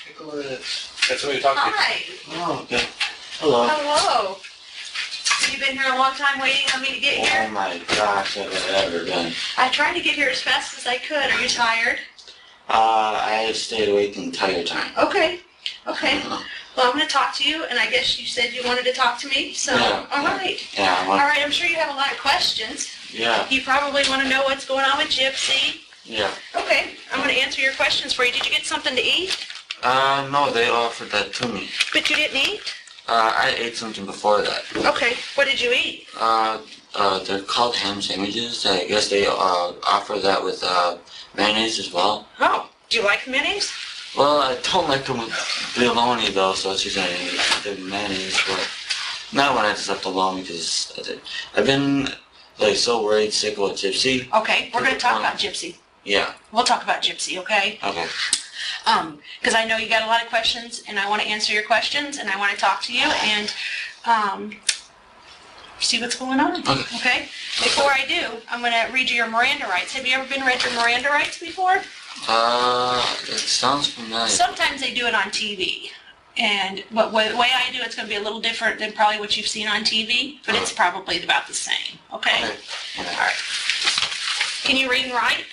Nicholas. Got somebody to talk to. Hi. Oh, okay. Hello. Hello. Have you been here a long time waiting on me to get here? Oh my gosh, have I ever been? I tried to get here as fast as I could. Are you tired? I stayed awake the entire time. Okay. Okay. Well, I'm going to talk to you, and I guess you said you wanted to talk to me, so Yeah, all yeah. right. Yeah, All right, I'm sure you have a lot of questions. Yeah. You probably want to know what's going on with Gypsy. Yeah. Okay, I'm going to answer your questions for you. Did you get something to eat? No, they offered that to me. But you didn't eat? I ate something before that. Okay, what did you eat? They're called ham sandwiches. I guess they offer that with mayonnaise as well. Oh, do you like mayonnaise? Well, I don't like them with bologna though, so it's just the mayonnaise. But not when I just left alone because I've been like so worried, sick about Gypsy. Okay, we're going to talk about Gypsy. Yeah. We'll talk about Gypsy, okay? Okay. Because I know you got a lot of questions, and I want to answer your questions, and I want to talk to you, and see what's going on. Okay? Before I do, I'm going to read you your Miranda rights. Have you ever been read your Miranda rights before? It sounds familiar. Sometimes they do it on TV. And the way I do it's going to be a little different than probably what you've seen on TV, but it's probably about the same. Okay? Okay. All right. Can you read and write?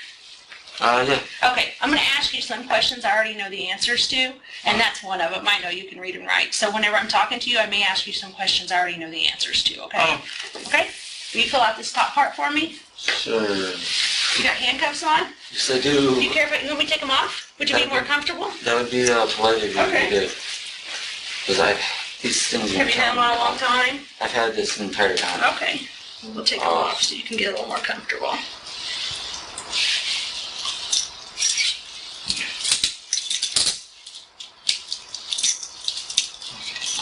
Yeah. Okay, I'm going to ask you some questions I already know the answers to, and that's one of them. I know you can read and write. So whenever I'm talking to you, I may ask you some questions I already know the answers to, okay? Okay? Will you fill out this top part for me? Sure. You got handcuffs on? Yes, I do. Do you care if you want me to take them off? Would you be more comfortable? That would be a pleasure if you Okay. did. Because these things... Have you had them on a long time? I've had this entire time. Okay. We'll take them off so you can get a little more comfortable.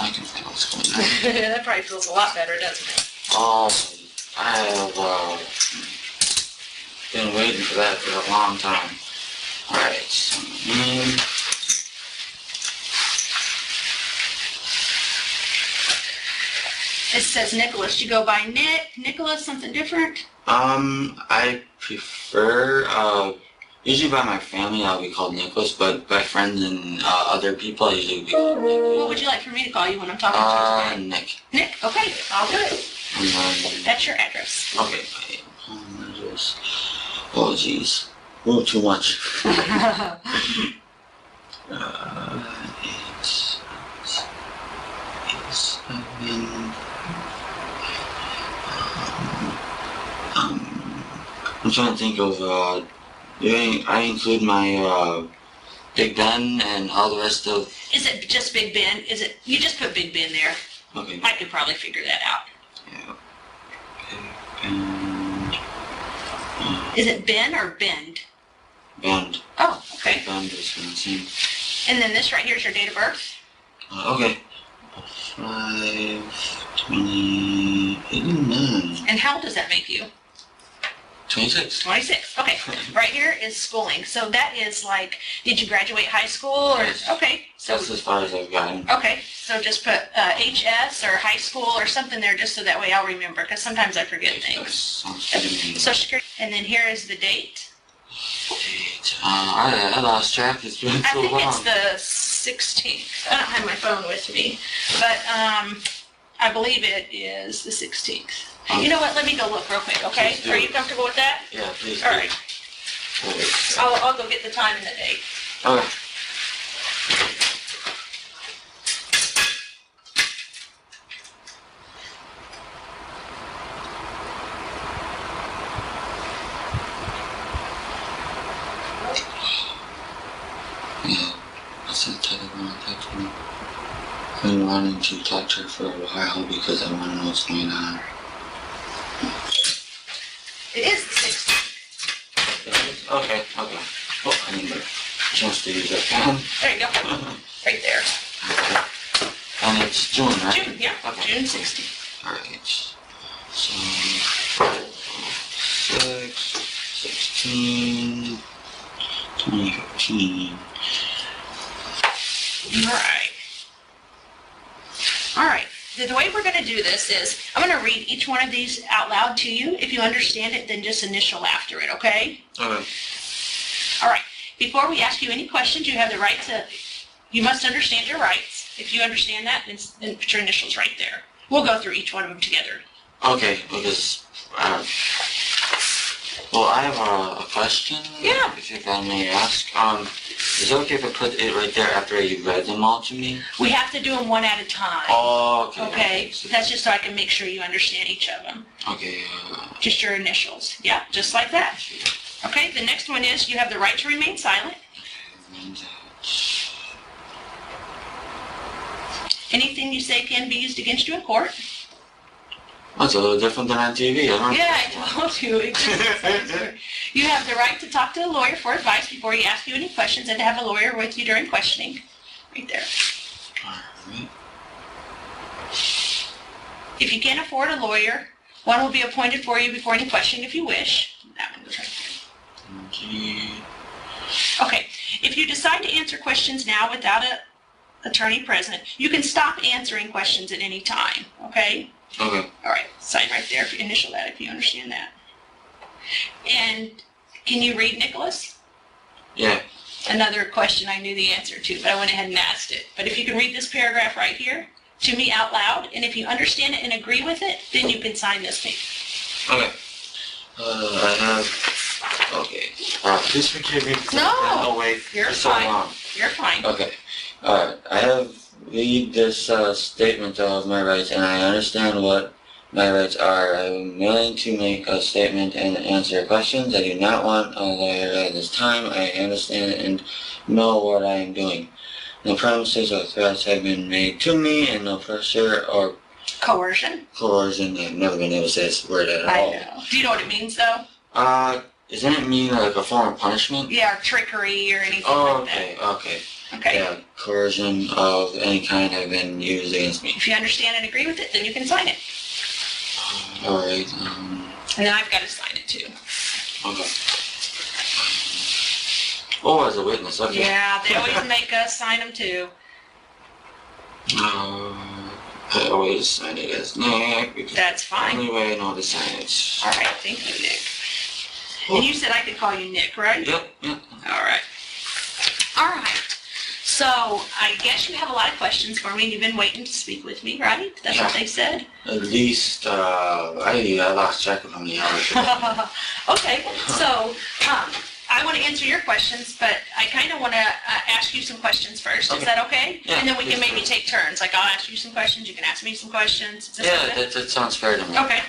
I can feel what's going on. That probably feels a lot better, doesn't it? I have been waiting for that for a long time. Alright, so It says Nicholas. You go by Nicholas, something different? I prefer, usually by my family I'll be called Nicholas, but by friends and other people I usually be called Nick. What would you like for me to call you when I'm talking to you? Nick. Nick, okay, I'll do it. And then, That's your address. okay, address. Oh jeez. Oh, too much. I'm trying to think of, I include my, Big Ben and all the rest of... Is it just Big Ben? You just put Big Ben there. Okay. I could probably figure that out. Yeah. Big Ben... Is it Ben or Bend? Bend. Oh, okay. Bend is Wisconsin. And then this right here is your date of birth? Okay. 5/20/89. And how old does that make you? 26. 26. Okay. Right here is schooling. So that is like, did you graduate high school or? Yes. Okay. So That's as far as I've gotten. okay. So just put HS or high school or something there just so that way I'll remember because sometimes I forget things. Sounds good to me. Social Security. And then here is the date. Date. I lost track. It's been I so think long. it's the 16th. I don't have my phone with me, but I believe it is the 16th. You know what? Let me go look real quick, okay? Please do. Are you comfortable with that? Yeah, please. All right. Wait. I'll go get the time and the date. Okay. Yeah, that's the telephone text me. I've been wanting to talk to her for a while because I want to know what's going on. It is the 16th. Okay. Oh, I need a chance to use that pen. There you go. Right there. Okay. And it's June, right? June, yeah. Okay. June 16th. Alright. So, 6, 16, 2015. All right. The way we're going to do this is I'm going to read each one of these out loud to you. If you understand it, then just initial after it, okay? Okay. All right. Before we ask you any questions, you have the right to You must understand your rights. If you understand that, then put your initials right there. We'll go through each one of them together. Okay, because, well, I have a question. Yeah. If I may ask. Is it okay if I put it right there after you read them all to me? We have to do them one at a time. Oh, okay. Okay, that's just so I can make sure you understand each of them. Okay. Just your initials. Yeah, just like that. Okay, the next one is you have the right to remain silent. Anything you say can be used against you in court. That's a little different than on TV. Yeah, I told you. You have the right to talk to a lawyer for advice before he asks you any questions and to have a lawyer with you during questioning. Right there. Alright. If you can't afford a lawyer, one will be appointed for you before any questioning if you wish. That one goes right there. Okay, if you decide to answer questions now without an attorney present, you can stop answering questions at any time, okay? Okay. All right, sign right there if you initial that, if you understand that. And can you read, Nicholas? Yeah. Another question I knew the answer to, but I went ahead and asked it. But if you can read this paragraph right here to me out loud, and if you understand it and agree with it, then you can sign this thing. Okay. I have... Okay. Please forgive me. No, wait. You're for so fine. long. You're fine. Okay. Alright. I have read this statement of my rights, and I understand what my rights are. I am willing to make a statement and answer questions. I do not want a lawyer at this time. I understand and know what I am doing. No promises or threats have been made to me, and no pressure or Coercion. I've never been able to say this word at all. I know. Do you know what it means, though? Doesn't it mean like a form of punishment? Yeah, or trickery or anything Oh, like that. okay. Okay. Yeah, coercion of any kind have been used against me. If you understand and agree with it, then you can sign it. Alright, And then I've got to sign it, too. okay. Oh, as a witness, okay. Yeah, they always make us sign them, too. I always sign it as Nick, because That's the fine. only way I know to sign it. All right, thank you, Nick. And you said I could call you Nick, right? Yep. All right. All right. So I guess you have a lot of questions for me, and you've been waiting to speak with me, right? That's what they said? At least, I lost track of how many hours. Okay, so I want to answer your questions, but I kind of want to ask you some questions first. Is that okay? Yeah, And then we can please maybe take turns. Like I'll ask you some questions, you can ask me some questions. Is this Yeah, okay? that sounds fair to me. Okay.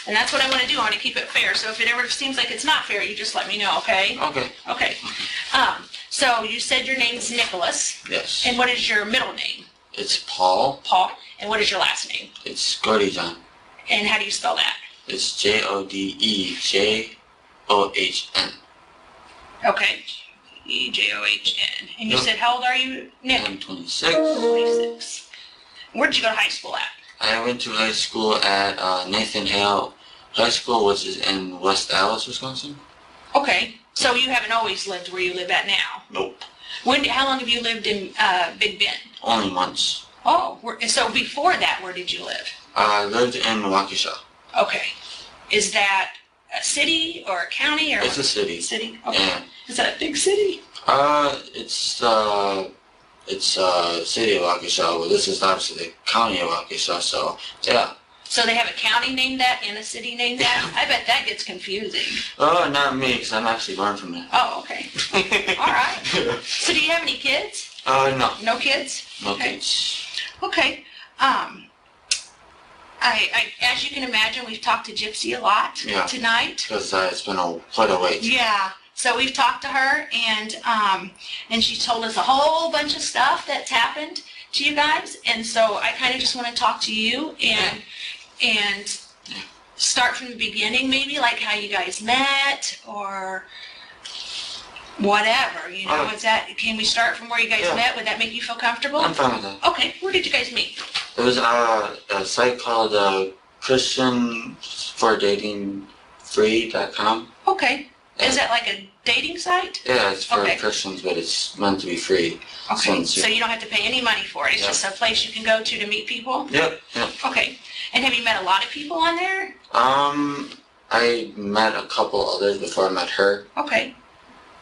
And that's what I want to do. I want to keep it fair. So if it ever seems like it's not fair, you just let me know, okay? Okay. Okay. So you said your name's Nicholas. Yes. And what is your middle name? It's Paul. Paul. And what is your last name? It's Godejohn. And how do you spell that? It's Jodejohn. Okay. Ejohn. And you Yep. said, how old are you, Nick? I'm 26. 26. Where did you go to high school at? I went to high school at Nathan Hale High School, which is in West Allis, Wisconsin. Okay. So you haven't always lived where you live at now? Nope. How long have you lived in Big Bend? Only months. Oh, so before that, where did you live? I lived in Waukesha. Okay. Is that a city or a county or It's a city. city? Okay. Yeah. Is that a big city? It's city of Waukesha. Well, this is obviously the county of Waukesha, so yeah. So they have a county named that and a city named that? I bet that gets confusing. Oh, not me, because I'm actually born from there. Oh, okay. All right. So do you have any kids? No. No kids? No Okay. kids. Okay. As you can imagine, we've talked to Gypsy a lot tonight. Because it's been quite a wait. Yeah. So we've talked to her, and she told us a whole bunch of stuff that's happened to you guys. And so I kind of just want to talk to you and start from the beginning, maybe like how you guys met or whatever. You know, can we start from where you guys met? Would that make you feel comfortable? I'm fine with that. Okay. Where did you guys meet? It was a site called ChristianForDatingFree.com. Okay. Is that like a dating site? Yeah, it's for Christians, but it's meant to be free. Okay, so you don't have to pay any money for it. It's just a place you can go to meet people? Yep. Okay. And have you met a lot of people on there? I met a couple others before I met her. Okay.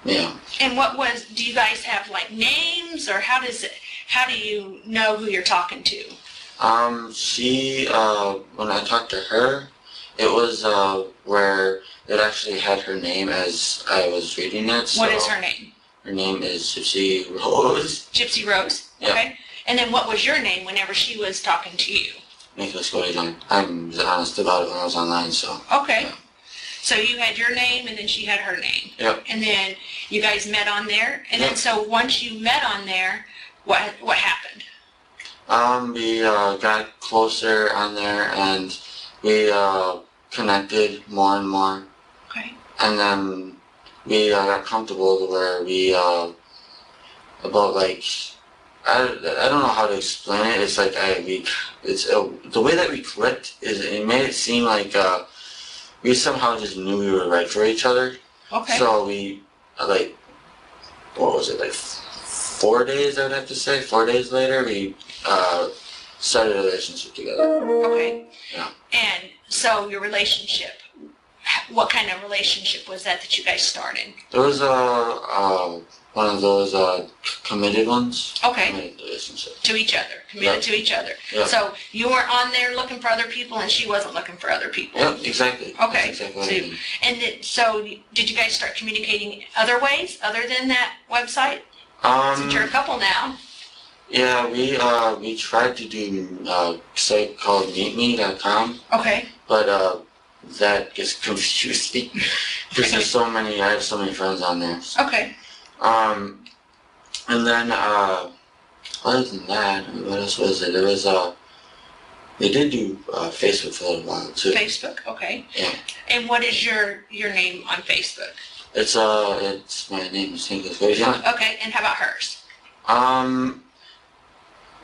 Yeah. And do you guys have like names, or how do you know who you're talking to? She, when I talked to her, it was, where it actually had her name as I was reading it. So What is her name? her name is Gypsy Rose. Gypsy Rose? Yeah. Okay. And then what was your name whenever she was talking to you? Nicholas Godejohn. I'm honest about it when I was online, so. Okay. Yeah. So you had your name, and then she had her name. Yep. And then you guys met on there, and then Yep. so once you met on there, what happened? We got closer on there, and we connected more and more, Okay. and then we got comfortable to where we about like I don't know how to explain it. It's like the way that we clicked is it made it seem like we somehow just knew we were right for each other. Okay. So we like what was it like 4 days? I would have to say 4 days later we started a relationship together. Okay. Yeah. And so your relationship, what kind of relationship was that you guys started? It was one of those committed ones. Okay. Committed relationship. To each other, committed to each other. Yep. So you were on there looking for other people, and she wasn't looking for other people. Yep, exactly. Okay. That's exactly what I mean. And so did you guys start communicating other ways other than that website? Since you're a couple now. Yeah, we tried to do a site called meetme.com, Okay. but that gets confusing because there's so many. I have so many friends on there. Okay. And then other than that, what else was it? There was they did do Facebook for a little while too. Facebook. Okay. Yeah. And what is your name on Facebook? It's my name is Nicholas Godejohn. Okay. And how about hers?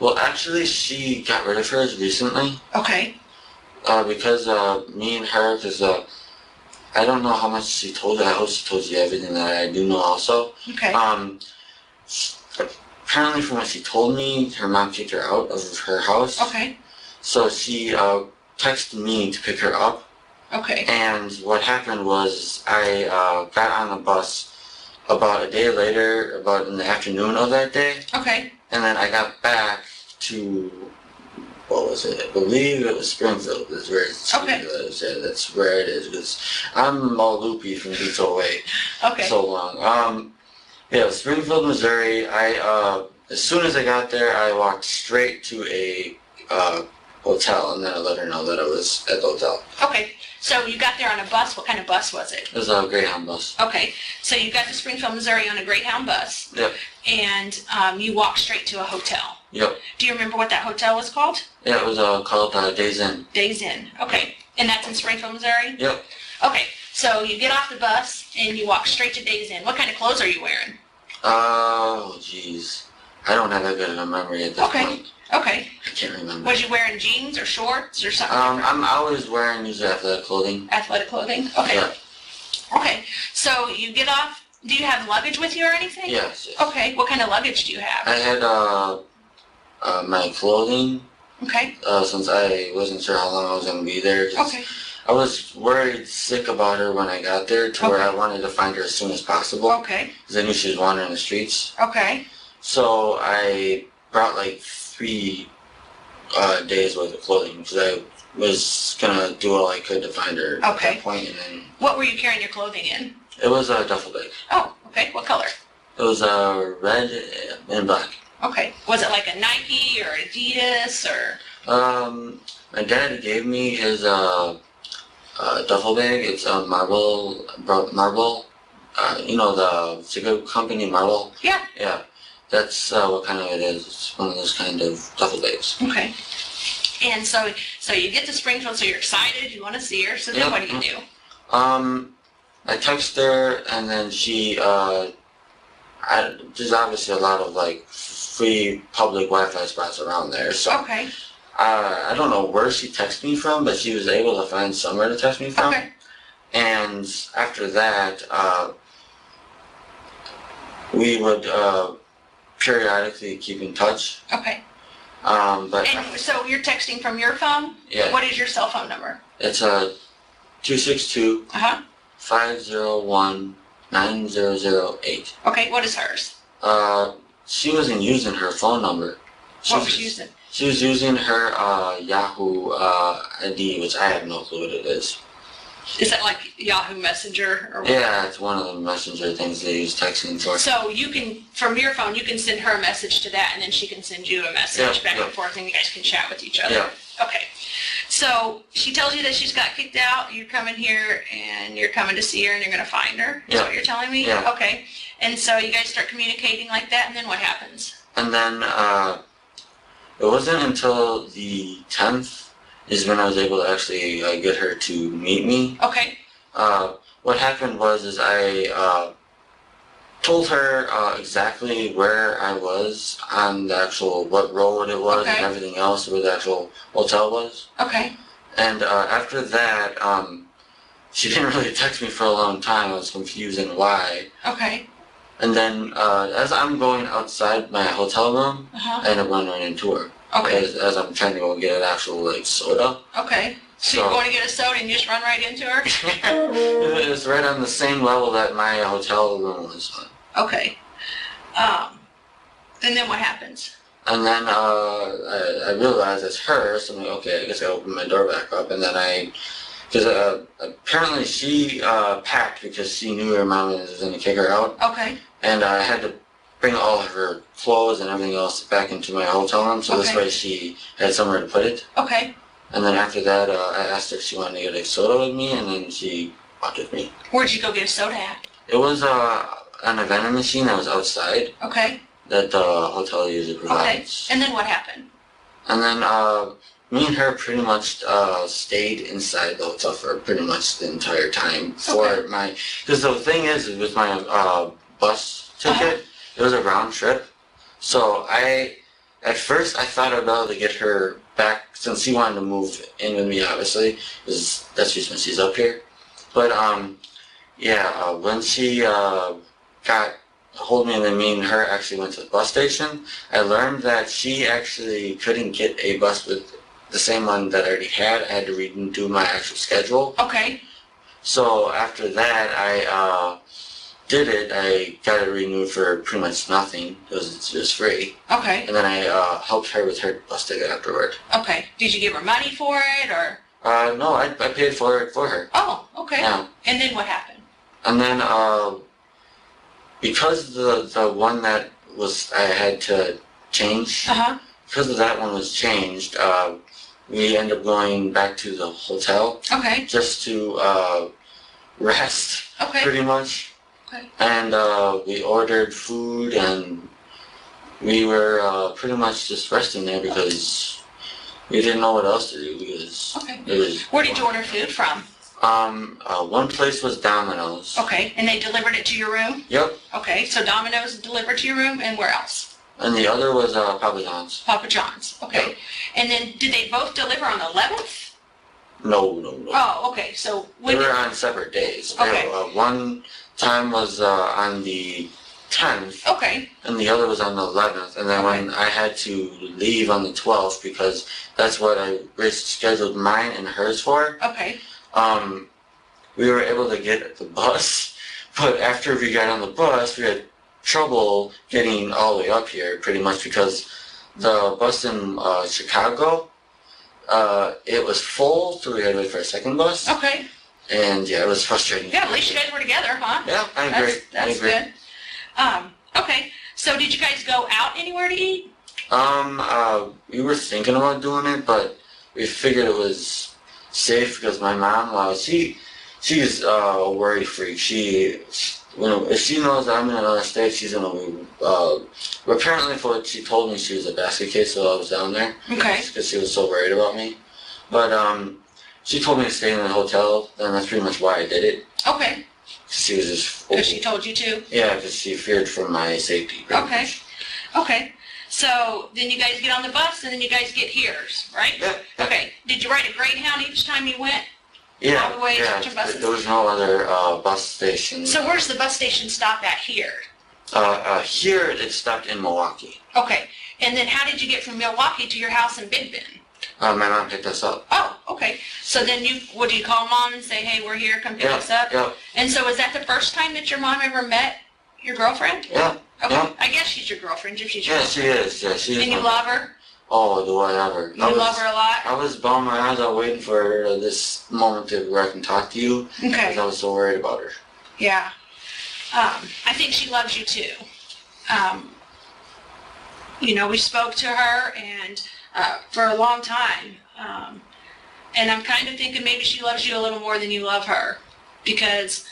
Well, actually, she got rid of hers recently. Okay. Because me and her, because I don't know how much she told her. I hope she told you everything that I do know also. Okay. Apparently from what she told me, her mom kicked her out of her house. Okay. So she texted me to pick her up. Okay. And what happened was I got on a bus about a day later, about in the afternoon of that day. Okay. And then I got back to, what was it? I believe it was Springfield. That's where it's Okay. Yeah, that's where it is. Because I'm all loopy from being so away Okay. so long. Yeah, Springfield, Missouri. As soon as I got there, I walked straight to a hotel, and then I let her know that I was at the hotel. Okay. So you got there on a bus. What kind of bus was it? It was a Greyhound bus. Okay. So you got to Springfield, Missouri on a Greyhound bus. Yep. And you walked straight to a hotel. Yep. Do you remember what that hotel was called? Yeah, it was called Days Inn. Days Inn. Okay. And that's in Springfield, Missouri? Yep. Okay. So you get off the bus and you walk straight to Days Inn. What kind of clothes are you wearing? Oh, jeez. I don't have that good of a memory at this point. Okay. I can't remember. Was you wearing jeans or shorts or something? I'm always wearing usually athletic clothing. Athletic clothing? Okay. Yeah. Okay. So you get off. Do you have luggage with you or anything? Yes. Okay. What kind of luggage do you have? I had my clothing. Okay. Since I wasn't sure how long I was going to be there. Okay. I was worried sick about her when I got there to where Okay. I wanted to find her as soon as possible. Okay. Because I knew she was wandering the streets. Okay. So I brought like 3 days worth of clothing because I was going to do all I could to find her at Okay. that point. And then What were you carrying your clothing in? it was a duffel bag. Oh, okay. What color? It was red and black. Okay. Was it like a Nike or Adidas or? My dad gave me his duffel bag. It's a Marble. You know the cigarette company Marble. Yeah. Yeah, that's what kind of it is. It's one of those kind of duffel bags. Okay. And so you get to Springfield, so you're excited, you want to see her. So then Yep. what do you do? I text her, and then she. There's obviously a lot of like free public Wi-Fi spots around there, so. Okay. I don't know where she texted me from, but she was able to find somewhere to text me from. Okay. And after that, we would periodically keep in touch. Okay. But And so you're texting from your phone? Yeah. What is your cell phone number? it's 262 Uh-huh. 501 9008. Okay, what is hers? She wasn't using her phone number. What was she using? She was using her Yahoo ID, which I have no clue what it is. Is that like Yahoo Messenger or what? Yeah, it's one of the messenger things they use texting for. So you can, from your phone, you can send her a message to that, and then she can send you a message back and forth, and you guys can chat with each other. Yeah. Okay. So she tells you that she's got kicked out. You're coming here, and you're coming to see her, and you're going to find her. Is what you're telling me? Yeah. Okay. And so you guys start communicating like that, and then what happens? And then it wasn't until the 10th is when I was able to actually get her to meet me. Okay. What happened was I told her exactly where I was on the actual, what road it was and everything else, where the actual hotel was. Okay. And after that, she didn't really text me for a long time. I was confused and why. Okay. And then as I'm going outside my hotel room, I end up running into her. Okay. As I'm trying to go get an actual soda. Okay. So you're going to get a soda and you just run right into her? It was right on the same level that my hotel room was on. Okay. And then what happens? And then I realized it's her, so I'm like, okay, I guess I opened my door back up, and then because apparently she packed because she knew her mom was going to kick her out. Okay. And I had to bring all of her clothes and everything else back into my hotel room, so this way she had somewhere to put it. Okay. And then after that, I asked her if she wanted to get a soda with me, and then she walked with me. Where'd you go get a soda at? It was an vending machine that was outside. Okay. That the hotel usually provides. Okay. And then what happened? And then me and her pretty much stayed inside the hotel for pretty much the entire time for my. Because the thing is with my bus ticket, it was a round trip. So at first I thought I'd be able to get her back since she wanted to move in with me, obviously, because that's just when she's up here. But when she got hold me and then me and her actually went to the bus station, I learned that she actually couldn't get a bus with the same one that I already had. I had to redo my actual schedule. Okay. So after that, I did it. I got it renewed for pretty much nothing. It was free. Okay. And then I helped her with her bus ticket afterward. Okay. Did you give her money for it, or? No, I paid for it for her. Oh, okay. Yeah. And then what happened? And then because the one that was I had to change, because of that one was changed, we ended up going back to the hotel. Okay. Just to rest. Okay. Pretty much. Okay. And we ordered food, and we were pretty much just resting there because we didn't know what else to do because it was. Where did you order food from? One place was Domino's. Okay, and they delivered it to your room? Yep. Okay, so Domino's delivered to your room, and where else? And the other was Papa John's. Papa John's, okay. Yep. And then did they both deliver on the 11th? No. Oh, okay, so when they were on separate days. Okay. One time was on the 10th. Okay. And the other was on the 11th. And then when I had to leave on the 12th because that's what I scheduled mine and hers for. Okay. We were able to get the bus, but after we got on the bus, we had trouble getting all the way up here, pretty much because the bus in Chicago, it was full, so we had to wait for a second bus. Okay. And yeah, it was frustrating. Yeah, at least you guys were together, huh? Yeah, I agree. That's good. Okay, so did you guys go out anywhere to eat? We were thinking about doing it, but we figured it was safe because my mom, she's a worry freak. If she knows that I'm in another state, she's gonna be. Apparently, for what she told me, she was a basket case while I was down there. Okay. Because she was so worried about me. But she told me to stay in the hotel, and that's pretty much why I did it. Okay. She was just. Because she told you to. Yeah, because she feared for my safety. Okay. Okay. So then you guys get on the bus, and then you guys get here, right? Yeah. Okay. Did you ride a Greyhound each time you went? Yeah. All the way to buses? There was no other bus station. So where's the bus station stop at here? Here it stopped in Milwaukee. Okay. And then how did you get from Milwaukee to your house in Big Bend? My mom picked us up. Oh, okay. So then would you call mom and say, hey, we're here, come pick us up? Yeah. And so was that the first time that your mom ever met your girlfriend? Yeah. Okay. Yeah. I guess she's your girlfriend, Gypsy's your Yeah, girlfriend. she is. Yeah, she is. And you love her? Oh, do I ever. You love her a lot? I was bummed my eyes out waiting for this moment where I can talk to you. Okay. Because I was so worried about her. Yeah. I think she loves you too. We spoke to her and for a long time. And I'm kind of thinking maybe she loves you a little more than you love her. Because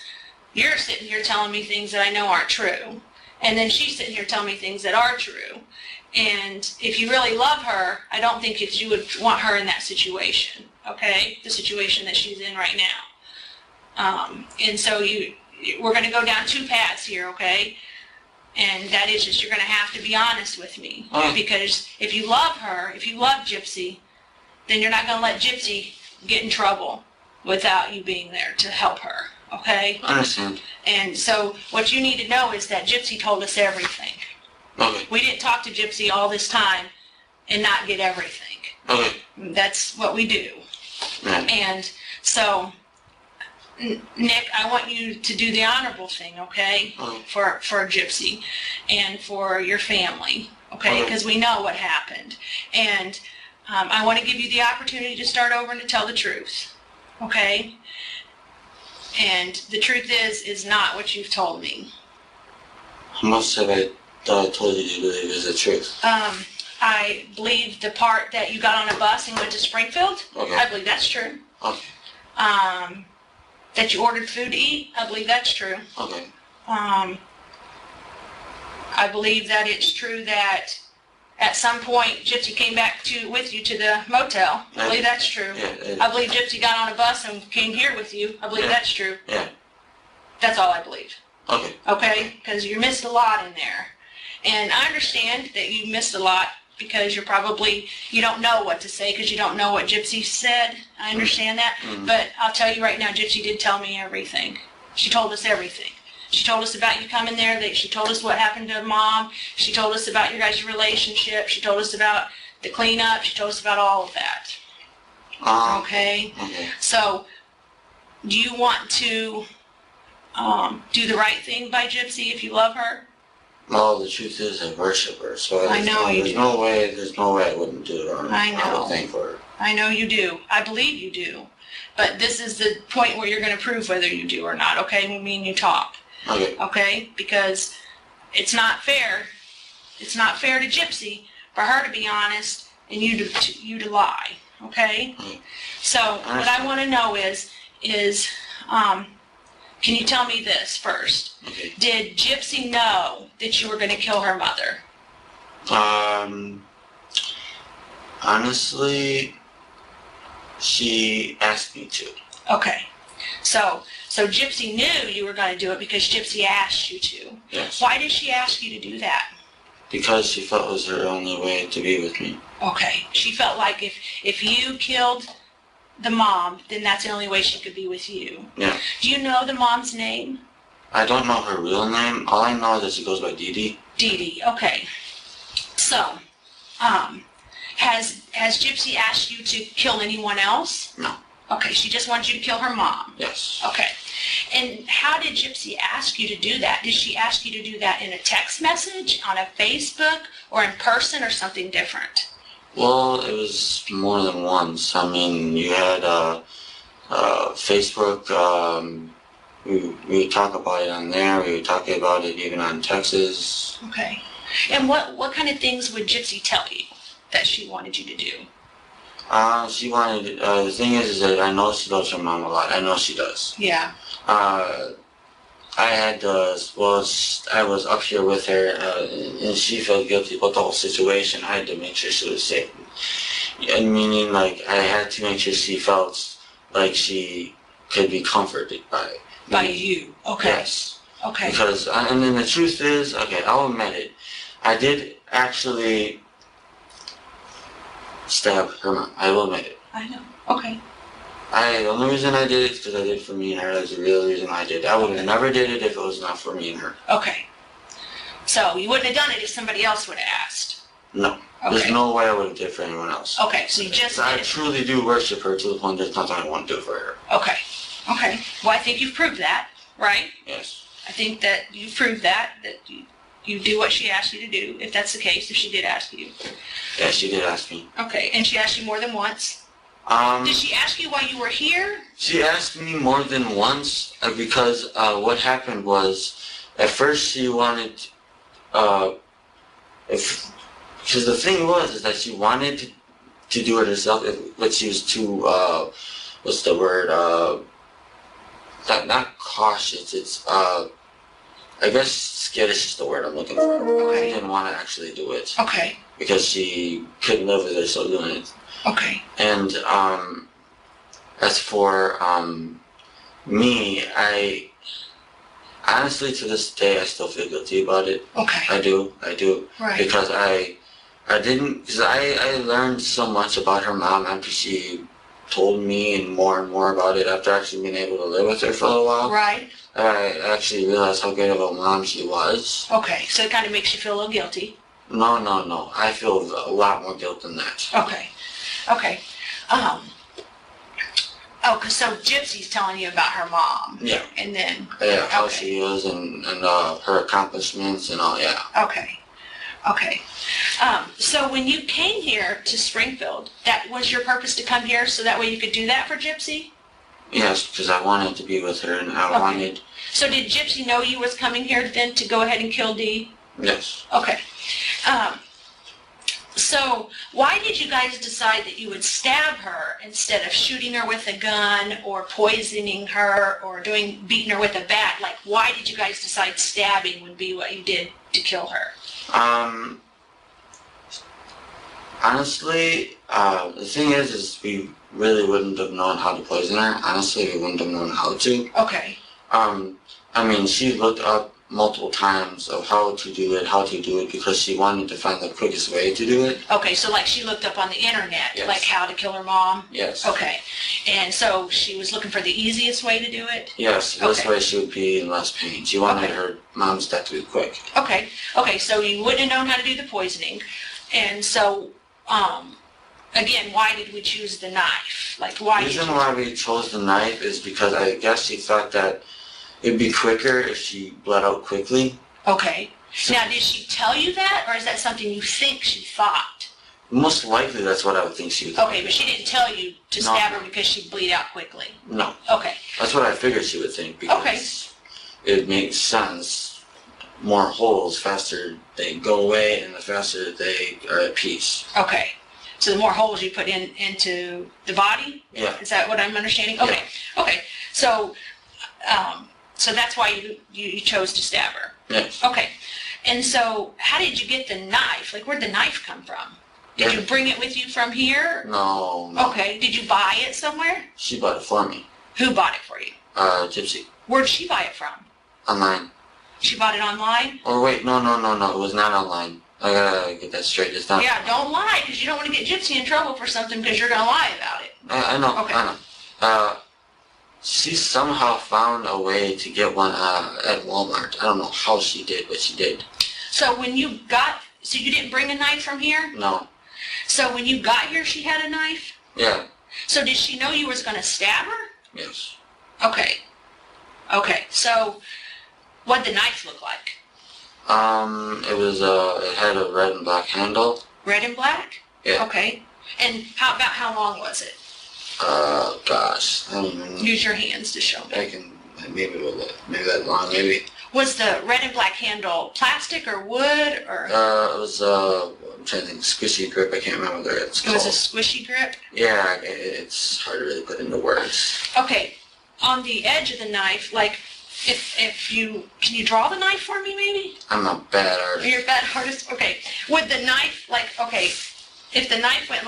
you're sitting here telling me things that I know aren't true. And then she's sitting here telling me things that are true. And if you really love her, I don't think you would want her in that situation, okay? The situation that she's in right now. And so we're going to go down two paths here, okay? And that is just you're going to have to be honest with me. Because if you love her, if you love Gypsy, then you're not going to let Gypsy get in trouble without you being there to help her, okay? I understand. And so what you need to know is that Gypsy told us everything. Okay. We didn't talk to Gypsy all this time and not get everything. Okay. That's what we do. Yeah. And so, Nick, I want you to do the honorable thing, okay? For Gypsy and for your family, okay? Because we know what happened. And I want to give you the opportunity to start over and to tell the truth, okay? And the truth is not what you've told me. Most of it I told you to believe is the truth. I believe the part that you got on a bus and went to Springfield. Okay. I believe that's true. Okay. That you ordered food to eat. I believe that's true. Okay. I believe that it's true that at some point Gypsy came back with you to the motel. I believe that's true. Yeah, I believe Gypsy got on a bus and came here with you. I believe that's true. Yeah. That's all I believe. Okay. Okay? Because you missed a lot in there. And I understand that you missed a lot because you don't know what to say because you don't know what Gypsy said. I understand that. Mm-hmm. But I'll tell you right now, Gypsy did tell me everything. She told us everything. She told us about you coming there. She told us what happened to Mom. She told us about your guys' relationship. She told us about the cleanup. She told us about all of that. Okay? Okay. So, do you want to do the right thing by Gypsy if you love her? Well, the truth is I worship her, so I know you do. There's no way I wouldn't do it on I know. a thing for her. I know you do. I believe you do. But this is the point where you're going to prove whether you do or not, okay? When me and you talk. Okay. Okay? Because it's not fair. It's not fair to Gypsy for her to be honest and you to lie, okay? Okay. So what I want to know is can you tell me this first? Okay. Did Gypsy know that you were going to kill her mother? Honestly, she asked me to. Okay. So Gypsy knew you were going to do it because Gypsy asked you to. Yes. Why did she ask you to do that? Because she felt it was her only way to be with me. Okay. She felt like if you killed the mom, then that's the only way she could be with you. Yeah. Do you know the mom's name? I don't know her real name. All I know is that she goes by Dee Dee. Dee Dee. Okay. So, has Gypsy asked you to kill anyone else? No. Okay, she just wants you to kill her mom. Yes. Okay. And how did Gypsy ask you to do that? Did she ask you to do that in a text message, on a Facebook, or in person, or something different? Well, it was more than once. I mean, you had Facebook. We would talk about it on there. We would talk about it even on Texas. Okay. And what kind of things would Gypsy tell you that she wanted you to do? She wanted. The thing is that I know she loves her mom a lot. I know she does. Yeah. I was up here with her, and she felt guilty about the whole situation. I had to make sure she was safe. And meaning, like, I had to make sure she felt like she could be comforted by you. Okay. Yes. Okay. Because, and then the truth is, okay, I'll admit it. I did actually stab her mom. I will admit it. I know. Okay. The only reason I did it is because I did it for me and her. That's the real reason I did it. I would have never did it if it was not for me and her. Okay. So you wouldn't have done it if somebody else would have asked? No. There's no way I would have did it for anyone else. Okay, so you just I did it. truly do worship her to the point there's nothing I want to do for her. Okay. Okay. Well, I think you've proved that, right? Yes. I think that you've proved that you do what she asked you to do, if that's the case, if she did ask you. Yeah, she did ask me. Okay, and she asked you more than once? Did she ask you while you were here? She asked me more than once because what happened was, at first she wanted, because the thing was that she wanted to do it herself, but she was too, what's the word, not cautious, it's, I guess skittish is the word I'm looking for. Okay. She didn't want to actually do it. Okay. Because she couldn't live with herself doing it. Okay. And as for me, I honestly to this day I still feel guilty about it. Okay. I do. Right. Because I learned so much about her mom after she told me and more about it after actually being able to live with her for a while. Right. I actually realized how great of a mom she was. Okay, so it kind of makes you feel a little guilty. No. I feel a lot more guilt than that. Okay. So Gypsy's telling you about her mom. Yeah. And then. Yeah, how she is and her accomplishments and all, yeah. Okay. So when you came here to Springfield, that was your purpose to come here so that way you could do that for Gypsy? Yes, because I wanted to be with her and I wanted... So did Gypsy know you was coming here then to go ahead and kill Dee? Yes. Okay. So why did you guys decide that you would stab her instead of shooting her with a gun or poisoning her or beating her with a bat? Like, why did you guys decide stabbing would be what you did to kill her? Honestly, the thing is we really wouldn't have known how to poison her. Honestly, we wouldn't have known how to. Okay. I mean, she looked up multiple times of how to do it because she wanted to find the quickest way to do it. Okay, so like she looked up on the internet, yes. like how to kill her mom? Yes. Okay. And so she was looking for the easiest way to do it? Yes, this way she would be in less pain. She wanted her mom's death to be quick. Okay, so you wouldn't have known how to do the poisoning. And so, again, why did we choose the knife? Like, why? The reason why we chose the knife is because I guess she thought that it'd be quicker if she bled out quickly. Okay. So, now, did she tell you that, or is that something you think she thought? Most likely that's what I would think she would think. Okay, but she didn't tell you to stab her because she'd bleed out quickly? No. Okay. That's what I figured she would think because it makes sense. More holes, faster they go away and the faster they are at peace. Okay. So the more holes you put into the body? Yeah. Is that what I'm understanding? Okay. Yeah. Okay. So that's why you chose to stab her? Yes. Okay. And so how did you get the knife? Like, where'd the knife come from? Did you bring it with you from here? No. Okay. Did you buy it somewhere? She bought it for me. Who bought it for you? Gypsy. Where'd she buy it from? Online. She bought it online? Oh, wait. No. It was not online. I gotta get that straight. It's not. Yeah, don't lie, because you don't want to get Gypsy in trouble for something because you're going to lie about it. I know. Okay. I know. She somehow found a way to get one at Walmart. I don't know how she did, but she did. So you didn't bring a knife from here? No. So when you got here, she had a knife? Yeah. So did she know you was going to stab her? Yes. Okay. So what'd the knife look like? It had a red and black handle. Red and black? Yeah. Okay. And how long was it? Gosh. I don't even know. Use your hands to show me. I can, maybe that long, maybe. Was the red and black handle plastic or wood or? It was, I'm trying to think, squishy grip. I can't remember what it's called. It was a squishy grip? Yeah, it's hard to really put into words. Okay. On the edge of the knife, like, can you draw the knife for me, maybe? I'm a bad artist. You're a bad artist? Okay. Would the knife, if the knife went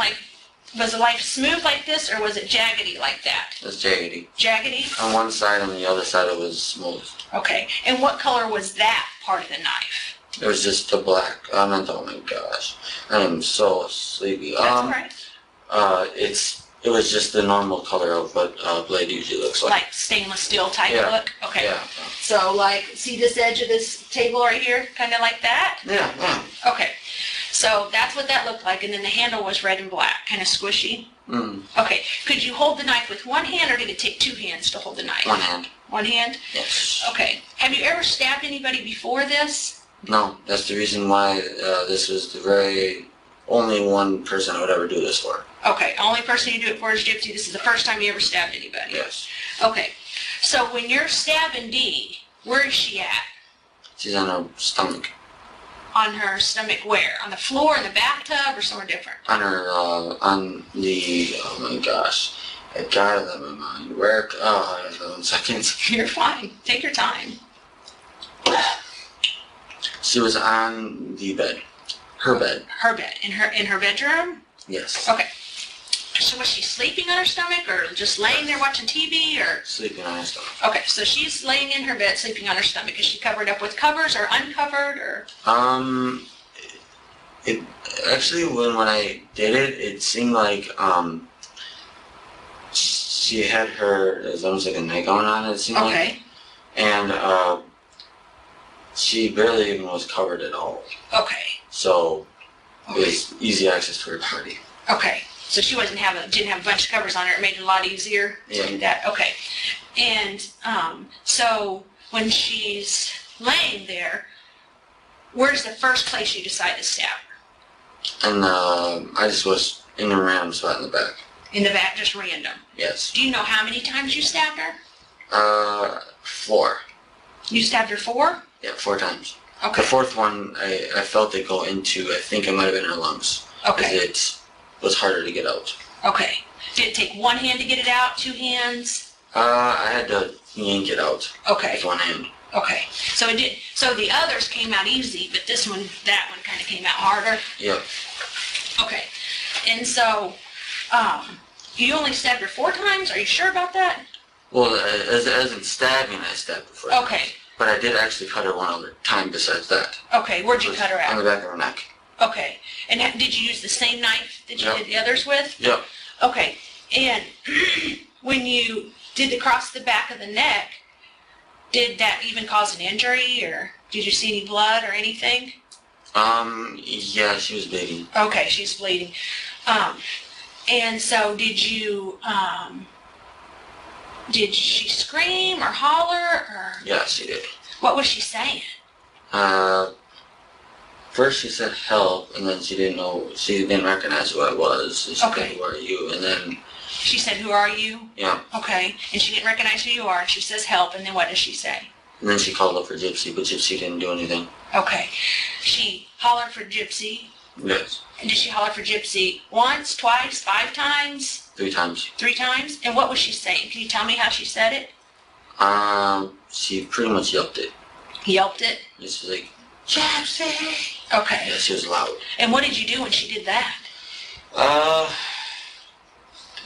was the knife smooth like this, or was it jaggedy like that? It was jaggedy. Jaggedy? On one side, and the other side it was smooth. Okay. And what color was that part of the knife? It was just the black. Oh my gosh. I am so sleepy. That's all right. It was just the normal color of what a blade usually looks like. Like stainless steel type look? Okay. Yeah. So see this edge of this table right here? Kind of like that? Yeah. Okay. So that's what that looked like, and then the handle was red and black, kind of squishy. Mm. Okay, could you hold the knife with one hand, or did it take two hands to hold the knife? One hand. One hand? Yes. Okay. Have you ever stabbed anybody before this? No, that's the reason why this was the very only one person I would ever do this for. Okay, only person you do it for is Gypsy. This is the first time you ever stabbed anybody. Yes. Okay, so when you're stabbing Dee, where is she at? She's on her stomach. On her stomach where? On the floor, in the bathtub, or somewhere different? On her, on the, oh my gosh, I got it in my mind. Where, oh, I have 1 second. You're fine. Take your time. She was on the bed. Her bed. Her bed. In her bedroom? Yes. Okay. So was she sleeping on her stomach, or just laying there watching TV, or? Sleeping on her stomach. Okay, so she's laying in her bed, sleeping on her stomach. Is she covered up with covers, or uncovered, or? It actually, when I did it, it seemed like, she had her, it was almost like a nightgown on, it seemed like. Okay. And, she barely even was covered at all. Okay. So, it was easy access to her body. Okay. So she didn't have a bunch of covers on her. It made it a lot easier to do that. Okay. And so when she's laying there, where's the first place you decide to stab her? And I just was in a random spot in the back. In the back, just random. Yes. Do you know how many times you stabbed her? 4. You stabbed her 4? Yeah, 4 times. Okay. The 4th one, I felt it go into, I think it might have been her lungs. Okay. It was harder to get out. Okay. Did it take one hand to get it out? 2 hands? I had to yank it out. Okay. With one hand. Okay. So it did. So the others came out easy, but that one kind of came out harder. Yep. Okay. And so, you only stabbed her 4 times? Are you sure about that? Well, as in stabbing, I stabbed her 4 times. Okay. But I did actually cut her one other time besides that. Okay. Where'd you cut her On at? the back of her neck. Okay. And did you use the same knife that you did the others with? Yep. Okay. And when you did across the back of the neck, did that even cause an injury, or did you see any blood or anything? Yeah, she was bleeding. Okay, she's bleeding. And so did she scream or holler, or? Yeah, she did. What was she saying? First she said help, and then she didn't recognize who I was. And she Okay. said, who are you? And then, She said, who are you? yeah. Okay. And she didn't recognize who you are, and she says help, and then what does she say? And then she called up for Gypsy, but Gypsy didn't do anything. Okay. She hollered for Gypsy. Yes. And did she holler for Gypsy once, twice, 5 times? 3 times. 3 times? And what was she saying? Can you tell me how she said it? She pretty much yelped it. Yelped it? It's like, Gypsy! Okay. Yeah, she was loud. And what did you do when she did that?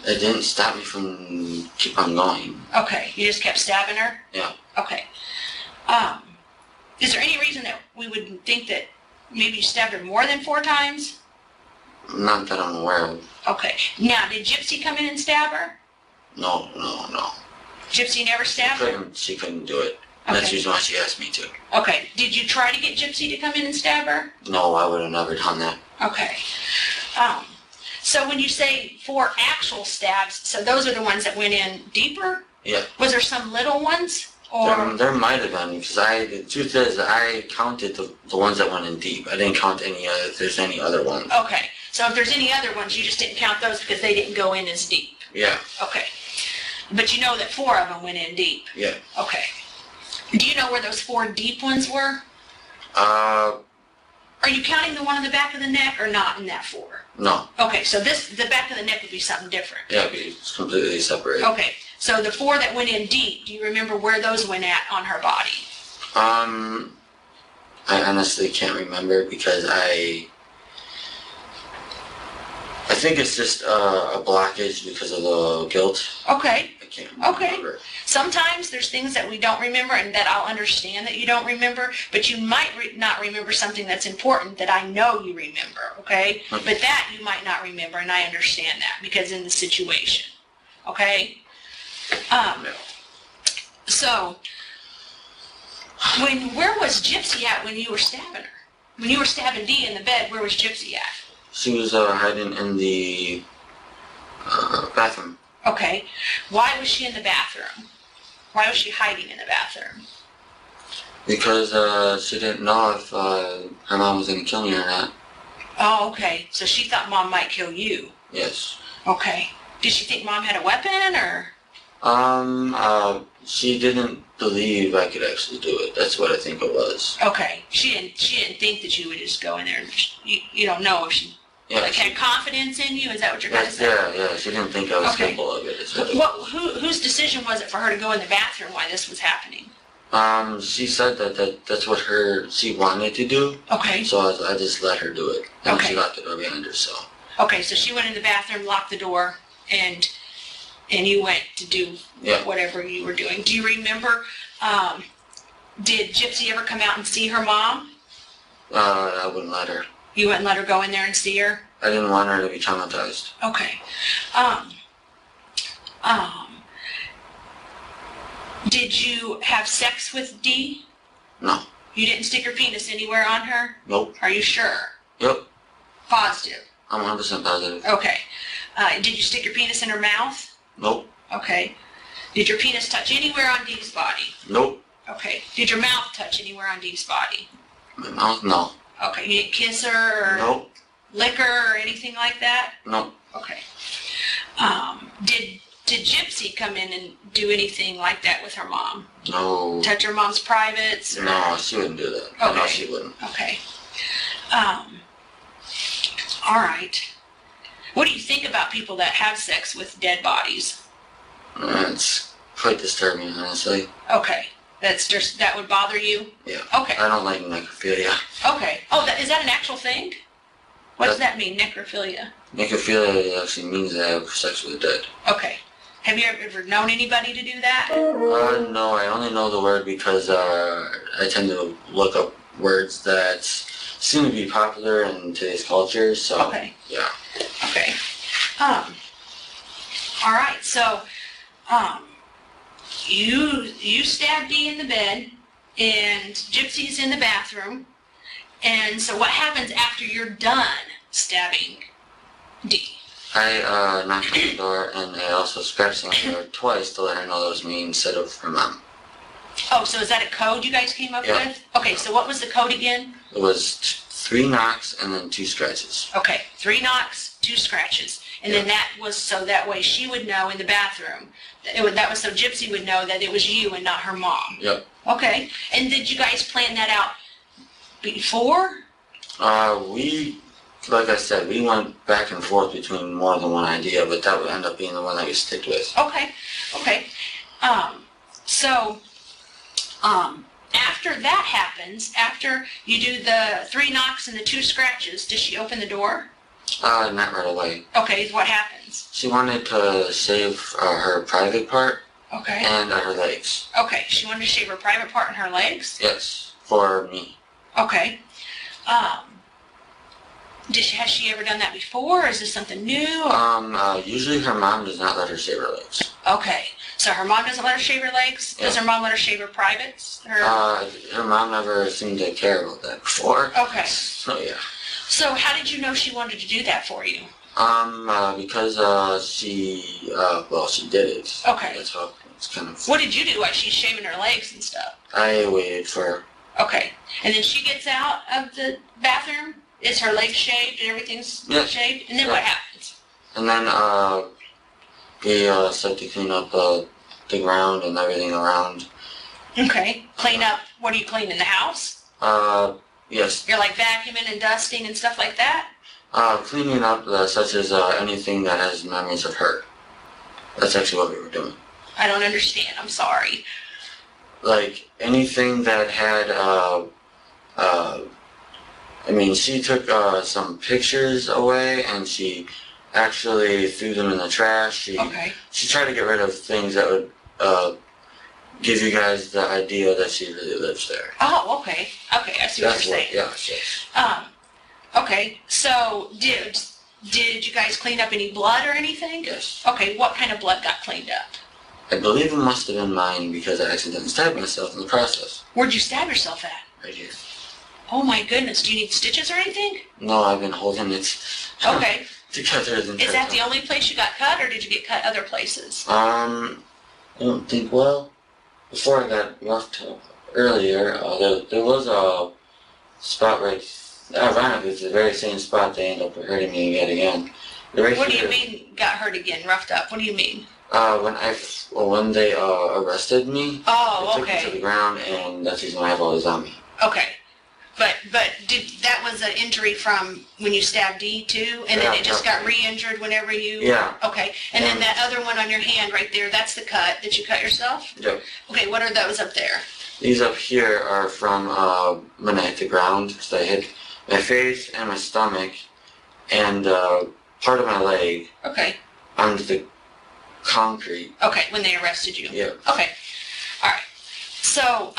It didn't stop me from keep on going. Okay. You just kept stabbing her? Yeah. Okay. Is there any reason that we would think that maybe you stabbed her more than 4 times? Not that I'm aware of. Okay. Now, did Gypsy come in and stab her? No. Gypsy never stabbed her? She couldn't do it. That's the reason why she asked me to. Okay. Did you try to get Gypsy to come in and stab her? No, I would have never done that. Okay. So when you say 4 actual stabs, so those are the ones that went in deeper? Yeah. Was there some little ones? Or There might have been, because the truth is, I counted the ones that went in deep. I didn't count if there's any other ones. Okay. So if there's any other ones, you just didn't count those because they didn't go in as deep? Yeah. Okay. But you know that 4 of them went in deep? Yeah. Okay. Do you know where those 4 deep ones were? Are you counting the one on the back of the neck or not in that 4? No. Okay, so the back of the neck would be something different. Yeah, it's completely separate. Okay, so the 4 that went in deep, do you remember where those went at on her body? I honestly can't remember because I think it's just a blockage because of the guilt. Okay. I can't Okay. remember. Sometimes there's things that we don't remember and that I'll understand that you don't remember, but you might not remember something that's important that I know you remember, okay? Okay. But that you might not remember, and I understand that because in the situation, okay? So, where was Gypsy at when you were stabbing her? When you were stabbing Dee in the bed, where was Gypsy at? She was hiding in the bathroom. Okay. Why was she in the bathroom? Why was she hiding in the bathroom? Because she didn't know if her mom was going to kill me or not. Oh, okay. So she thought Mom might kill you. Yes. Okay. Did she think Mom had a weapon, or? She didn't believe I could actually do it. That's what I think it was. Okay. She didn't think that you would just go in there. And you don't know if she had confidence in you. Is that what you're kind of saying? Yeah. She didn't think I was capable of it. Whose decision was it for her to go in the bathroom while this was happening? She said that's what she wanted to do. Okay. So I just let her do it. And Okay. she locked the door behind her, so. Okay, so she went in the bathroom, locked the door, and you went to do whatever you were doing. Do you remember, did Gypsy ever come out and see her mom? I wouldn't let her. You wouldn't let her go in there and see her? I didn't want her to be traumatized. Okay. Did you have sex with Dee? No. You didn't stick your penis anywhere on her? Nope. Are you sure? Yep. Positive? I'm 100% positive. Okay. Did you stick your penis in her mouth? Nope. Okay. Did your penis touch anywhere on Dee's body? Nope. Okay. Did your mouth touch anywhere on Dee's body? My mouth? No. Okay. You didn't kiss her or Nope. lick her or anything like that? Nope. Okay. Did Gypsy come in and do anything like that with her mom? No. Touch her mom's privates? Or? No, she wouldn't do that. Okay. No, she wouldn't. Okay. All right. What do you think about people that have sex with dead bodies? It's quite disturbing, honestly. Okay. That would bother you? Yeah. Okay. I don't like necrophilia. Okay. Oh, is that an actual thing? What does that mean, necrophilia? Necrophilia actually means that I have sex with the dead. Okay. Have you ever known anybody to do that? No, I only know the word because I tend to look up words that seem to be popular in today's culture, so. Okay. Yeah. Okay. All right. So, you stabbed Dee in the bed, and Gypsy's in the bathroom, and so what happens after you're done stabbing Dee? I knocked on the door, and I also scratched on the door twice to let her know that was me instead of her mom. Oh, so is that a code you guys came up with? Okay, so what was the code again? It was 3 knocks and then 2 scratches. Okay, 3 knocks, 2 scratches. And then that was so that way she would know in the bathroom. That was so Gypsy would know that it was you and not her mom. Yep. Okay, and did you guys plan that out before? Like I said, we went back and forth between more than one idea, but that would end up being the one that we stick with. Okay. So, after that happens, after you do the 3 knocks and the 2 scratches, does she open the door? Not right away. Okay, what happens? She wanted to shave her private part. Okay. And her legs. Okay, she wanted to shave her private part and her legs? Yes, for me. Okay. Has she ever done that before, or is this something new? Usually her mom does not let her shave her legs. Okay, so her mom doesn't let her shave her legs? Yeah. Does her mom let her shave her privates? Her mom never seemed to care about that before. Okay. So, yeah. So how did you know she wanted to do that for you? Because she did it. Okay. That's how it's kind of... What did you do while she's shaving her legs and stuff? I waited for her. Okay. And then she gets out of the bathroom? Is her legs shaved and everything's shaved? And then what happens? And then we start to clean up the ground and everything around. Okay. Clean up. What are you cleaning? The house? Yes. You're like vacuuming and dusting and stuff like that? Cleaning up such as anything that has memories of her. That's actually what we were doing. I don't understand. I'm sorry. Like anything that had she took some pictures away and she actually threw them in the trash. She tried to get rid of things that would give you guys the idea that she really lives there. Oh, okay. Okay, I see what you're saying. Yes. Okay, so did you guys clean up any blood or anything? Yes. Okay, what kind of blood got cleaned up? I believe it must have been mine because I accidentally stabbed myself in the process. Where'd you stab yourself at? Right here. Oh my goodness, do you need stitches or anything? No, I've been holding it Okay. together. Is that the only place you got cut, or did you get cut other places? I don't think, well, before I got roughed up earlier, there was a spot right, ironically, it's the very same spot they ended up hurting me yet again. Right What do here, you mean, got hurt again, roughed up? What do you mean? when they arrested me, Oh, they took me to okay. the ground, and that's the reason why I have all this on me. Okay. But that was an injury from when you stabbed Dee too, and then Yeah, it just got re-injured whenever you. Yeah. Okay, and then that other one on your hand right there, that's the cut that you cut yourself. Yep. Okay, what are those up there? These up here are from when I hit the ground, because I hit my face and my stomach and part of my leg Okay. onto the concrete. Okay, when they arrested you. Yeah. Okay. All right. So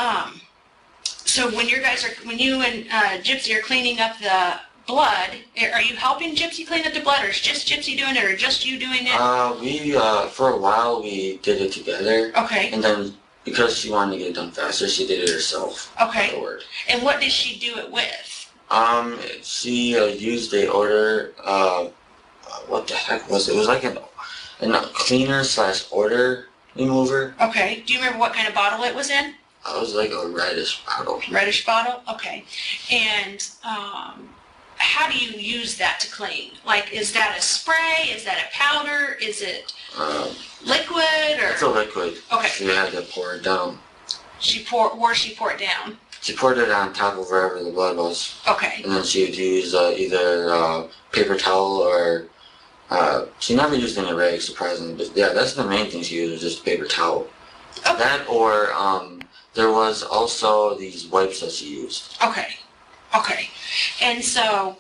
so when you and Gypsy are cleaning up the blood, are you helping Gypsy clean up the blood, or is just Gypsy doing it, or just you doing it? We for a while we did it together. Okay. And then because she wanted to get it done faster, she did it herself. Okay. Afterward. And what did she do it with? She used a order. What the heck was it? It was like a cleaner / odor remover. Okay. Do you remember what kind of bottle it was in? It was like a reddish bottle. Reddish bottle? Okay. And how do you use that to clean? Like, is that a spray? Is that a powder? Is it liquid? Or It's a liquid. Okay. So you had to pour it down. Where she pour it down? She poured it on top of wherever the blood was. Okay. And then she would use either paper towel or... she never used any rags, surprisingly. But yeah, that's the main thing she used, was just paper towel. Okay. That or there was also these wipes that she used. Okay. Okay. And so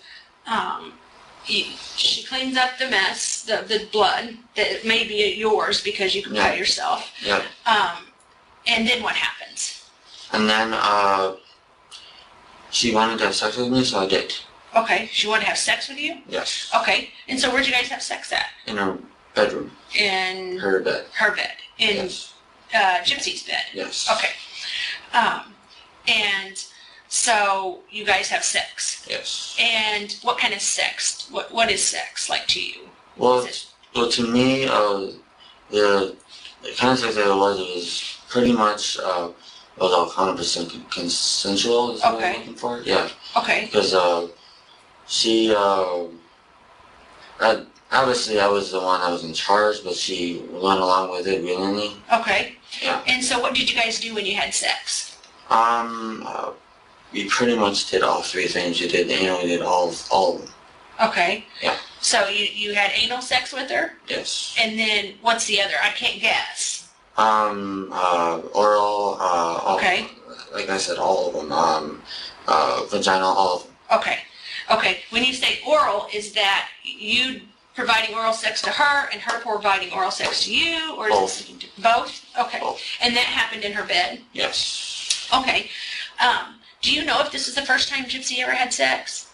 she cleans up the mess, the blood that may be yours because you can cut yourself. Yeah. And then what happens? And then she wanted to have sex with me, so I did. Okay. She wanted to have sex with you? Yes. Okay. And so where'd you guys have sex at? In her bedroom. In Her bed. her bed. In Yes. Gypsy's bed. Yes. Okay. And so you guys have sex. Yes. And what kind of sex? What is sex like to you? Well, to me, the kind of sex that it was pretty much it was all 100% consensual. Is what I'm looking for. Yeah. Okay. Because she obviously I was the one that was in charge, but she went along with it willingly. Okay. Yeah. And so what did you guys do when you had sex? We pretty much did all three things. We did anal, we did all of them. Okay. Yeah. So you had anal sex with her? Yes. And then what's the other? I can't guess. Oral, Okay. like I said, all of them. Vaginal, all of them. Okay. Okay. When you say oral, is that you providing oral sex to her and her providing oral sex to you, or is it both? Okay. Both. And that happened in her bed? Yes. Okay. Do you know if this is the first time Gypsy ever had sex?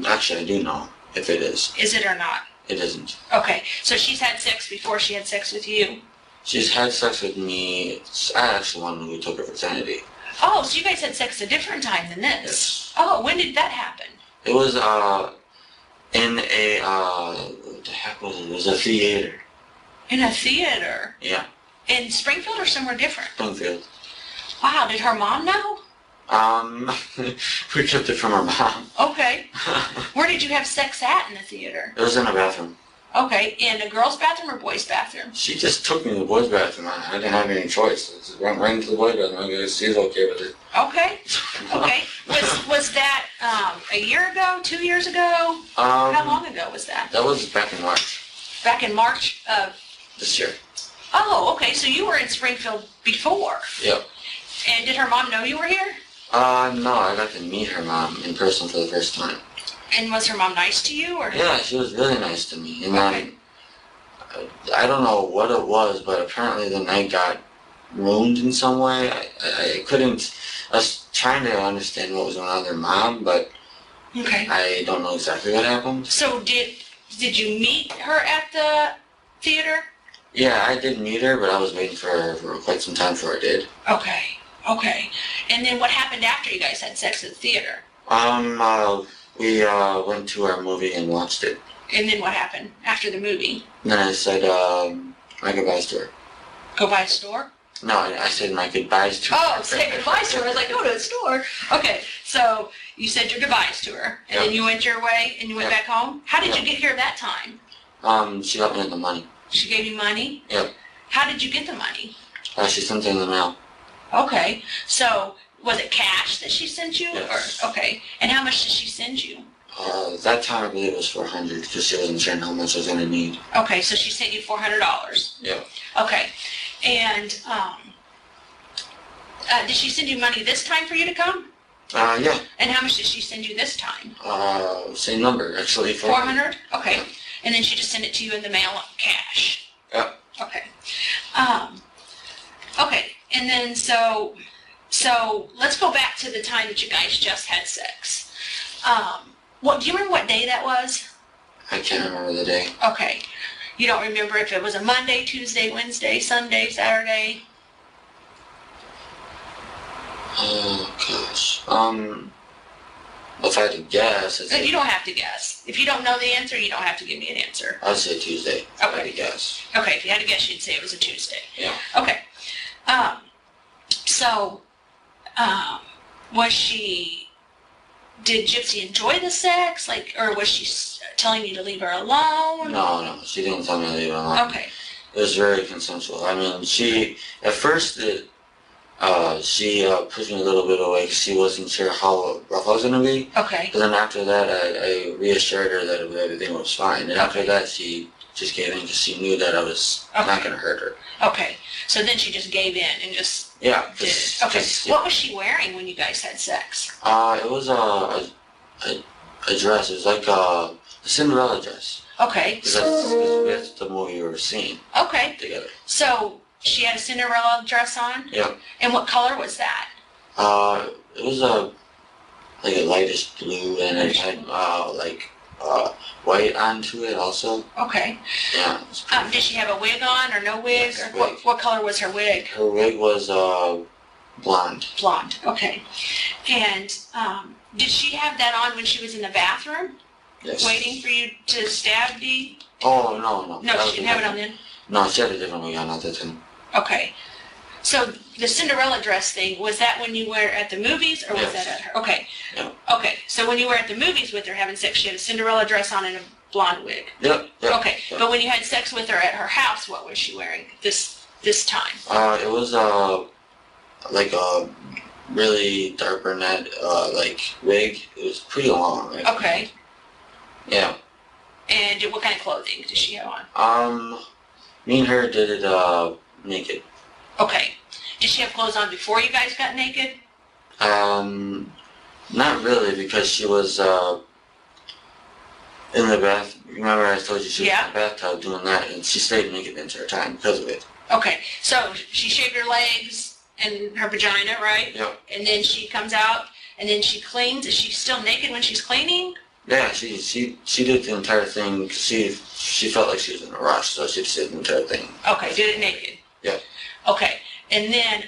Actually, I do know if it is. Is it or not? It isn't. Okay. So she's had sex before she had sex with you? She's had sex with me. I actually one who took her virginity. Oh, so you guys had sex a different time than this? Yes. Oh, when did that happen? It was in a what the heck was it? It was a theater. In a theater? Yeah. In Springfield or somewhere different? Springfield. Wow, did her mom know? We kept it from her mom. Okay. Where did you have sex at in the theater? It was in a bathroom. Okay, in a girl's bathroom or boys' bathroom? She just took me to the boys' bathroom. I didn't have any choice. I just went right into the boys' bathroom. I guess she's okay with it. Okay. Okay. Was that a year ago, 2 years ago? How long ago was that? That was back in March. Back in March of... This year. Oh, okay, so you were in Springfield before. Yep. And did her mom know you were here? No, I got to meet her mom in person for the first time. And was her mom nice to you, or? Yeah, she was really nice to me. And Okay. then, I don't know what it was, but apparently the night got ruined in some way. I couldn't, I was trying to understand what was going on with her mom, but Okay. I don't know exactly what happened. So did you meet her at the theater? Yeah, I did meet her, but I was waiting for her for quite some time before I did. Okay. Okay. And then what happened after you guys had sex at the theater? We went to our movie and watched it. And then what happened after the movie? Then I said, my goodbyes to her. Go buy a store? No, I said my goodbyes to her. Oh, say goodbyes to her. I was like, go to a store. Okay, so you said your goodbyes to her, and then you went your way, and you went back home? How did you get here that time? She got me the money. She gave you money? Yep. How did you get the money? She sent it in the mail. Okay, so was it cash that she sent you? Yes. Or, okay, and how much did she send you? That time I believe it was $400 because she wasn't sure how much I was going to need. Okay, so she sent you $400. Yeah. Okay, and did she send you money this time for you to come? Yeah. And how much did she send you this time? Same number, actually. 400? Okay. Yeah. And then she just sent it to you in the mail cash? Yeah. Okay. Okay, and then so let's go back to the time that you guys just had sex. Do you remember what day that was? I can't remember the day. Okay. You don't remember if it was a Monday, Tuesday, Wednesday, Sunday, Saturday? Oh, gosh. If I had to guess, You don't have to guess. If you don't know the answer, you don't have to give me an answer. I'd say Tuesday. If I had to guess. Okay, if you had to guess, you'd say it was a Tuesday. Yeah. Okay. Did Gypsy enjoy the sex? Or was she telling you to leave her alone? No, she didn't tell me to leave her alone. Okay. It was very consensual. I mean, at first, she pushed me a little bit away because she wasn't sure how rough I was going to be. Okay. But then after that, I reassured her that everything was fine. And after that, she just gave in because she knew that I was not going to hurt her. Okay. So then she just gave in and just did it. Okay. What was she wearing when you guys had sex? It was a dress. It was like a Cinderella dress. Okay. Because that's the movie we were seeing. Okay. Together. So she had a Cinderella dress on? Yeah. And what color was that? It was like a lightish blue, and it had white onto it also. Okay. Yeah. Did she have a wig on or no wig? Yes, or wig. what color was her wig? Her wig was blonde. Blonde. Okay. And did she have that on when she was in the bathroom? Yes. Waiting for you to stab Dee? Oh, no. No, she didn't have it on then? No, she had a different wig on at the time. Okay. So the Cinderella dress thing, was that when you were at the movies or was that at her? Okay. Yeah. Okay. So when you were at the movies with her having sex, she had a Cinderella dress on and a blonde wig. Yep. Okay. Yep. But when you had sex with her at her house, what was she wearing this time? It was like a really dark brunette wig. It was pretty long. Right? Okay. Yeah. And what kind of clothing did she have on? Me and her did it naked. Okay. Did she have clothes on before you guys got naked? Not really, because she was in the bath. Remember I told you she was in the bathtub doing that, and she stayed naked the entire time because of it. Okay. So she shaved her legs and her vagina, right? Yep. And then she comes out, and then she cleans. Is she still naked when she's cleaning? Yeah, she did the entire thing. She felt like she was in a rush, so she did the entire thing. Okay, did it naked. Yeah. Okay, and then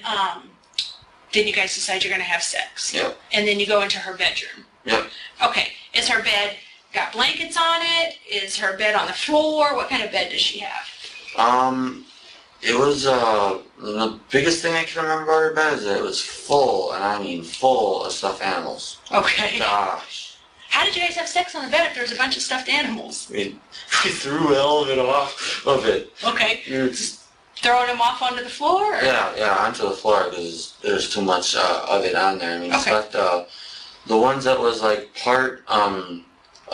you guys decide you're gonna have sex. Yeah. And then you go into her bedroom. Yeah. Okay, is her bed got blankets on it? Is her bed on the floor? What kind of bed does she have? It was the biggest thing I can remember about her bed is that it was full, and I mean full of stuffed animals. Okay. Gosh. How did you guys have sex on the bed if there's a bunch of stuffed animals? We threw all of it off of it. Okay. We were just throwing them off onto the floor? Or? Yeah, onto the floor because there's too much of it on there. I mean, okay. But the ones that was like part a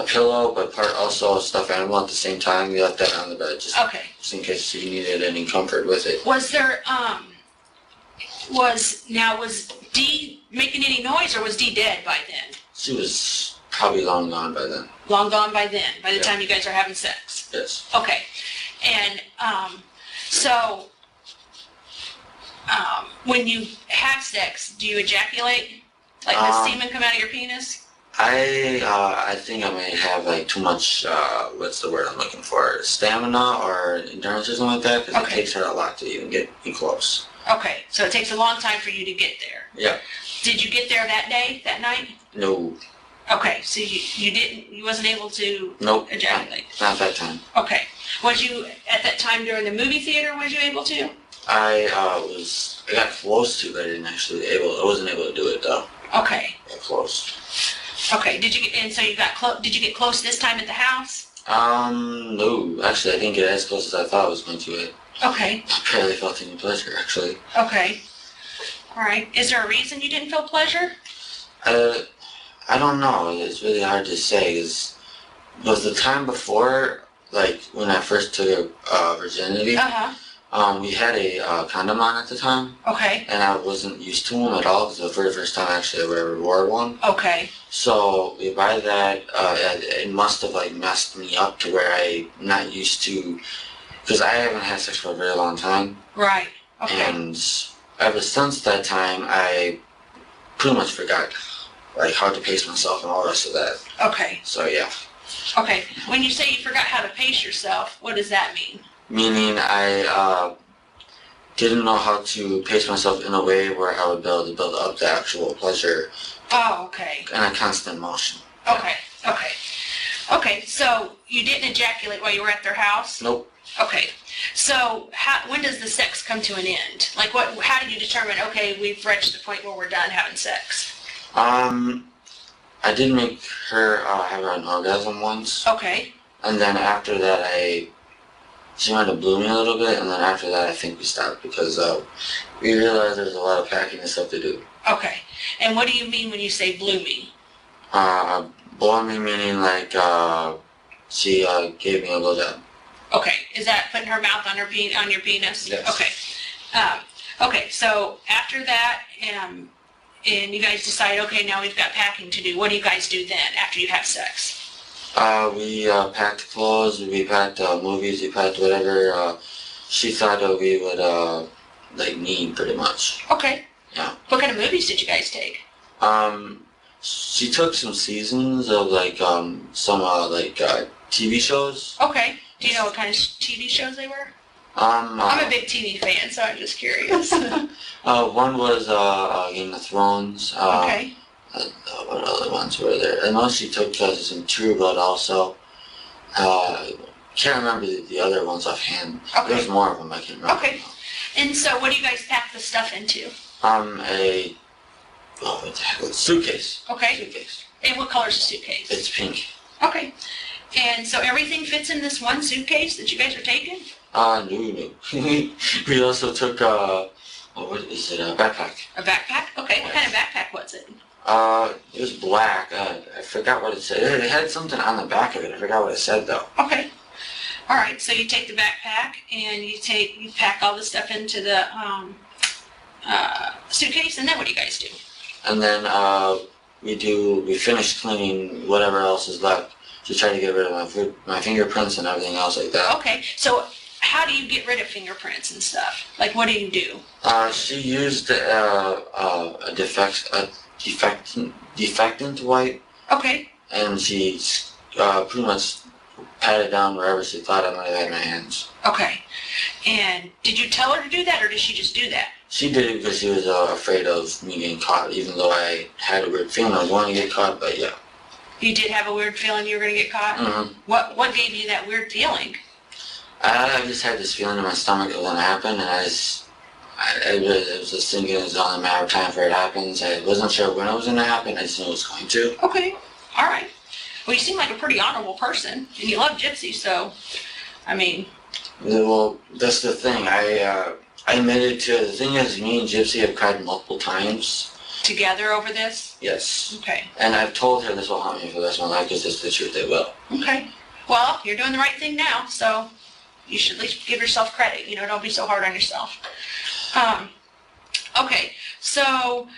pillow but part also a stuffed animal at the same time, we left that on the bed just in case she needed any comfort with it. Was there was Dee making any noise, or was Dee dead by then? She was probably long gone by then. Long gone by then, by the time you guys are having sex? Yes. Okay. And so when you have sex, do you ejaculate? Like does semen come out of your penis? I think I may have like too much, what's the word I'm looking for, stamina or endurance or something like that, because it takes her a lot to even get close. Okay, so it takes a long time for you to get there. Yeah. Did you get there that night? No. Okay, so you wasn't able to Nope. ejaculate? Not that time. Okay. Was you, at that time during the movie theater, was you able to? I got close to, but I wasn't able to do it though. Okay. I got close. Okay, did you get close this time at the house? No. Actually, I didn't get as close as I thought I was going to. Okay. I barely felt any pleasure, actually. Okay. All right. Is there a reason you didn't feel pleasure? I don't know. It's really hard to say. Was the time before, like, when I first took virginity, we had a condom on at the time. Okay. And I wasn't used to them at all, because it was the very first time actually I ever wore one. Okay. So by that, it must have like messed me up to where I'm not used to, because I haven't had sex for a very long time. Right. Okay. And ever since that time, I pretty much forgot like how to pace myself and all the rest of that. Okay. So yeah. Okay. When you say you forgot how to pace yourself, what does that mean? Meaning I didn't know how to pace myself in a way where I would be able to build up the actual pleasure. Oh, okay. In a constant motion. Okay. Okay. Okay. So you didn't ejaculate while you were at their house? Nope. Okay. So when does the sex come to an end? Like how do you determine, okay, we've reached the point where we're done having sex? I did make her have an orgasm once. Okay. And then after that she might have blew me a little bit, and then after that I think we stopped because we realized there was a lot of packing and stuff to do. Okay. And what do you mean when you say blew me? Blow me meaning like she gave me a blowjob. Okay. Is that putting her mouth on your penis? Yes. Okay. Okay. So after that, and you guys decide, okay, now we've got packing to do. What do you guys do then after you have sex? We packed clothes, we packed movies, we packed whatever she thought that we would like need pretty much. Okay. Yeah. What kind of movies did you guys take? She took some seasons of like some TV shows. Okay. Do you know what kind of TV shows they were? I'm a big TV fan, so I'm just curious. One was Game of Thrones. Okay. What other ones were there? I know she took some True Blood also. Can't remember the other ones offhand. Okay. There's more of them, I can't remember. Okay. And so what do you guys pack the stuff into? What the heck? Suitcase. Okay. Suitcase. And what color's the suitcase? It's pink. Okay. And so everything fits in this one suitcase that you guys are taking? No. We also took what is it? A backpack. A backpack? Okay. What kind of backpack was it? It was black. I forgot what it said. It had something on the back of it. I forgot what it said though. Okay. All right. So you take the backpack and you pack all the stuff into the suitcase, and then what do you guys do? And then we finish cleaning whatever else is left to try to get rid of my fingerprints and everything else like that. Okay. So how do you get rid of fingerprints and stuff? Like, what do you do? She used a defectant wipe. Okay. And she pretty much patted down wherever she thought I might have had my hands. Okay. And did you tell her to do that, or did she just do that? She did it because she was afraid of me getting caught, even though I had a weird feeling I was going to get caught, but yeah. You did have a weird feeling you were going to get caught? Mm-hmm. What gave you that weird feeling? I just had this feeling in my stomach that was going to happen, and I was just thinking it was only a matter of time for it happens. I wasn't sure when it was going to happen, I just knew it was going to. Okay. All right. Well, you seem like a pretty honorable person, and you love Gypsy, so, I mean... Well, that's the thing. I admitted to it. The thing is, me and Gypsy have cried multiple times. Together over this? Yes. Okay. And I've told her this will haunt me for the rest of my life because it's the truth, it will. Okay. Well, you're doing the right thing now, so you should at least give yourself credit. You know, don't be so hard on yourself. Okay. So,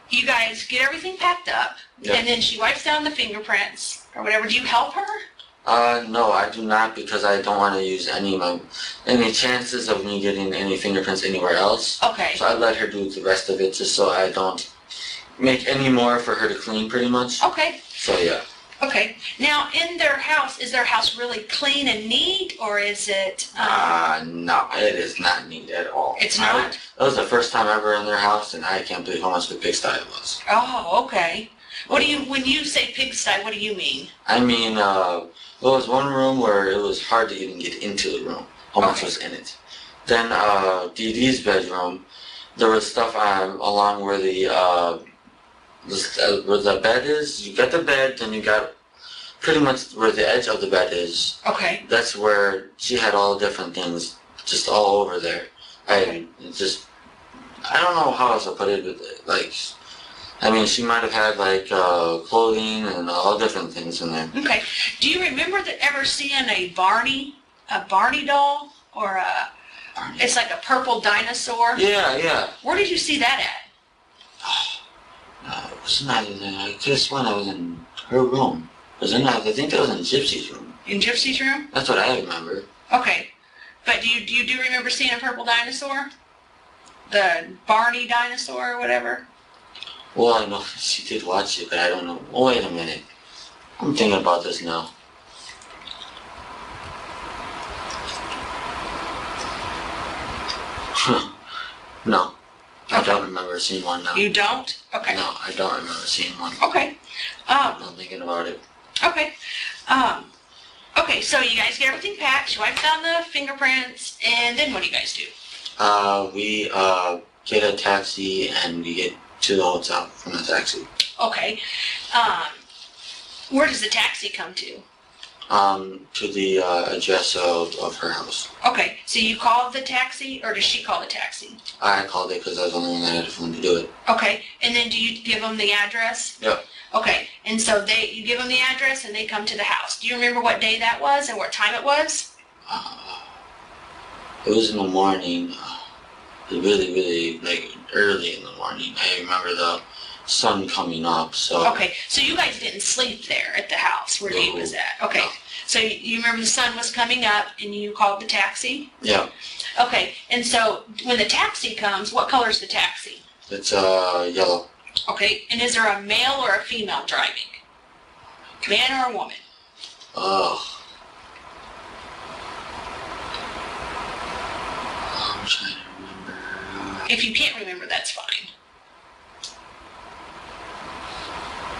you guys get everything packed up, Yep. And then she wipes down the fingerprints or whatever. Do you help her? No, I do not because I don't want to use any chances of me getting any fingerprints anywhere else. Okay. So I let her do the rest of it just so I don't make any more for her to clean pretty much. Okay. So yeah. Okay. Now, in their house, is their house really clean and neat, or is it? No, it is not neat at all. It's not? That was the first time ever in their house, and I can't believe how much of a pigsty it was. Oh, okay. When you say pigsty, what do you mean? I mean, there was one room where it was hard to even get into the room. How much was in it? Then, Dee Dee's bedroom, there was stuff along where where the bed is. You got the bed, then you got pretty much where the edge of the bed is. Okay. That's where she had all different things just all over there. I don't know how else to put it, but like, I mean, she might have had like clothing and all different things in there. Okay. Do you remember ever seeing a Barney doll, or a? Barney. It's like a purple dinosaur. Yeah. Where did you see that at? It was not in there. I could have sworn I was in her room. I think that was in Gypsy's room. In Gypsy's room? That's what I remember. Okay. But do you remember seeing a purple dinosaur? The Barney dinosaur or whatever? Well, I know she did watch it, but I don't know. Oh, wait a minute. I'm thinking about this now. No. I don't remember seeing one now. You don't? Okay. No, I don't remember seeing one. Okay. I'm thinking about it. Okay. Okay, so you guys get everything packed, you wipe down the fingerprints, and then what do you guys do? We get a taxi and we get to the hotel from the taxi. Okay. Where does the taxi come to? To the address of her house. Okay, so you call the taxi, or does she call the taxi? I called it because I was the only one that had a phone to do it. Okay, and then do you give them the address? Yep. Okay, and so you give them the address and they come to the house. Do you remember what day that was and what time it was? It was in the morning. Really, like, early in the morning. I remember the sun coming up, so... Okay, so you guys didn't sleep there at the house where Dee was at? Okay, no. So you remember the sun was coming up and you called the taxi? Yeah. Okay, and so when the taxi comes, what color is the taxi? It's yellow. Okay, and is there a male or a female driving? Man or a woman? I'm trying to remember. If you can't remember, that's fine.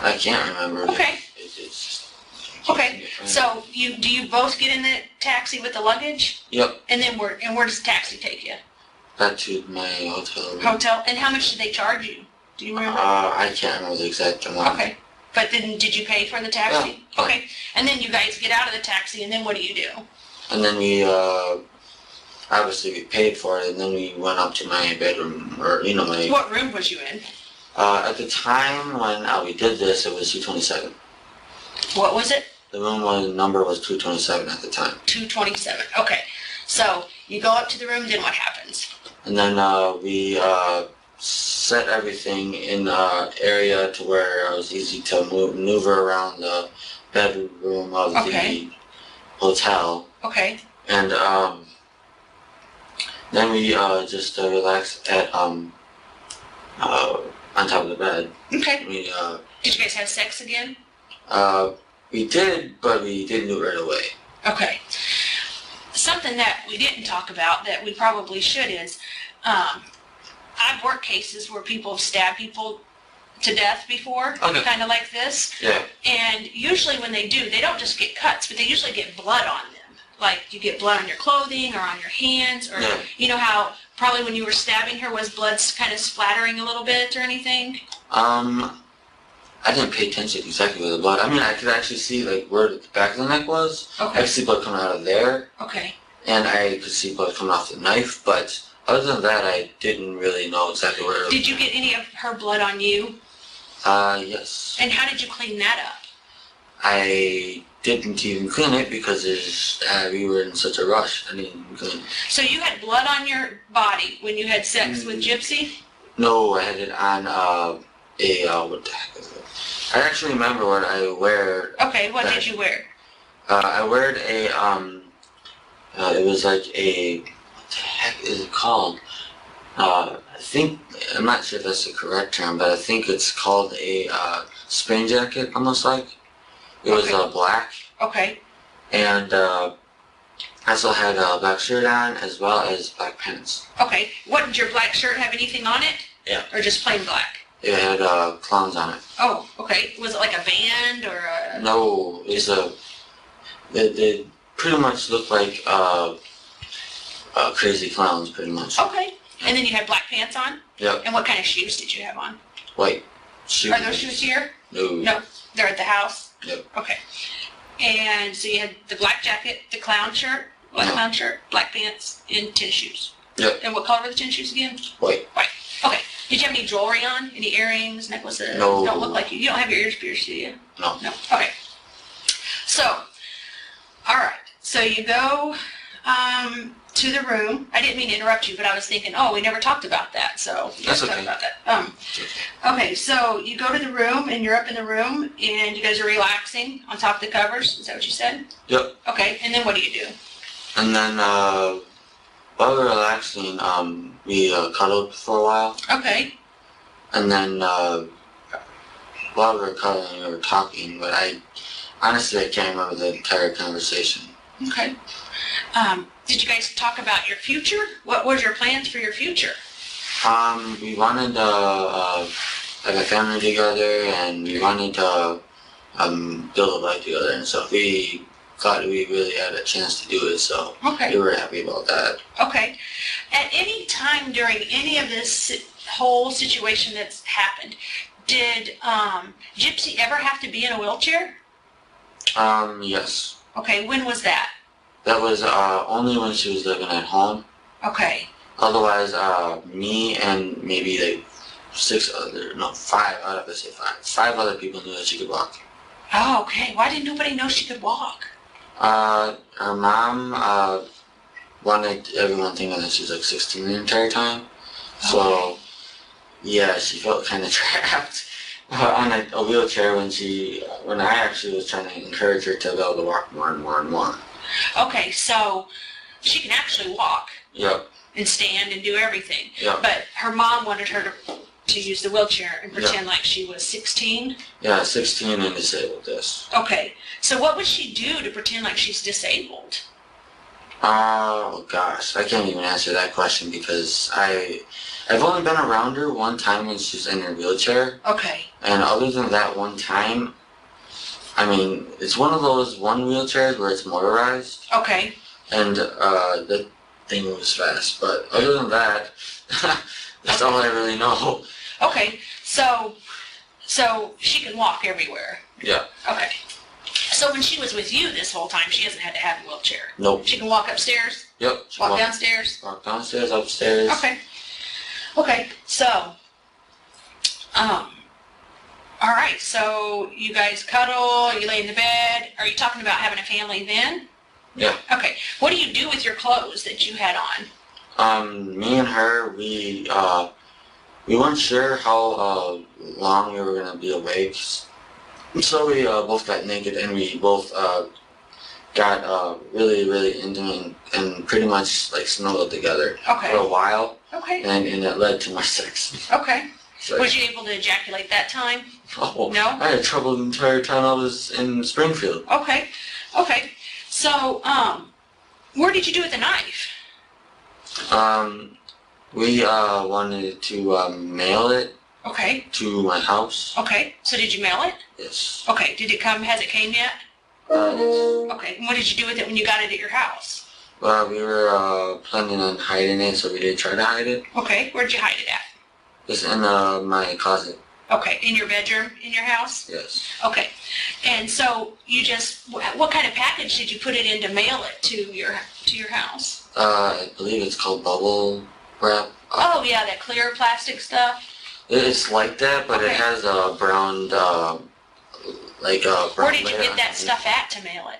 I can't remember. Okay. It's Okay, so do you both get in the taxi with the luggage? Yep. And then where does the taxi take you? Back to my hotel room. Hotel? And how much did they charge you? Do you remember? I can't remember the exact amount. Okay. But then did you pay for the taxi? Yeah. Okay. And then you guys get out of the taxi, and then what do you do? And then we, obviously we paid for it, and then we went up to my bedroom, or, my... What room was you in? At the time when we did this, it was 227. What was it? The number was 227 at the time. 227. Okay. So you go up to the room, then what happens? And then we set everything in area to where it was easy to maneuver around the bedroom of the hotel. Okay. And then we just relaxed at on top of the bed. Okay. Did you guys have sex again? We did, but we didn't do it right away. Okay. Something that we didn't talk about that we probably should is, I've worked cases where people have stabbed people to death before, kind of like this. Yeah. And usually when they do, they don't just get cuts, but they usually get blood on them. Like you get blood on your clothing or on your hands, or you know how probably when you were stabbing her was blood kind of splattering a little bit or anything? I didn't pay attention exactly where the blood. I mean, I could actually see like where the back of the neck was. Okay. I could see blood coming out of there. Okay. And I could see blood coming off the knife, but other than that, I didn't really know exactly where it was. Did you get any of her blood on you? Yes. And how did you clean that up? I didn't even clean it because we were in such a rush. I didn't even clean it. So you had blood on your body when you had sex with Gypsy? No, I had it on what the heck is it? I actually remember what I wear. Okay, what did you wear? I wear it was like a, what the heck is it called? I'm not sure if that's the correct term, but I think it's called a spring jacket, almost like. It was black, Okay. and I also had a black shirt on as well as black pants. Okay. What, did your black shirt have anything on it? Yeah. Or just plain black? It had clowns on it. Oh, okay. Was it like a band or a... No, it was they pretty much looked like crazy clowns, pretty much. Okay. And then you had black pants on? Yep. And what kind of shoes did you have on? White shoes. Are those shoes here? No. No. They're at the house? Yep. Okay. And so you had the black jacket, the clown shirt, clown shirt, black pants, and tennis shoes. Yep. And what color were the tennis shoes again? White. White. Okay. Did you have any jewelry on? Any earrings, necklaces? No. Don't look like you. You don't have your ears pierced, do you? No. No. Okay. So, all right. So you go to the room. I didn't mean to interrupt you, but I was thinking, oh, we never talked about that. So That's let's okay. talk about that. Okay. So you go to the room, and you're up in the room, and you guys are relaxing on top of the covers. Is that what you said? Yep. Okay. And then what do you do? And then while we were relaxing, we cuddled for a while. Okay. And then while we were cuddling, we were talking, but honestly I can't remember the entire conversation. Okay. Did you guys talk about your future? What was your plans for your future? We wanted to have a family together, and we wanted to build a life together and stuff. We thought we really had a chance to do it, so Okay. we were happy about that. Okay. At any time during any of this whole situation that's happened, did Gypsy ever have to be in a wheelchair? Yes. Okay, when was that? That was only when she was living at home. Okay. Otherwise, me and maybe like five other people knew that she could walk. Oh, okay. Why didn't nobody know she could walk? Her mom wanted everyone thinking that she was like 16 the entire time. So, yeah, she felt kind of trapped on a wheelchair when I actually was trying to encourage her to be able to walk more and more and more. Okay, so she can actually walk. Yep. And stand and do everything. Yep. But her mom wanted her to use the wheelchair and pretend like she was 16? Yeah, 16 and disabled, yes. Okay. So what would she do to pretend like she's disabled? Oh gosh, I can't even answer that question because I've only been around her one time when she's in her wheelchair. Okay. And other than that one time, I mean, it's one of those wheelchairs where it's motorized. Okay. And the thing moves fast. But other than that, that's all I really know. Okay. So she can walk everywhere. Yeah. Okay. So when she was with you this whole time, she hasn't had to have a wheelchair? Nope. She can walk upstairs? Yep. Walk downstairs? Walk downstairs, upstairs. Okay. Okay. So, all right. So you guys cuddle, you lay in the bed. Are you talking about having a family then? Yeah. Okay. What do you do with your clothes that you had on? Me and her, we weren't sure how long we were gonna be awake, so we both got naked and we both got really, really intimate and pretty much like snuggled together Okay. for a while. Okay. And it led to my sex. Okay. So, Was you able to ejaculate that time? oh, No? I had trouble the entire time I was in Springfield. Okay. Okay. So, where did you do with the knife? We wanted to mail it Okay. to my house. Okay. So did you mail it? Yes. Okay. Did it come? Has it came yet? Yes. Okay. And what did you do with it when you got it at your house? Well, we were planning on hiding it, so we did try to hide it. Okay. Where'd you hide it at? It's in my closet. Okay. In your bedroom? In your house? Yes. Okay. And so you just, what kind of package did you put it in to mail it to your house? I believe it's called bubble wrap. Oh yeah, that clear plastic stuff. It's like that, but Okay. it has a brown, brown Where did you layer get that underneath. stuff at to mail it?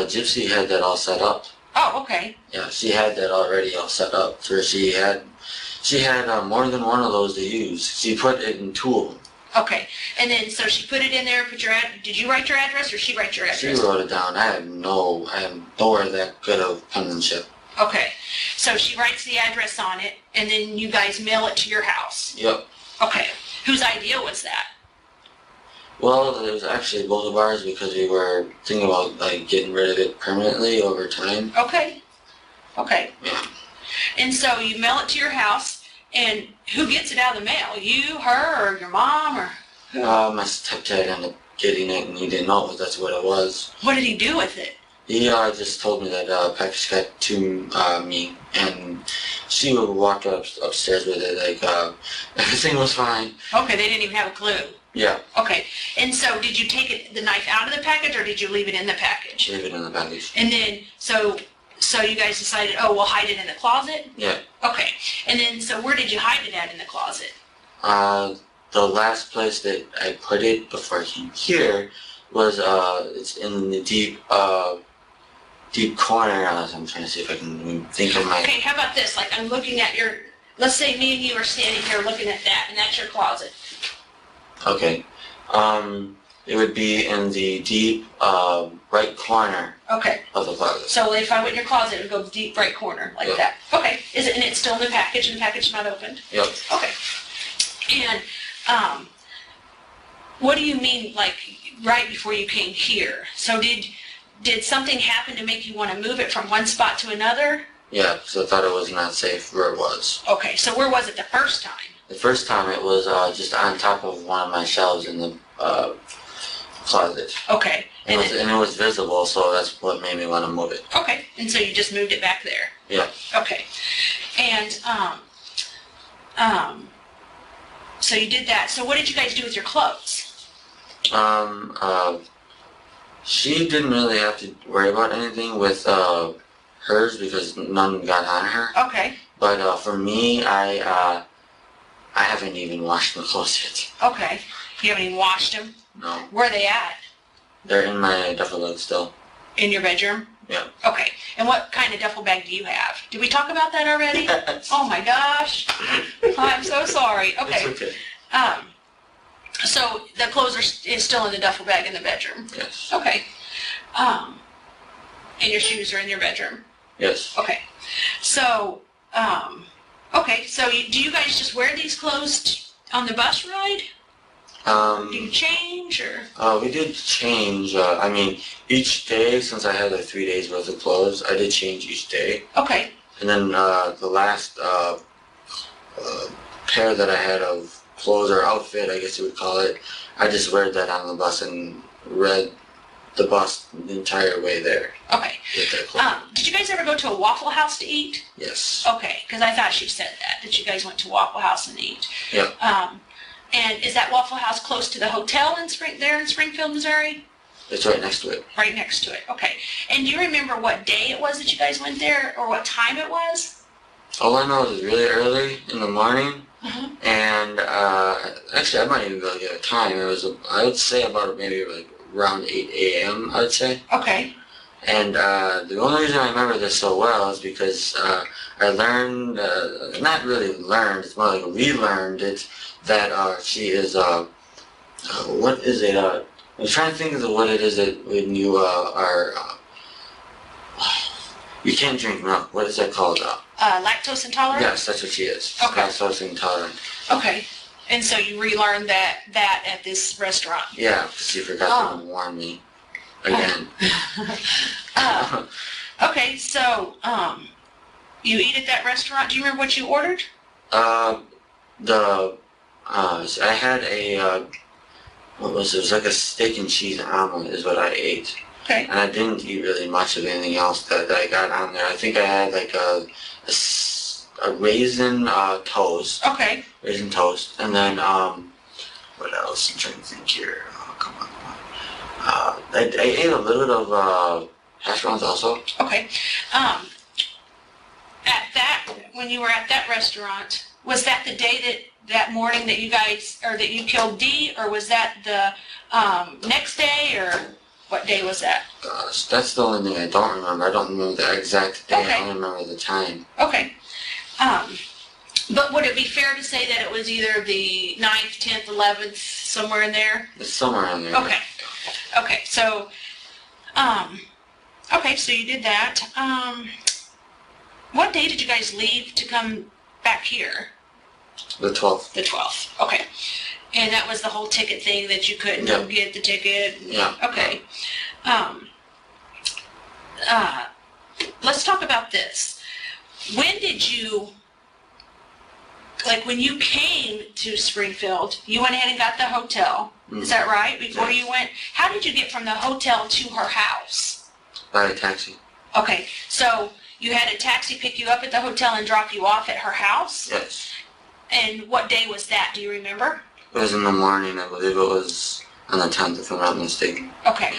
Gypsy had that all set up. Oh, okay. Yeah, she had that already all set up. So she had more than one of those to use. She put it in tool. Okay. And then, so she put it in there, did you write your address or she write your She address? wrote it down. I have nowhere that good of penmanship. Okay. So she writes the address on it and then you guys mail it to your house. Yep. Okay. Whose idea was that? Well, it was actually both of ours because we were thinking about like getting rid of it permanently over time. Okay. Okay. Yeah. And so you mail it to your house, and who gets it out of the mail? You, her, or your mom, or who? My stepdad ended up getting it, and he didn't know that's what it was. What did he do with it? He just told me that package got to me, and she would walk upstairs with it like everything was fine. Okay, they didn't even have a clue. Yeah. Okay, and so did you take the knife out of the package, or did you leave it in the package? Leave it in the package. And then, so you guys decided, oh, we'll hide it in the closet? Yeah. Okay, and then, so where did you hide it at in the closet? The last place that I put it before I came here was, it's in the deep corner. I'm trying to see if I can think of my... Okay, how about this? Like, I'm looking at your, let's say me and you are standing here looking at that, and that's your closet. Okay. It would be in the deep right corner Okay. of the closet. So if I went in your closet, it would go deep right corner, like Yep. that. Okay. Is it, and it's still in the package, and the package is not opened? Yep. Okay. And, what do you mean, like, right before you came here? So did something happen to make you want to move it from one spot to another? Yeah, so I thought it was not safe where it was. Okay, so where was it the first time? The first time it was just on top of one of my shelves in the closet. Okay. And it was visible, so that's what made me want to move it. Okay, and so you just moved it back there? Yeah. Okay. And, so you did that. So what did you guys do with your clothes? She didn't really have to worry about anything with hers because none got on her. Okay. But for me, I haven't even washed my clothes yet. Okay. You haven't even washed them? No. Where are they at? They're in my duffel bag still. In your bedroom? Yeah. Okay. And what kind of duffel bag do you have? Did we talk about that already? Oh my gosh. I'm so sorry. Okay. It's okay. So the clothes is still in the duffel bag in the bedroom? Yes. Okay. And your shoes are in your bedroom? Yes. Okay. So, okay. So do you guys just wear these clothes on the bus ride? Do you change or? We did change. I mean, each day since I had like 3 days worth of clothes, I did change each day. Okay. And then the last pair that I had of clothes or outfit, I guess you would call it, I just wear that on the bus and read the bus the entire way there. Okay. With that clothes. Did you guys ever go to a Waffle House to eat? Yes. Okay, because I thought she said that you guys went to Waffle House and eat. Yeah. And is that Waffle House close to the hotel in Springfield, Missouri? It's right next to it. Right next to it. Okay. And do you remember what day it was that you guys went there, or what time it was? All I know is it was really early in the morning, and actually I might even be able to get a time. It was, I would say about maybe like around 8 a.m. I would say. Okay. And the only reason I remember this so well is because I learned, not really learned, it's more like relearned it, that she is, what is it, I'm trying to think of what it is that when you are, you can't drink milk, what is that called? Lactose intolerant? Yes, that's what she is. Okay. Lactose intolerant. Okay. And so you relearned that at this restaurant? Yeah, because she forgot to warn me again. Okay, so, you eat at that restaurant. Do you remember what you ordered? I had a, what was it? It was like a steak and cheese omelet is what I ate. Okay. And I didn't eat really much of anything else that I got on there. I think I had like a raisin toast. Okay. Raisin toast. And then, what else? I'm trying to think here. Oh, come on. I ate a little bit of hash browns also. Okay. When you were at that restaurant, was that the day that morning that you guys, or that you killed Dee, or was that the next day, or what day was that? Gosh, that's the only thing I don't remember. I don't remember the exact day. Okay. I only remember the time. Okay. But would it be fair to say that it was either the 9th, 10th, 11th, somewhere in there? It's somewhere in there. Okay. Okay, so, okay, so you did that. What day did you guys leave to come back here? The 12th. The 12th, okay. And that was the whole ticket thing that you couldn't get the ticket? Yeah. Okay. Let's talk about this. When did you, like when you came to Springfield, you went ahead and got the hotel. Is that right? Before you went, how did you get from the hotel to her house? By a taxi. Okay, so you had a taxi pick you up at the hotel and drop you off at her house? Yes. And what day was that? Do you remember? It was in the morning. I believe it was on the 10th, if I'm not mistaken. Okay,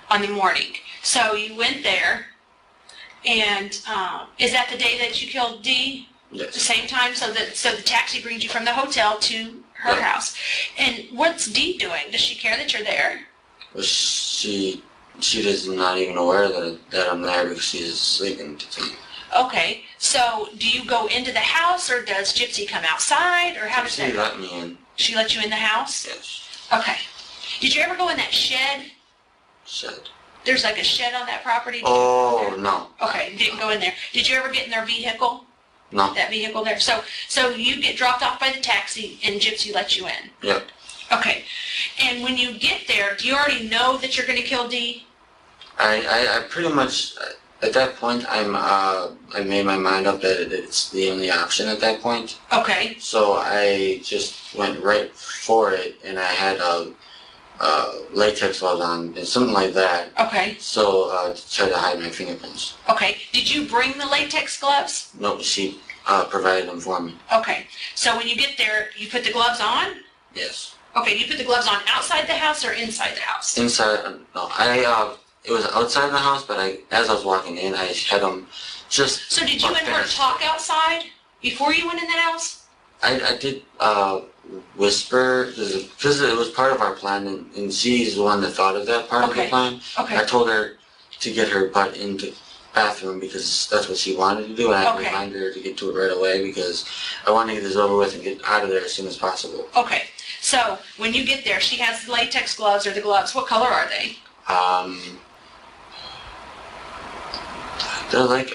on the morning. So you went there, and is that the day that you killed Dee? Yes. The same time? So the taxi brings you from the hotel to her house. And what's Dee doing? Does she care that you're there? Well, she is not even aware that I'm there because she's sleeping to me. Okay, so do you go into the house, or does Gypsy come outside, or how does that? She let me in. She let you in the house? Yes. Okay. Did you ever go in that shed? Shed. There's like a shed on that property? Oh, no. Okay, didn't go in there. Did you ever get in their vehicle? No. That vehicle there? So you get dropped off by the taxi and Gypsy lets you in? Yep. Okay. And when you get there, do you already know that you're going to kill Dee? I pretty much, at that point, I made my mind up that it's the only option at that point. Okay. So I just went right for it, and I had latex gloves on and something like that. Okay. So to try to hide my fingerprints. Okay. Did you bring the latex gloves? No, she provided them for me. Okay. So when you get there, you put the gloves on? Yes. Okay. You put the gloves on outside the house or inside the house? Inside. No, it was outside the house, but as I was walking in, I had them just. So did you and her talk outside before you went in the house? I did whisper because it was part of our plan, and she's the one that thought of that part of the plan. Okay. I told her to get her butt into the bathroom because that's what she wanted to do, and I reminded her to get to it right away because I wanted to get this over with and get out of there as soon as possible. Okay. So when you get there, she has the latex gloves or the gloves. What color are they? They're like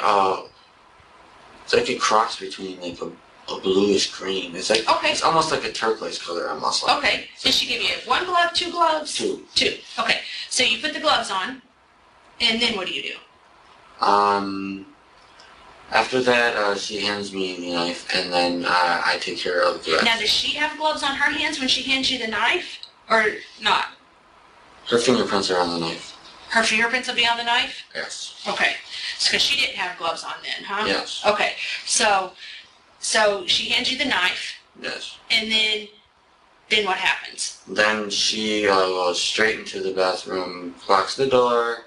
it's like a cross between like a bluish green. It's like it's almost like a turquoise color almost. Like. Okay. Did she give you one glove, two gloves? Two. Two. Okay. So you put the gloves on, and then what do you do? After that, she hands me the knife, and then I take care of the rest. Now, does she have gloves on her hands when she hands you the knife, or not? Her fingerprints are on the knife. Her fingerprints will be on the knife? Yes. Okay. Because she didn't have gloves on then, huh? Yes. Okay. So she hands you the knife. Yes. And then what happens? Then she goes straight into the bathroom, locks the door,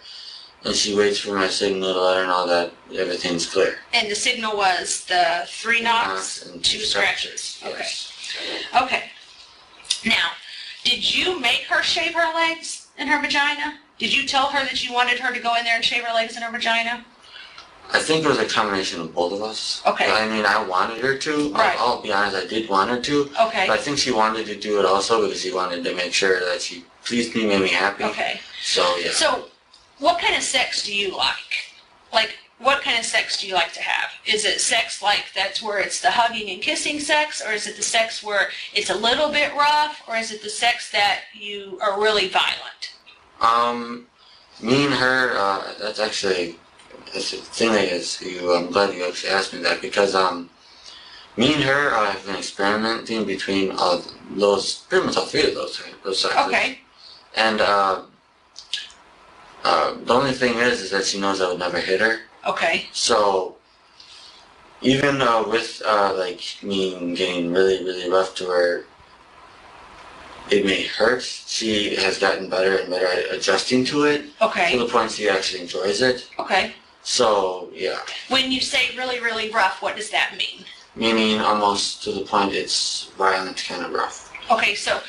and she waits for my signal to let her know that everything's clear. And the signal was the 3 knocks and 2 scratches. Yes. Okay. Okay. Now, did you make her shave her legs and her vagina? Did you tell her that you wanted her to go in there and shave her legs and her vagina? I think it was a combination of both of us. Okay. I mean, I wanted her to. Right. I'll be honest, I did want her to. Okay. But I think she wanted to do it also because she wanted to make sure that she pleased me, made me happy. Okay. So, yeah. So, what kind of sex do you like? Like, what kind of sex do you like to have? Is it sex like that's where it's the hugging and kissing sex, or is it the sex where it's a little bit rough, or is it the sex that you are really violent? Me and her, that's actually, it's a thing that is, I'm glad you actually asked me that because, me and her have been experimenting between those, pretty much all 3 of those sexes. Okay. And, the only thing is that she knows I would never hit her. Okay. So, even with like me getting really, really rough to her, it may hurt. She has gotten better and better at adjusting to it. Okay. To the point she actually enjoys it. Okay. So, yeah. When you say really, really rough, what does that mean? Meaning almost to the point it's violent kind of rough. Okay, so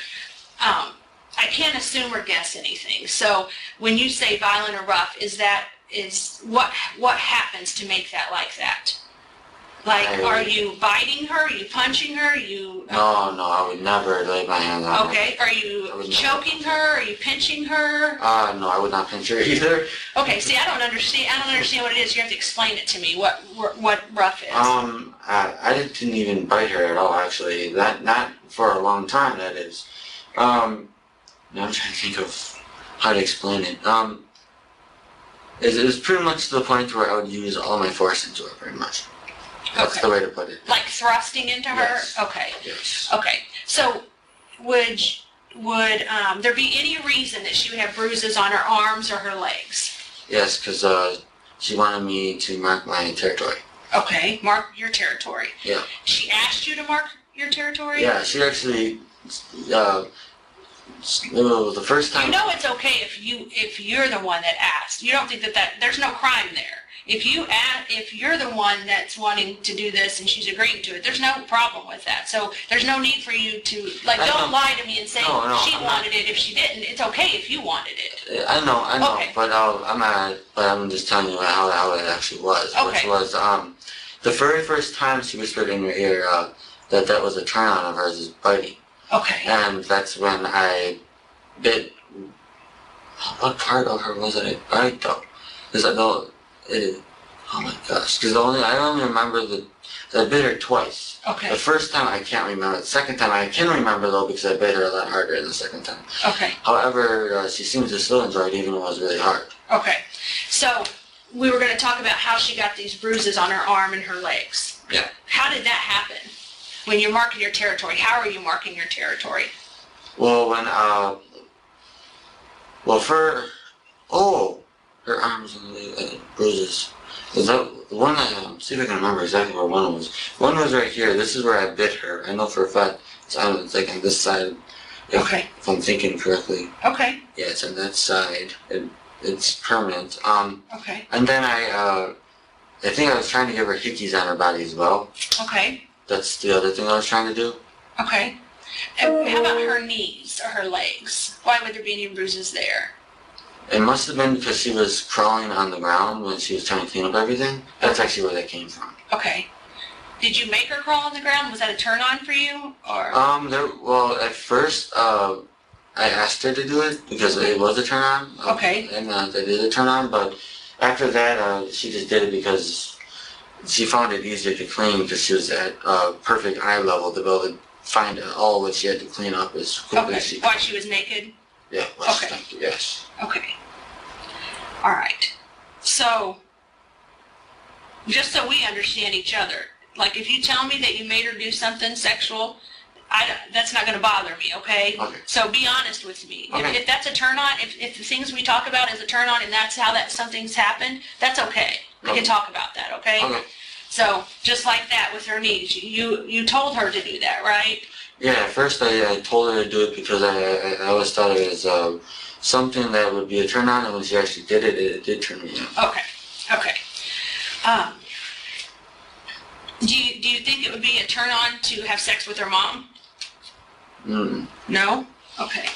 I can't assume or guess anything. So when you say violent or rough, is what happens to make that like that? Like, are you biting her? Are you punching her? No, I would never lay my hands on her. Okay, are you choking her? Are you pinching her? No, I would not pinch her either. Okay, see, I don't understand what it is. You have to explain it to me, what rough is. I didn't even bite her at all, actually. Not for a long time, that is. Now I'm trying to think of how to explain it. It was pretty much to the point where I would use all my force into her, pretty much. That's the way to put it. Like thrusting into her? Yes. Okay. Yes. Okay. So would there be any reason that she would have bruises on her arms or her legs? Yes, because she wanted me to mark my territory. Okay, mark your territory. Yeah. She asked you to mark your territory? Yeah, she actually, the first time... You know it's okay if you're the one that asked. You don't think that there's no crime there. If you're the one that's wanting to do this and she's agreeing to it, there's no problem with that. So there's no need for you to, don't lie to me and say she wanted it if she didn't. It's okay if you wanted it. I know, Okay. but I'm just telling you how it actually was. Okay. Which was, the very first time she whispered in your ear that was a turn on of hers is biting. Okay. And that's when I bit. What part of her was it I bite though? Because I know it. Oh my gosh! Because I only remember that I bit her twice. Okay. The first time I can't remember. The second time I can remember though because I bit her a lot harder the second time. Okay. However, she seems to still enjoy it even though it was really hard. Okay. So we were going to talk about how she got these bruises on her arm and her legs. Yeah. How did that happen? When you're marking your territory, how are you marking your territory? Well, her arms and bruises. Is that the one? See if I can remember exactly where one was. One was right here. This is where I bit her. I know for a fact it's on this side. If I'm thinking correctly. Okay. Yeah, it's on that side. It's permanent. Okay. And then I think I was trying to give her hickeys on her body as well. Okay. That's the other thing I was trying to do. Okay. And how about her knees or her legs? Why would there be any bruises there? It must have been because she was crawling on the ground when she was trying to clean up everything. That's actually where that came from. Okay. Did you make her crawl on the ground? Was that a turn on for you? Or at first, I asked her to do it because it was a turn on. Okay. And it is a turn on, but after that, she just did it because she found it easier to clean because she was at perfect eye level to be able to find all what she had to clean up as quickly as she could. While she was naked? Yeah. Okay. Thank you, yes. Okay. All right. So, just so we understand each other, like if you tell me that you made her do something sexual, that's not going to bother me, okay? Okay. So be honest with me. Okay. If that's a turn on, if the things we talk about is a turn on and that's how something's happened, that's okay. We can talk about that, okay? Okay. So just like that with her knees, you told her to do that, right? Yeah, at first I told her to do it because I always thought it was something that would be a turn on, and when she actually did it, it did turn me on. Okay. Do you think it would be a turn on to have sex with her mom? No? Okay.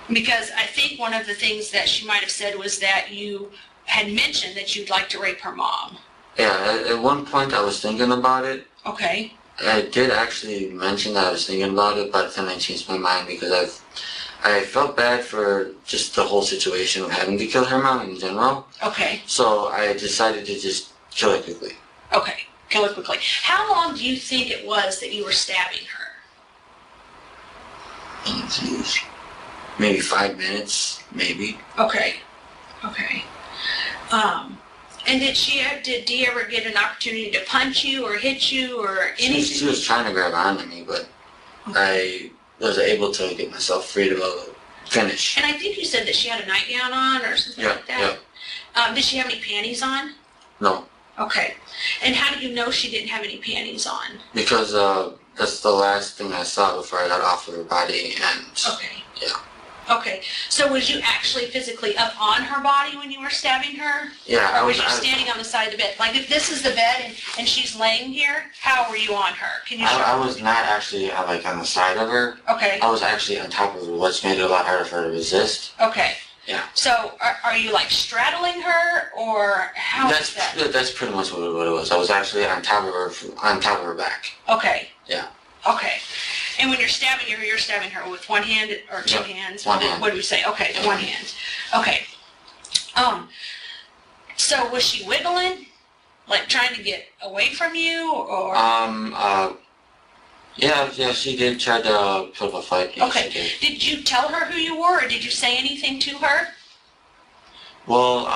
Because I think one of the things that she might have said was that you had mentioned that you'd like to rape her mom. Yeah, at one point I was thinking about it. Okay. I did actually mention that I was thinking about it, but then I changed my mind because I felt bad for just the whole situation of having to kill her mom in general. Okay. So I decided to just kill her quickly. Okay, kill her quickly. How long do you think it was that you were stabbing her? Maybe 5 minutes, maybe. Okay. And did Dee ever get an opportunity to punch you or hit you or anything? She was trying to grab onto me, but I was able to get myself free to finish. And I think you said that she had a nightgown on or something like that? Yeah. Did she have any panties on? No. Okay. And how do you know she didn't have any panties on? Because that's the last thing I saw before I got off of her body, and... Okay. Yeah. Okay. So was you actually physically up on her body when you were stabbing her? Yeah. Or was you standing on the side of the bed? Like if this is the bed and she's laying here, how were you on her? Can you show I was not actually on the side of her. Okay. I was actually on top of her, which made it a lot harder for her to resist. Okay. Yeah. So are you like straddling her, or how is that? That's pretty much what it was. I was actually on top of her back. Okay. Yeah. Okay. And when you're stabbing her, you're stabbing her with one hand or two hands? One hand. What do we say? Okay, one hand. Okay. So was she wiggling? Like trying to get away from you, or? Yeah, she did try to put up a fight. Yes, Okay. Did you tell her who you were, or did you say anything to her? Well,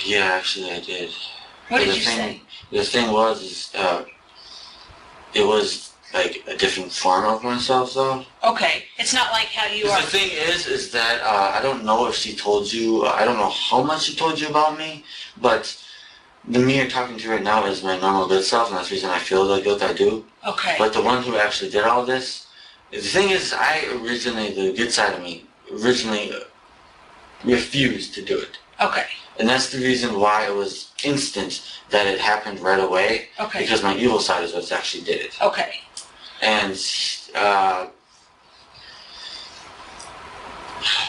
yeah, actually I did. What did you say? The thing was, it was like a different form of myself, though. Okay. It's not like how you are. The thing is that I don't know if she told you. I don't know how much she told you about me, but the me you're talking to right now is my normal good self, and that's the reason I feel the guilt I do. Okay. But the one who actually did all this, the thing is, the good side of me, originally refused to do it. Okay. And that's the reason why it was instant that it happened right away. Okay. Because my evil side is what actually did it. Okay. And,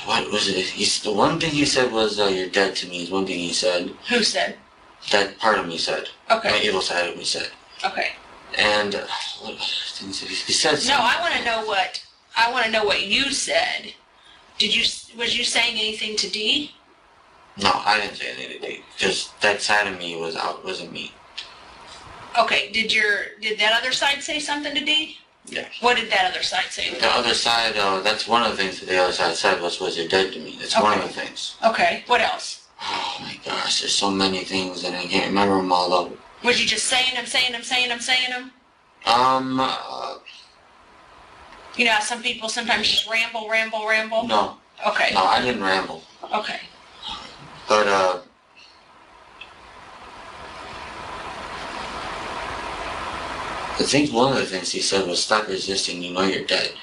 what was it? The one thing he said was, you're dead to me, is one thing he said. Who said? That part of me said. Okay. My evil side of me said. Okay. And, what things he said something. No, I want to know what you said. Was you saying anything to Dee? No, I didn't say anything to Dee, because that side of me wasn't me. Okay, did that other side say something to Dee? Yeah. What did that other side say? The other side, that's one of the things that the other side said was you're dead to me. That's one of the things. Okay, what else? Oh my gosh, there's so many things and I can't remember them all up. Was you just saying them? You know how some people sometimes just ramble? No. Okay. No, I didn't ramble. Okay. But, I think one of the things he said was stop resisting, you know you're dead.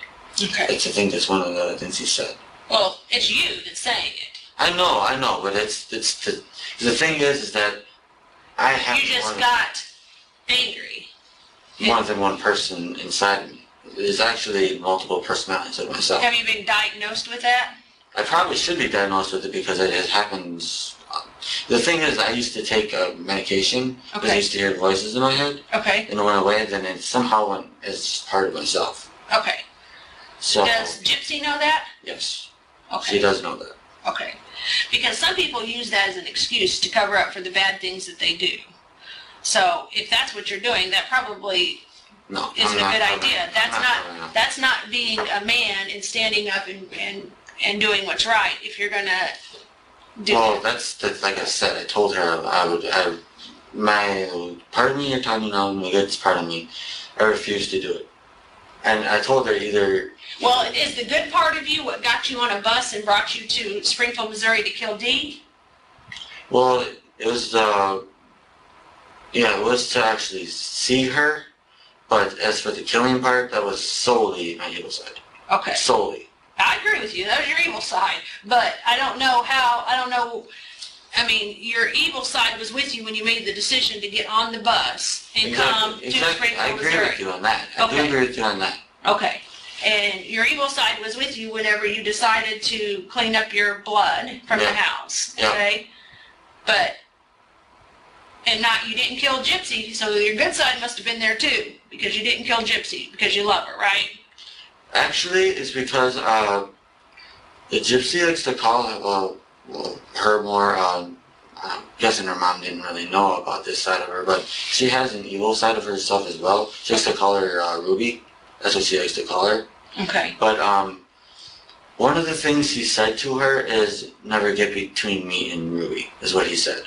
Okay. I think that's one of the other things he said. Well, it's you that's saying it. I know, but it's the thing is that I have You just got angry. More than one person inside of me. There's actually multiple personalities of myself. Have you been diagnosed with that? I probably should be diagnosed with it because it happens. The thing is, I used to take medication because I used to hear voices in my head. Okay. And it went away, then it somehow went as part of myself. Okay. So. Does Gypsy know that? Yes. Okay. She does know that. Okay. Because some people use that as an excuse to cover up for the bad things that they do. So if that's what you're doing, that probably isn't a good idea. That's not being a man and standing up and doing what's right. If you're gonna do well, that's like I said. I told her my part of me you're talking about, my good part of me, I refused to do it. And I told her either. Well, is the good part of you what got you on a bus and brought you to Springfield, Missouri to kill Dee? Well, it was it was to actually see her, but as for the killing part, that was solely my evil side. Okay. Solely. I agree with you. That was your evil side. But I don't know. I mean, your evil side was with you when you made the decision to get on the bus and come to Springfield, I agree with you on that. I do agree with you on that. Okay. And your evil side was with you whenever you decided to clean up your blood from the house. Okay? But, you didn't kill Gypsy, so your good side must have been there too, because you didn't kill Gypsy, because you love her, right? Actually, it's because, the Gypsy likes to call her more, I'm guessing her mom didn't really know about this side of her, but she has an evil side of herself as well. She likes to call her, Ruby. That's what she likes to call her. Okay. But, one of the things he said to her is never get between me and Ruby, is what he said.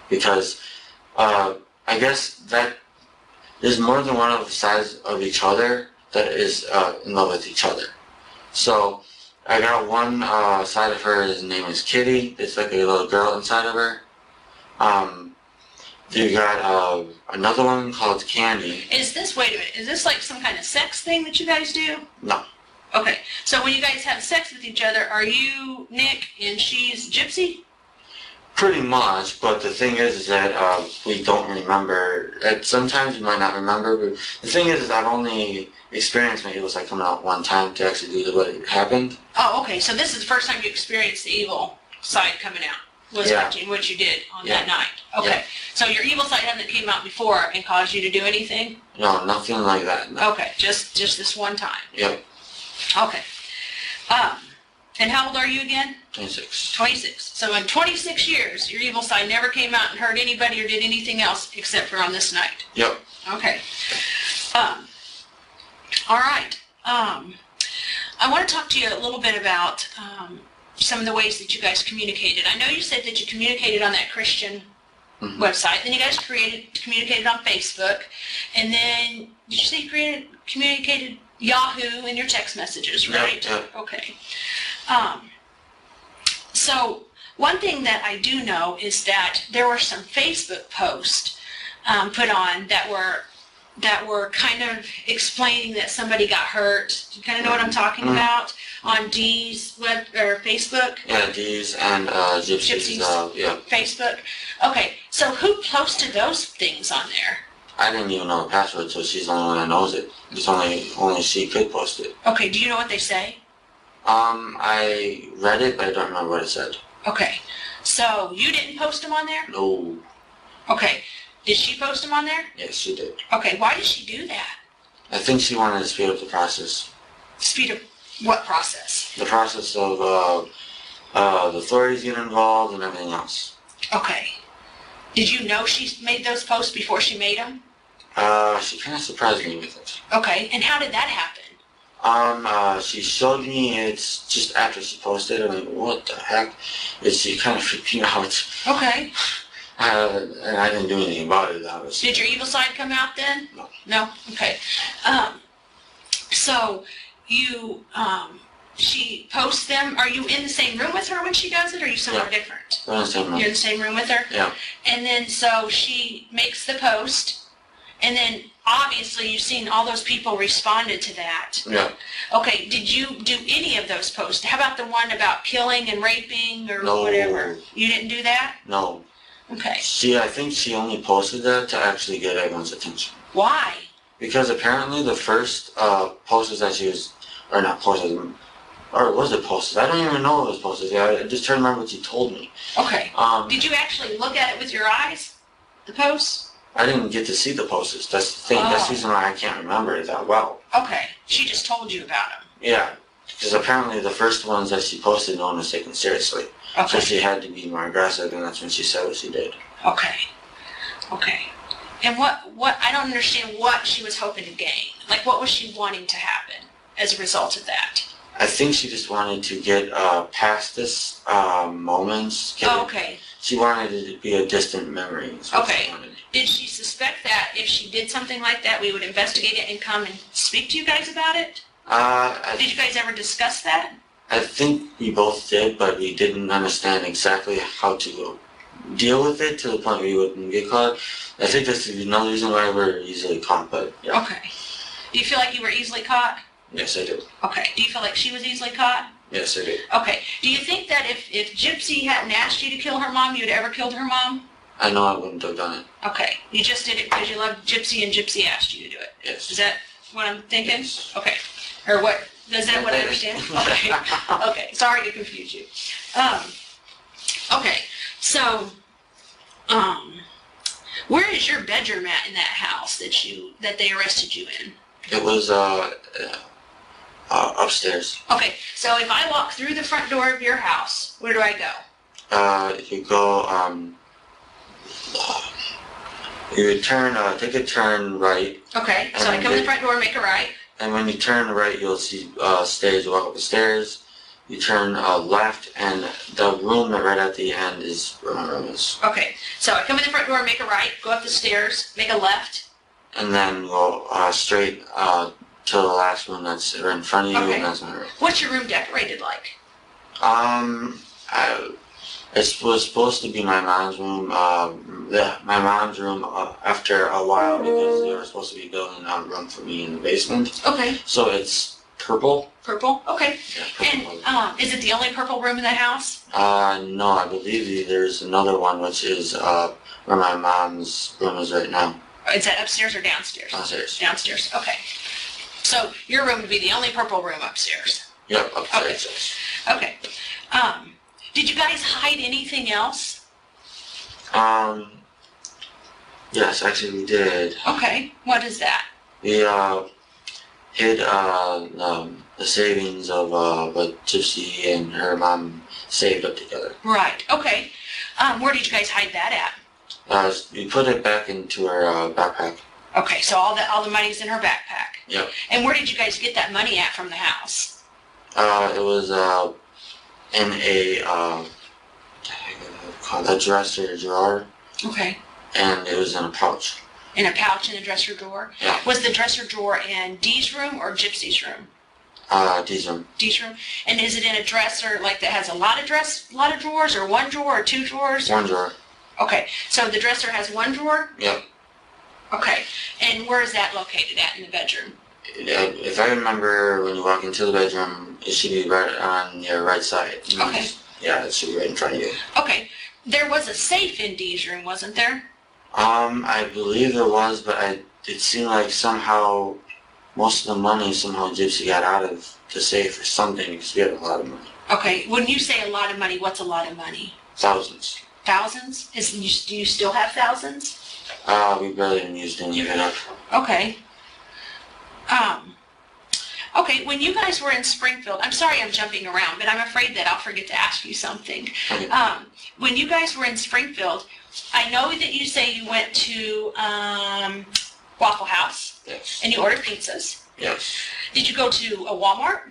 Because, I guess that there's more than one of the sides of each other that is, in love with each other. So, I got one, side of her, his name is Kitty. It's like a little girl inside of her. You got, another one called Candy. Wait a minute, is this like some kind of sex thing that you guys do? No. Okay, so when you guys have sex with each other, are you Nick and she's Gypsy? Pretty much, but the thing is that we don't remember. Sometimes we might not remember, but the thing is I've only experienced my evil side coming out one time to actually do what happened. Oh, okay. So this is the first time you experienced the evil side coming out. Was what you did on that night. Okay. Yeah. So your evil side hasn't came out before and caused you to do anything? No, nothing like that. No. Okay, just this one time. Yep. Okay. And how old are you again? 26. 26. So in 26 years, your evil side never came out and hurt anybody or did anything else except for on this night. Yep. Okay. All right. I want to talk to you a little bit about some of the ways that you guys communicated. I know you said that you communicated on that Christian website. Then you guys communicated on Facebook. And then, did you say you communicated Yahoo in your text messages, right? Yep. Okay. So one thing that I do know is that there were some Facebook posts put on that were kind of explaining that somebody got hurt. You kind of know what I'm talking about on Dee's web or Facebook. Yeah, Dee's and Gypsy's. Facebook. Okay, so who posted those things on there? I didn't even know the password, so she's the only one that knows it. It's only she could post it. Okay, do you know what they say? I read it, but I don't remember what it said. Okay, so you didn't post them on there? No. Okay, did she post them on there? Yes, she did. Okay, why did she do that? I think she wanted to speed up the process. Speed up what process? The process of the authorities getting involved and everything else. Okay. Did you know she made those posts before she made them? She kind of surprised me with it. Okay, and how did that happen? She showed me it just after she posted it. I'm like, what the heck? And she kind of freaked me out. Okay. And I didn't do anything about it, obviously. Did your evil side come out then? No. No? Okay. So you, she posts them. Are you in the same room with her when she does it, or are you somewhere different? We're in the same room. You're in the same room with her? Yeah. And then so she makes the post, and then obviously you've seen all those people responded to that. Yeah. Okay, did you do any of those posts? How about the one about killing and raping or No. whatever? You didn't do that? No. Okay. I think she only posted that to actually get everyone's attention. Why? Because apparently the first posters that she was, or not posters, or was it posters? I don't even know if it was posters. Yeah, I just trying to remember what she told me. Okay. Did you actually look at it with your eyes? The posts? I didn't get to see the posters. That's the thing. That's the reason why I can't remember it that well. Okay. She just told you about them. Yeah. Because apparently the first ones that she posted, no one was taken seriously. Okay. So she had to be more aggressive, and that's when she said what she did. Okay. Okay. And what, I don't understand what she was hoping to gain. Like, what was she wanting to happen as a result of that? I think she just wanted to get past this moments. Okay. She wanted it to be a distant memory. Okay. Did she suspect that if she did something like that, we would investigate it and come and speak to you guys about it? Did you guys ever discuss that? I think we both did, but we didn't understand exactly how to deal with it to the point where we wouldn't get caught. I think that's another reason why we're easily caught, but yeah. Okay. Do you feel like you were easily caught? Yes, I do. Okay. Do you feel like she was easily caught? Yes, I do. Okay. Do you think that if Gypsy hadn't asked you to kill her mom, you'd ever killed her mom? I know I wouldn't have done it. Okay. You just did it because you loved Gypsy and Gypsy asked you to do it? Yes. Is that what I'm thinking? Yes. Okay. Or what? Is that what I understand? Okay. Okay. Sorry to confuse you. Okay. So, where is your bedroom at in that house that they arrested you in? It was upstairs. Okay. So if I walk through the front door of your house, where do I go? If you go, you would take a turn right. Okay. So I come in the front door, make a right. And when you turn right, you'll see stairs. You walk up the stairs. You turn left, and the room right at the end is where my room is. Okay. So I come in the front door, make a right, go up the stairs, make a left. And then go straight to the last room that's right in front of you, Okay. and that's my room. What's your room decorated like? It was supposed to be my mom's room. My mom's room after a while, because they were supposed to be building a room for me in the basement. Okay. So it's purple. Purple? Okay. Yeah, And purple. is it the only purple room in the house? No, I believe there's another one, which is where my mom's room is right now. Is that upstairs or downstairs? Downstairs. Downstairs, okay. So your room would be the only purple room upstairs? Yep, upstairs. Okay. Did you guys hide anything else? Yes, actually we did. Okay, what is that? We hid the savings of what Gypsy and her mom saved up together. Right, okay. Where did you guys hide that We put it back into her backpack. at? Okay, so all the money's in her backpack. Yep. And where did you guys get that money at from the house? It was in a dresser drawer, Okay. and it was in a pouch. In a pouch in the dresser drawer? Yeah. Was the dresser drawer in Dee's room or Gypsy's room? Dee's room. Dee's room? And is it in a dresser like that has a lot of drawers, or one drawer or two drawers? One drawer. Okay, so the dresser has one drawer? Yep. Okay, and where is that located at in the bedroom? If I remember, when you walk into the bedroom, it should be right on your right side. Okay. Yeah, it should be right in front of you. Okay, there was a safe in Dee's room, wasn't there? I believe there was, but it seemed like somehow most of the money Gypsy got out of the safe or something, because we had a lot of money. Okay, when you say a lot of money, what's a lot of money? Thousands. Thousands? Do you still have thousands? We barely even used any of it up. Okay. Okay, when you guys were in Springfield, I'm sorry I'm jumping around, but I'm afraid that I'll forget to ask you something. Okay. When you guys were in Springfield, I know that you say you went to Waffle House Yes. and you ordered pizzas. Yes. Did you go to a Walmart?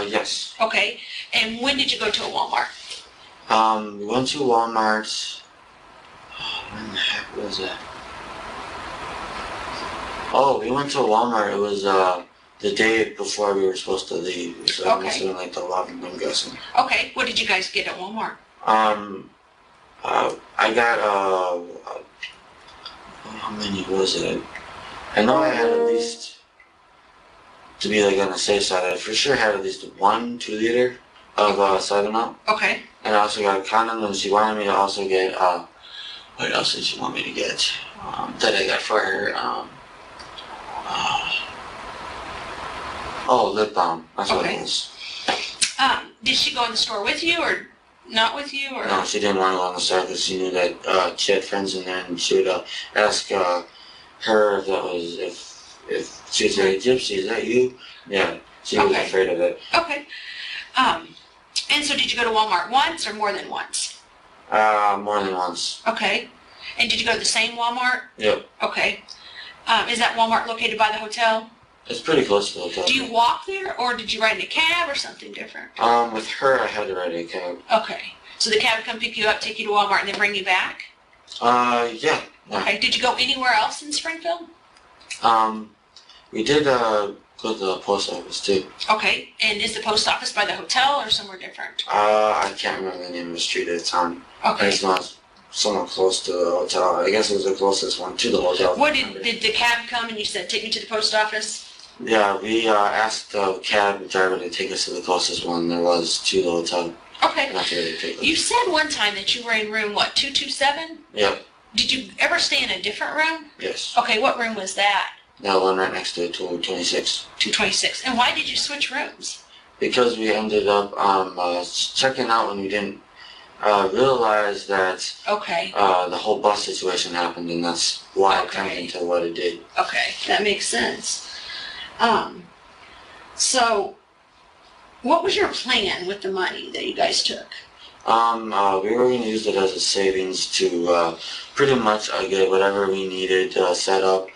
Yes. Okay, and when did you go to a Walmart? We went to Walmart. When the heck was that? Oh, we went to Walmart. It was the day before we were supposed to leave. So it must have been like the 11th, I'm guessing. Okay, what did you guys get at Walmart? I got how many was it? I know I had at least, to be like on the safe side, I for sure had at least 1 2-liter of 7-Up. Okay. And I also got a condom, and she wanted me to also get what else did she want me to get? That I got for her. Lip balm. That's what it was. Did she go in the store with you or not with you? Or? No, she didn't want to go on the store because she knew that she had friends in there, and she would ask her if that was if she would say, "Gypsy, is that you?" Yeah, she was afraid of it. Okay. And so did you go to Walmart once or more than once? More than once. Okay. And did you go to the same Walmart? Yep. Okay. Is that Walmart located by the hotel? It's pretty close to the hotel. Do you walk there, or did you ride in a cab, or something different? With her, I had to ride a cab. Okay. So the cab would come pick you up, take you to Walmart, and then bring you back? Yeah. Okay. Did you go anywhere else in Springfield? We did go to the post office too. Okay. And is the post office by the hotel or somewhere different? I can't remember the name of the street at the time. Okay. It's not somewhat close to the hotel. I guess it was the closest one to the hotel. What did the cab come and you said, take me to the post office? Yeah, we asked the cab driver to take us to the closest one there was to the hotel. Okay. Not to really take us. You said one time that you were in room, 227? Yep. Did you ever stay in a different room? Yes. Okay, what room was that? That one right next to 226. 226. And why did you switch rooms? Because we ended up checking out when we didn't realize that the whole bus situation happened, and that's why it turned into what it did. Okay, that makes sense. So, what was your plan with the money that you guys took? We were going to use it as a savings to pretty much get whatever we needed set up.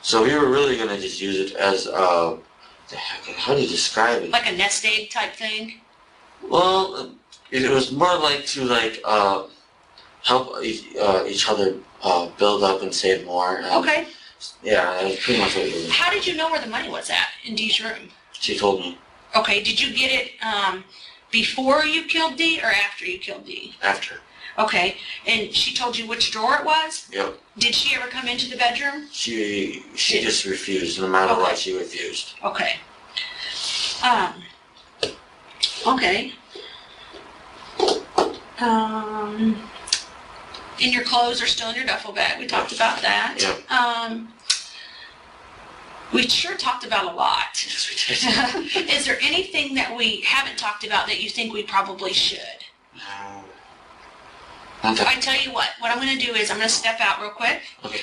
So we were really going to just use it as how do you describe it? Like a nest egg type thing? Well, it was more like to help each other build up and save more. And Okay. Yeah, that was pretty much what we were doing. How did you know where the money was at in Dee's room? She told me. Okay, did you get it before you killed Dee or after you killed Dee? After. Okay, and she told you which drawer it was? Yep. Did she ever come into the bedroom? She just refused. No matter what, she refused. Okay. Okay. And your clothes are still in your duffel bag. We talked about that. Yep. We sure talked about a lot. Yes, we did. Is there anything that we haven't talked about that you think we probably should? No. I tell you what I'm going to do is I'm going to step out real quick. Okay.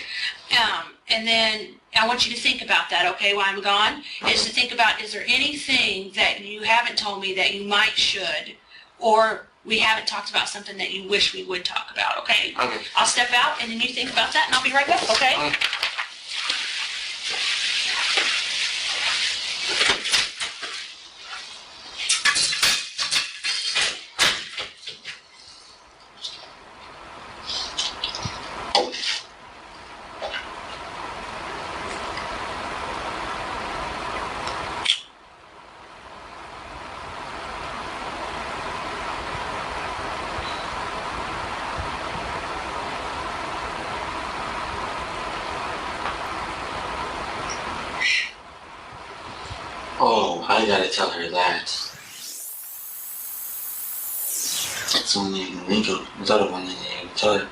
And then I want you to think about that, okay, while I'm gone, is to think about, is there anything that you haven't told me that you might should, or we haven't talked about something that you wish we would talk about, okay? Okay. I'll step out, and then you think about that, and I'll be right back, okay? Okay. Oh, I gotta tell her that. That's the only thing I can think of. I thought of one thing I can tell her.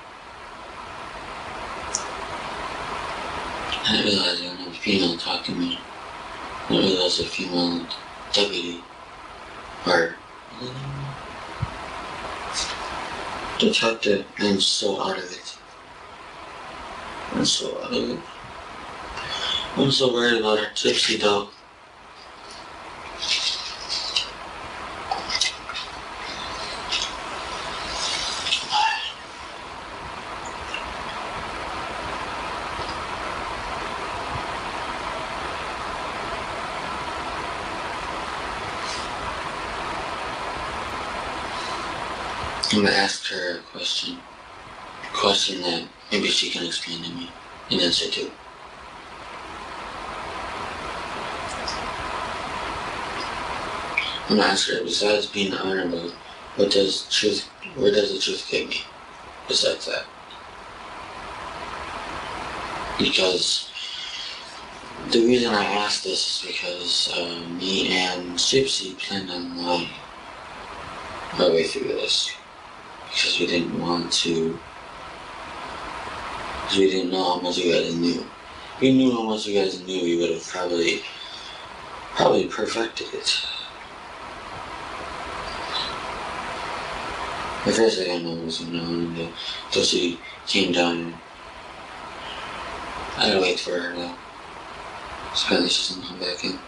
I didn't realize there was a female talking to me. I didn't realize a female deputy. Or detective. I'm so out of it. I'm so out of it. I'm so worried about her Gypsy though. I'm gonna ask her a question that maybe she can explain to me and answer to. I'm gonna ask her, besides being honorable, where does the truth get me? Besides that. Because the reason I asked this is because me and Gypsy planned on lying our way through this. Because we didn't want to, because we didn't know how much you guys knew. If we knew how much you guys knew, we would have probably perfected it. The first thing I know was until she came down. I had to wait for her though. So apparently she doesn't come back in.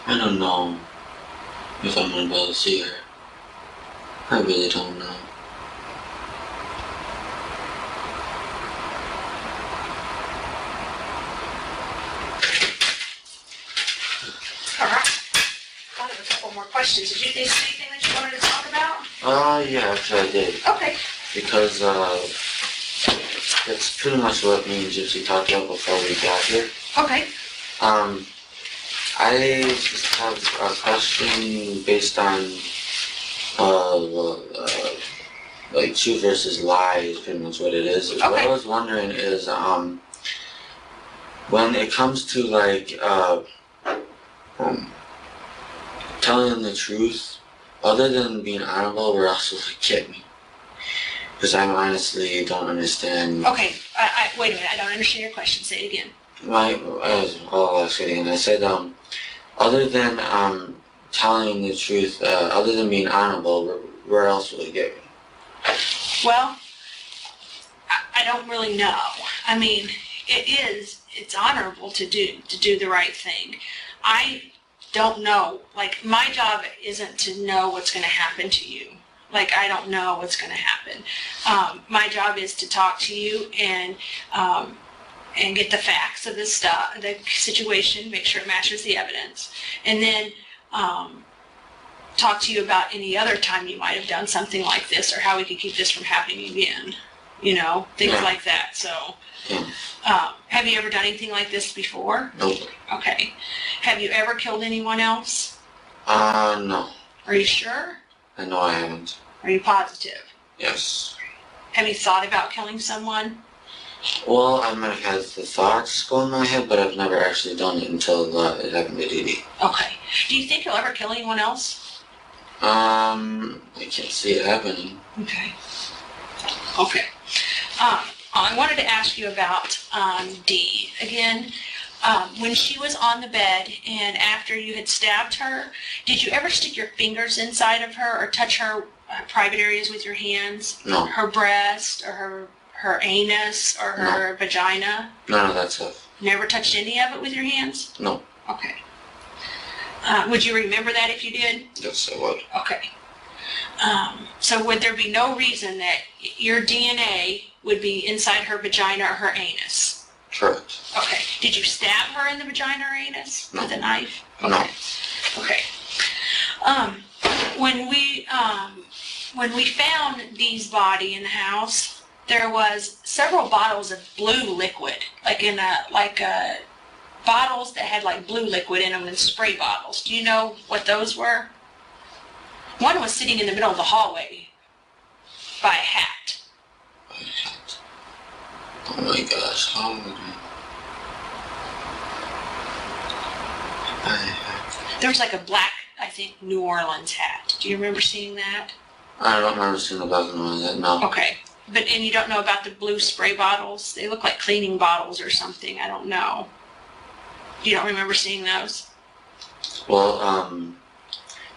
I don't know if I'm gonna be able to see her. I really don't know. Alright. I have a couple more questions. Did you think of anything that you wanted to talk about? Yeah, actually I did. Okay. Because, that's pretty much what me and Gypsy talked about before we got here. Okay. I just have a question based on, like truth versus lies, pretty much what it is. Okay. What I was wondering is, when it comes to like, telling the truth, other than being honorable, we're also like, get me. Because I honestly don't understand. Okay. Wait a minute. I don't understand your question. Say it again. I'll ask it again. I said, other than telling the truth, other than being honorable, where else will it get me? Well, I don't really know. I mean, it's honorable to do the right thing. I don't know. Like, my job isn't to know what's going to happen to you. Like, I don't know what's going to happen. My job is to talk to you and get the facts of the situation, make sure it matches the evidence, and then talk to you about any other time you might have done something like this, or how we could keep this from happening again. You know, things like that. So, have you ever done anything like this before? Nope. Okay. Have you ever killed anyone else? No. Are you sure? No, I haven't. Are you positive? Yes. Have you thought about killing someone? Well, I might have had the thoughts go in my head, but I've never actually done it until it happened to Dee Dee. Okay. Do you think you'll ever kill anyone else? I can't see it happening. Okay. Okay. I wanted to ask you about Dee again. When she was on the bed and after you had stabbed her, did you ever stick your fingers inside of her or touch her private areas with your hands? No. Her breast or her anus or her vagina? None of that stuff. Never touched any of it with your hands? No. Okay. Would you remember that if you did? Yes, I would. Okay. So would there be no reason that your DNA would be inside her vagina or her anus? Correct. Okay. Did you stab her in the vagina or anus with a knife? Okay. No. Okay. When we found Dee's body in the house, there was several bottles of blue liquid, like bottles that had like blue liquid in them and spray bottles. Do you know what those were? One was sitting in the middle of the hallway by a hat. By a hat. Oh my gosh, how would by a hat? There was like a black, I think, New Orleans hat. Do you remember seeing that? I don't remember seeing the black and white hat, no. Okay. And you don't know about the blue spray bottles? They look like cleaning bottles or something. I don't know. You don't remember seeing those? Well,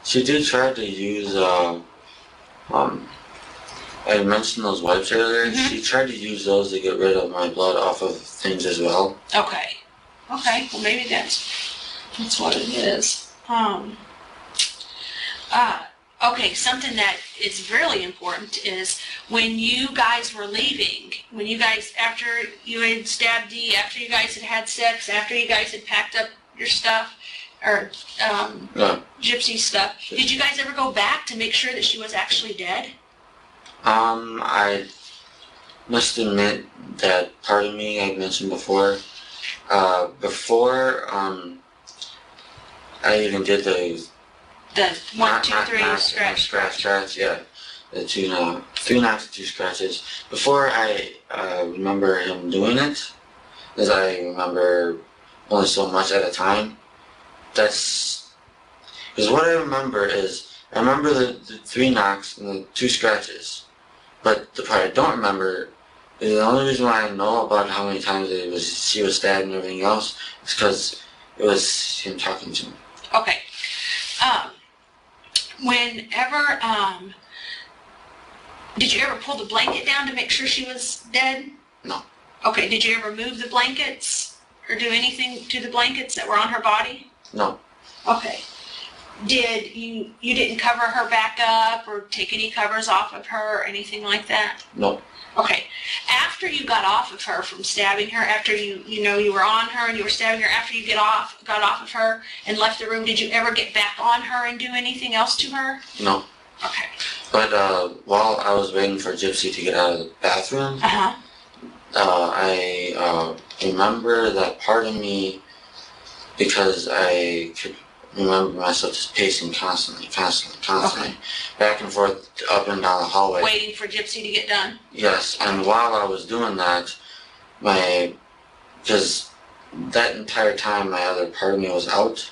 she did try to use, I mentioned those wipes earlier. Mm-hmm. She tried to use those to get rid of my blood off of things as well. Okay. Okay. Well, maybe that's what it is. Okay, something that is really important is when you guys were leaving, after you had stabbed Dee, after you guys had had sex, after you guys had packed up your stuff, or Gypsy's stuff, did you guys ever go back to make sure that she was actually dead? I must admit that part of me I mentioned before, I even did the 1, 2, 3 scratch. Yeah. The 3 knocks and 2 scratches. Before I remember him doing it, because I remember only so much at a time. Because what I remember is, I remember the 3 knocks and the 2 scratches. But the part I don't remember is the only reason why I know about how many times she was stabbed and everything else is because it was him talking to me. Okay. Did you ever pull the blanket down to make sure she was dead? No. Okay, did you ever move the blankets or do anything to the blankets that were on her body? No. Okay. Did you didn't cover her back up or take any covers off of her or anything like that? No. Okay. After you got off of her from stabbing her, after you were on her and you were stabbing her, after you got off of her and left the room, did you ever get back on her and do anything else to her? No. Okay. But while I was waiting for Gypsy to get out of the bathroom, I remember that part of me, because I could remember myself just pacing constantly, Okay. back and forth, up and down the hallway. Waiting for Gypsy to get done? Yes, and while I was doing that, because that entire time my other part of me was out,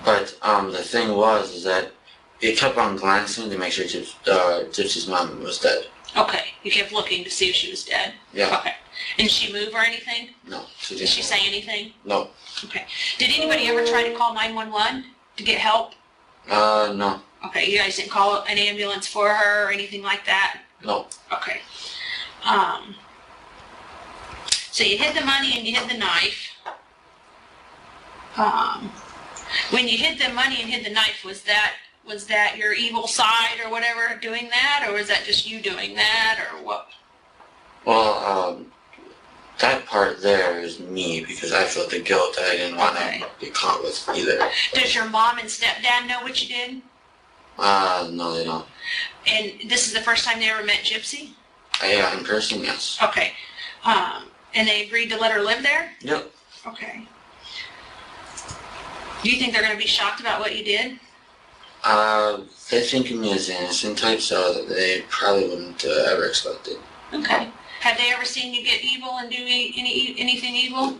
but the thing is that it kept on glancing to make sure Gypsy's mom was dead. Okay, you kept looking to see if she was dead? Yeah. Okay. Did she move or anything? No, she didn't. Did she say anything? No. Okay. Did anybody ever try to call 911 to get help? No. Okay, you guys didn't call an ambulance for her or anything like that? No. Okay. So you hid the money and you hid the knife. When you hid the money and hid the knife, was that your evil side or whatever doing that, or was that just you doing that, or what? Well, that part there is me because I felt the guilt that I didn't want to be caught with either. Does your mom and stepdad know what you did? No, they don't. And this is the first time they ever met Gypsy? Yeah, in person, yes. Okay. And they agreed to let her live there? Yep. Okay. Do you think they're going to be shocked about what you did? They think of me as the innocent type, so they probably wouldn't ever expect it. Okay. Have they ever seen you get evil and do anything evil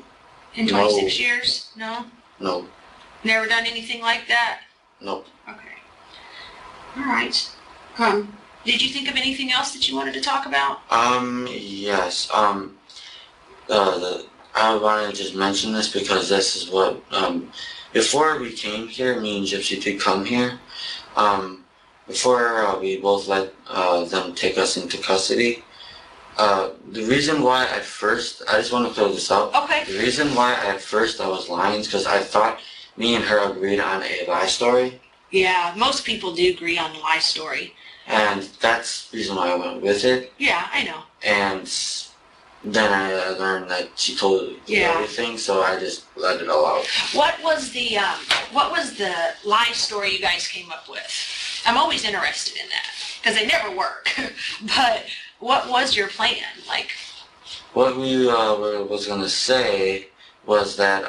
in 26 years? No? No. Never done anything like that? Nope. Okay. All right. Did you think of anything else that you wanted to talk about? Yes. I wanted to just mention this because this is what, before we came here, me and Gypsy did come here. Before we both let them take us into custody. The reason why at first, I just want to throw this out. Okay. The reason why at first I was lying is because I thought me and her agreed on a lie story. Yeah, most people do agree on a lie story. And that's the reason why I went with it. Yeah, I know. And then I learned that she told everything, so I just let it all out. What was the lie story you guys came up with? I'm always interested in that because they never work. But what was your plan? Like, what we was gonna say was that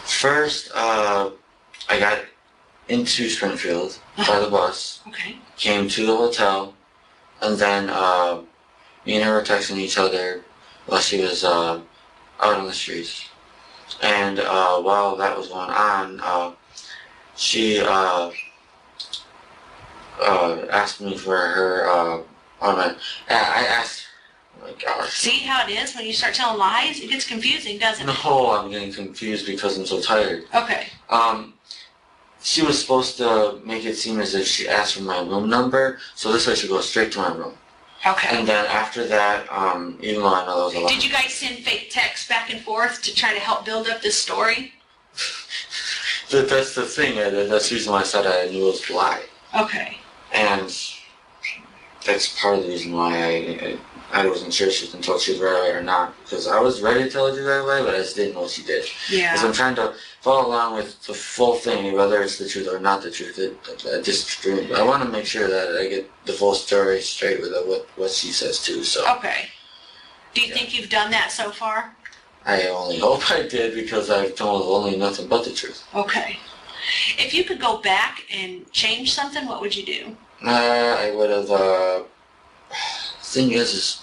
first I got into Springfield by the bus. Okay. Came to the hotel, and then me and her were texting each other while she was out on the streets. And while that was going on, she asked me for her. I asked. Oh my gosh. See how it is when you start telling lies? It gets confusing, doesn't it? No, I'm getting confused because I'm so tired. Okay. She was supposed to make it seem as if she asked for my room number, so this way she goes straight to my room. Okay. And then after that, even though I know there was a lot. Did you guys send fake texts back and forth to try to help build up this story? That's the thing. That's the reason why I said I knew it was a lie. Okay. And that's part of the reason why I wasn't sure she until she was right or not. Because I was ready to tell her to do that way, but I just didn't know what she did. Yeah. Because I'm trying to follow along with the full thing, whether it's the truth or not the truth. I want to make sure that I get the full story straight with what she says too. So. Okay. Do you think you've done that so far? I only hope I did because I've told only nothing but the truth. Okay. If you could go back and change something, what would you do? I would have. Thing is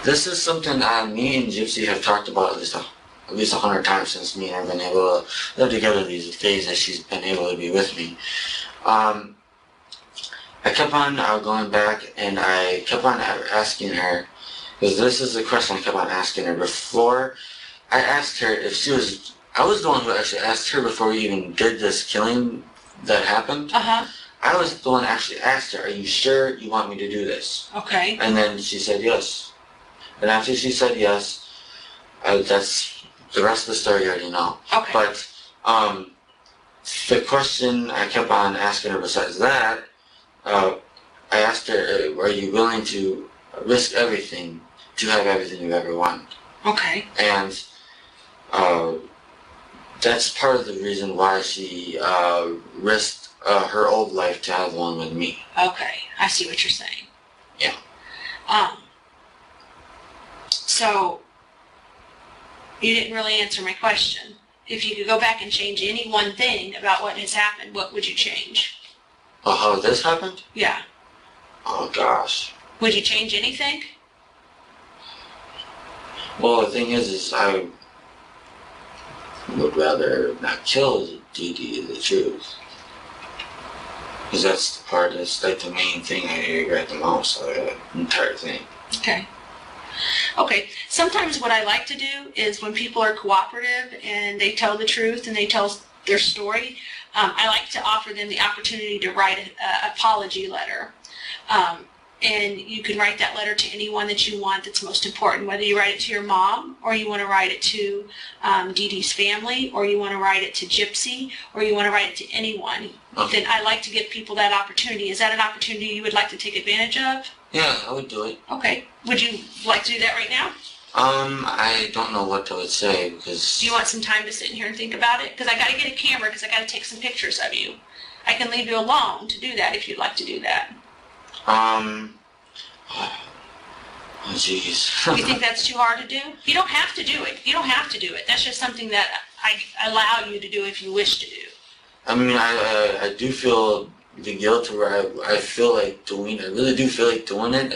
this is something me and Gypsy have talked about at least 100 times since me and her have been able to live together these days that she's been able to be with me. I kept on going back and I kept on asking her, because this is the question I kept on asking her before. I asked her if she was, I was the one who actually asked her before we even did this killing that happened. Uh-huh. I was the one who actually asked her, are you sure you want me to do this? Okay. And then she said yes. And after she said yes, that's the rest of the story you already know. Okay. But the question I kept on asking her besides that, I asked her, are you willing to risk everything to have everything you've ever wanted? Okay. And that's part of the reason why she risked her old life to have one with me. Okay, I see what you're saying. Yeah. So, you didn't really answer my question. If you could go back and change any one thing about what has happened, what would you change? Oh, how this happened? Yeah. Oh, gosh. Would you change anything? Well, the thing is I would rather not kill Dee Dee, the truth. Because that's the part that's like the main thing I regret the most of the entire thing. Okay. Okay. Sometimes what I like to do is when people are cooperative and they tell the truth and they tell their story, I like to offer them the opportunity to write an apology letter. And you can write that letter to anyone that you want that's most important, whether you write it to your mom or you want to write it to Dee Dee's family or you want to write it to Gypsy or you want to write it to anyone. Okay. Then I like to give people that opportunity. Is that an opportunity you would like to take advantage of? Yeah, I would do it. Okay. Would you like to do that right now? I don't know what I would say because... Do you want some time to sit in here and think about it? Because I got to get a camera because I got to take some pictures of you. I can leave you alone to do that if you'd like to do that. Oh, jeez. You think that's too hard to do? You don't have to do it. You don't have to do it. That's just something that I allow you to do if you wish to do. I mean, I do feel the guilt where I feel like doing. I really do feel like doing it.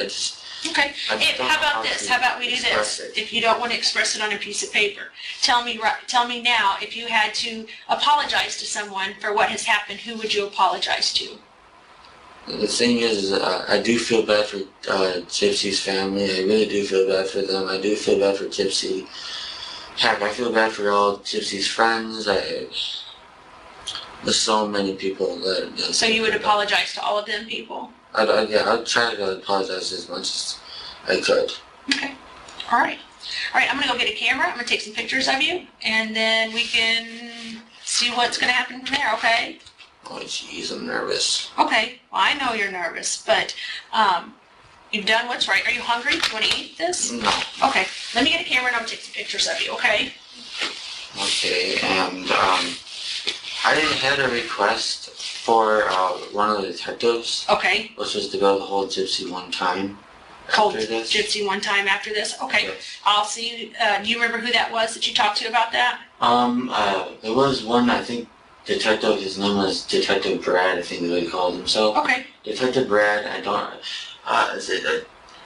Okay. How about this? How about we do this? If you don't want to express it on a piece of paper, tell me now. If you had to apologize to someone for what has happened, who would you apologize to? The thing is, I do feel bad for Gypsy's family. I really do feel bad for them. I do feel bad for Gypsy. Heck, I feel bad for all Gypsy's friends. There's so many people that... So you would apologize to all of them people? I'd try to apologize as much as I could. Okay. All right. All right, I'm going to go get a camera. I'm going to take some pictures of you, and then we can see what's going to happen from there, okay? Oh, jeez, I'm nervous. Okay. Well, I know you're nervous, but you've done what's right. Are you hungry? Do you want to eat this? No. Okay. Let me get a camera, and I'm going to take some pictures of you, okay? Okay, and I had a request for one of the detectives. Okay. Which was to go hold Gypsy one time. Hold After this. Gypsy one time after this? Okay. Yes. I'll see you. Do you remember who that was that you talked to about that? There was one, I think, detective, his name was Detective Brad, I think is what he called himself. Okay. Detective Brad, I don't,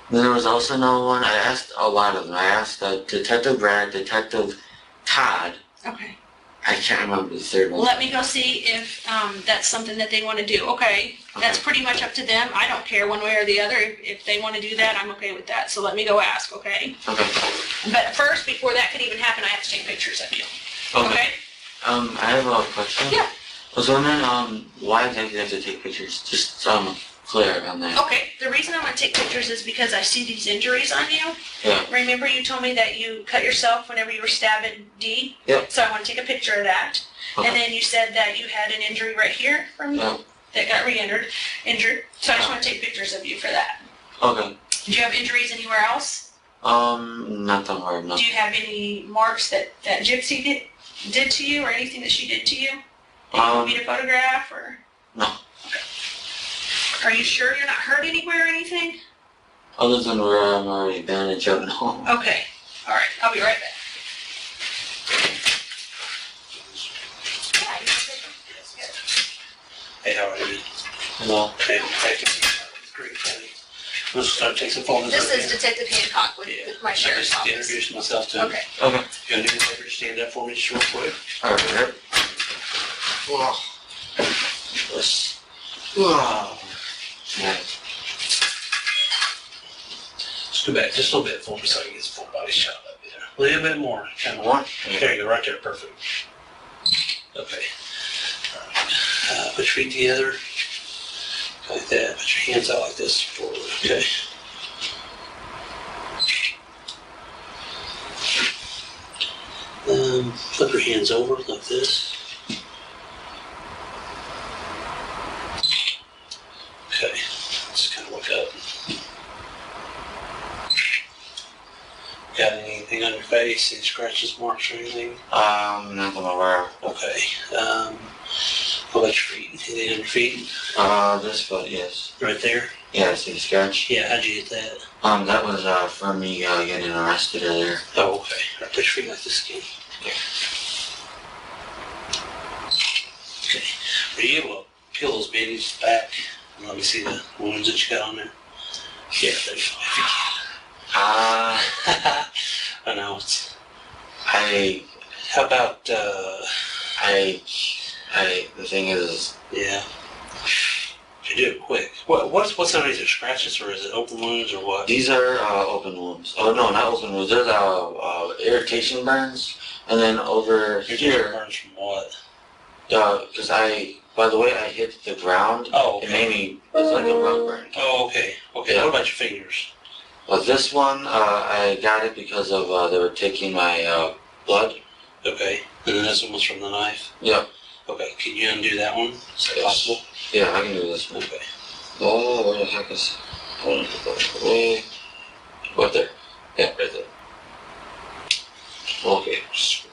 then there was also another one, I asked a lot of them. I asked Detective Brad, Detective Todd. Okay. I can't remember the third one. Let me go see if that's something that they want to do. Okay. That's pretty much up to them. I don't care one way or the other. If they want to do that, I'm okay with that. So let me go ask, okay? Okay. But first, before that could even happen, I have to take pictures of you. Okay. I have a question. Yeah. I was wondering, why exactly do you have to take pictures? Just, clear on that. Okay. The reason I want to take pictures is because I see these injuries on you. Yeah. Remember you told me that you cut yourself whenever you were stabbed at Dee? Yep. So I want to take a picture of that. Okay. And then you said that you had an injury right here from that got injured. So I just want to take pictures of you for that. Okay. Do you have injuries anywhere else? Not that hard, no. Do you have any marks that Gypsy did to you or anything that she did to you? That you want me to photograph or? No. Okay. Are you sure you're not hurt anywhere or anything? Other than where I'm already bandaged up and home. Okay. All right. I'll be right back. Hey, how are you? Hello. Hey, great. Let's start taking some photos. This is Detective Hancock with my sheriff's I office. just introduced myself to him. Okay. Okay. You want to do me a favor to stand up for me just real quick? Alright. Whoa. This. Whoa. Yeah. Just go back just a little bit for me so I can get some full body shot up there. A little bit more. Kind of More? There you go, right there, perfect. Okay. Put your feet together. Like that. Put your hands out like this forward, okay? Flip your hands over like this. Okay, just kind of look up. Got anything on your face? Any scratches, marks, or anything? Not that I'm aware of. Okay. How about your feet? Anything on your feet? This foot, yes. Right there? Yeah, I see the scratch. Yeah, how'd you get that? That was, from me, getting arrested earlier. Oh, okay. All right, put your feet like this again. Okay. Are you able to peel those bandages back? And let me see the wounds that you got on there. Yeah, there you go. If you can. I know it's. How about the thing is, yeah. You do it quick. What's underneath there? Scratches or is it open wounds or what? These are open wounds. Oh no, not open wounds. There's irritation burns, and then over here. Burns from what? Because by the way I hit the ground, Oh, okay. it made me. It's like a rug burn. Oh, okay. Okay. Yeah. What about your fingers? Well, this one I got it because of they were taking my blood. Okay. And then this one was from the knife. Yep. Okay. Can you undo that one? Is that possible? Yeah, I can do this one. Okay. Oh, where the heck is? Hold on, way. Right there. Yeah, right there. Okay. Just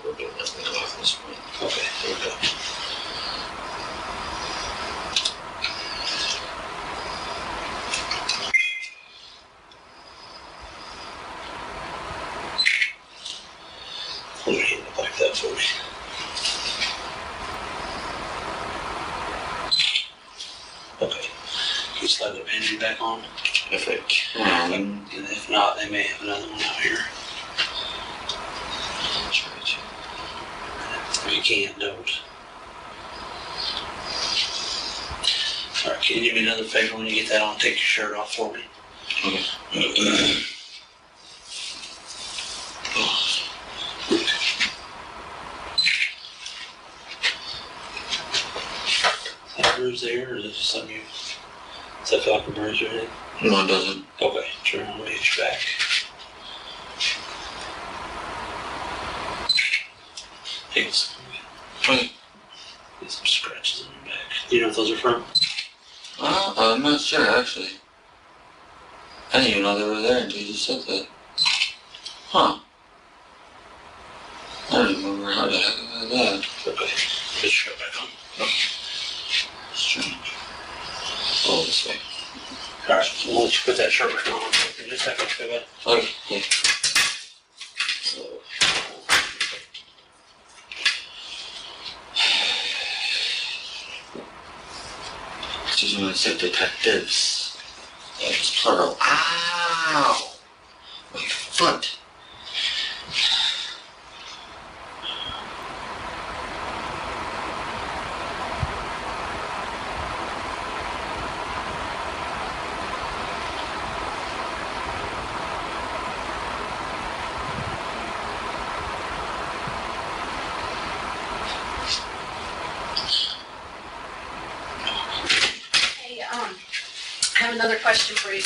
we're doing nothing off this point. Okay. There we go. Hold your hand up like that for me. Okay. Can you slide the bandage back on? If I can. And if not, they may have another one out here. I'll try to. If you can't, don't. Alright, can you do me another favor when you get that on? Take your shirt off for me. Okay. That bruise there, or is it just something you... Does that feel like a bruise or anything? No, it doesn't. Okay, sure, I'm gonna hit your back. Hey, Okay. get some scratches on your back. Do you know what those are from? I'm not sure actually. I didn't even know they were there until you just said that. Huh. I don't remember how the heck I did that. Okay, put your shirt back on. Strange. Oh, this way. Alright, we'll let you put that shirt back on in just a second. Okay, bud. Okay. Yeah. So. Excuse me when I said detectives. It's plural. Ow! My foot. Hey, I have another question for you.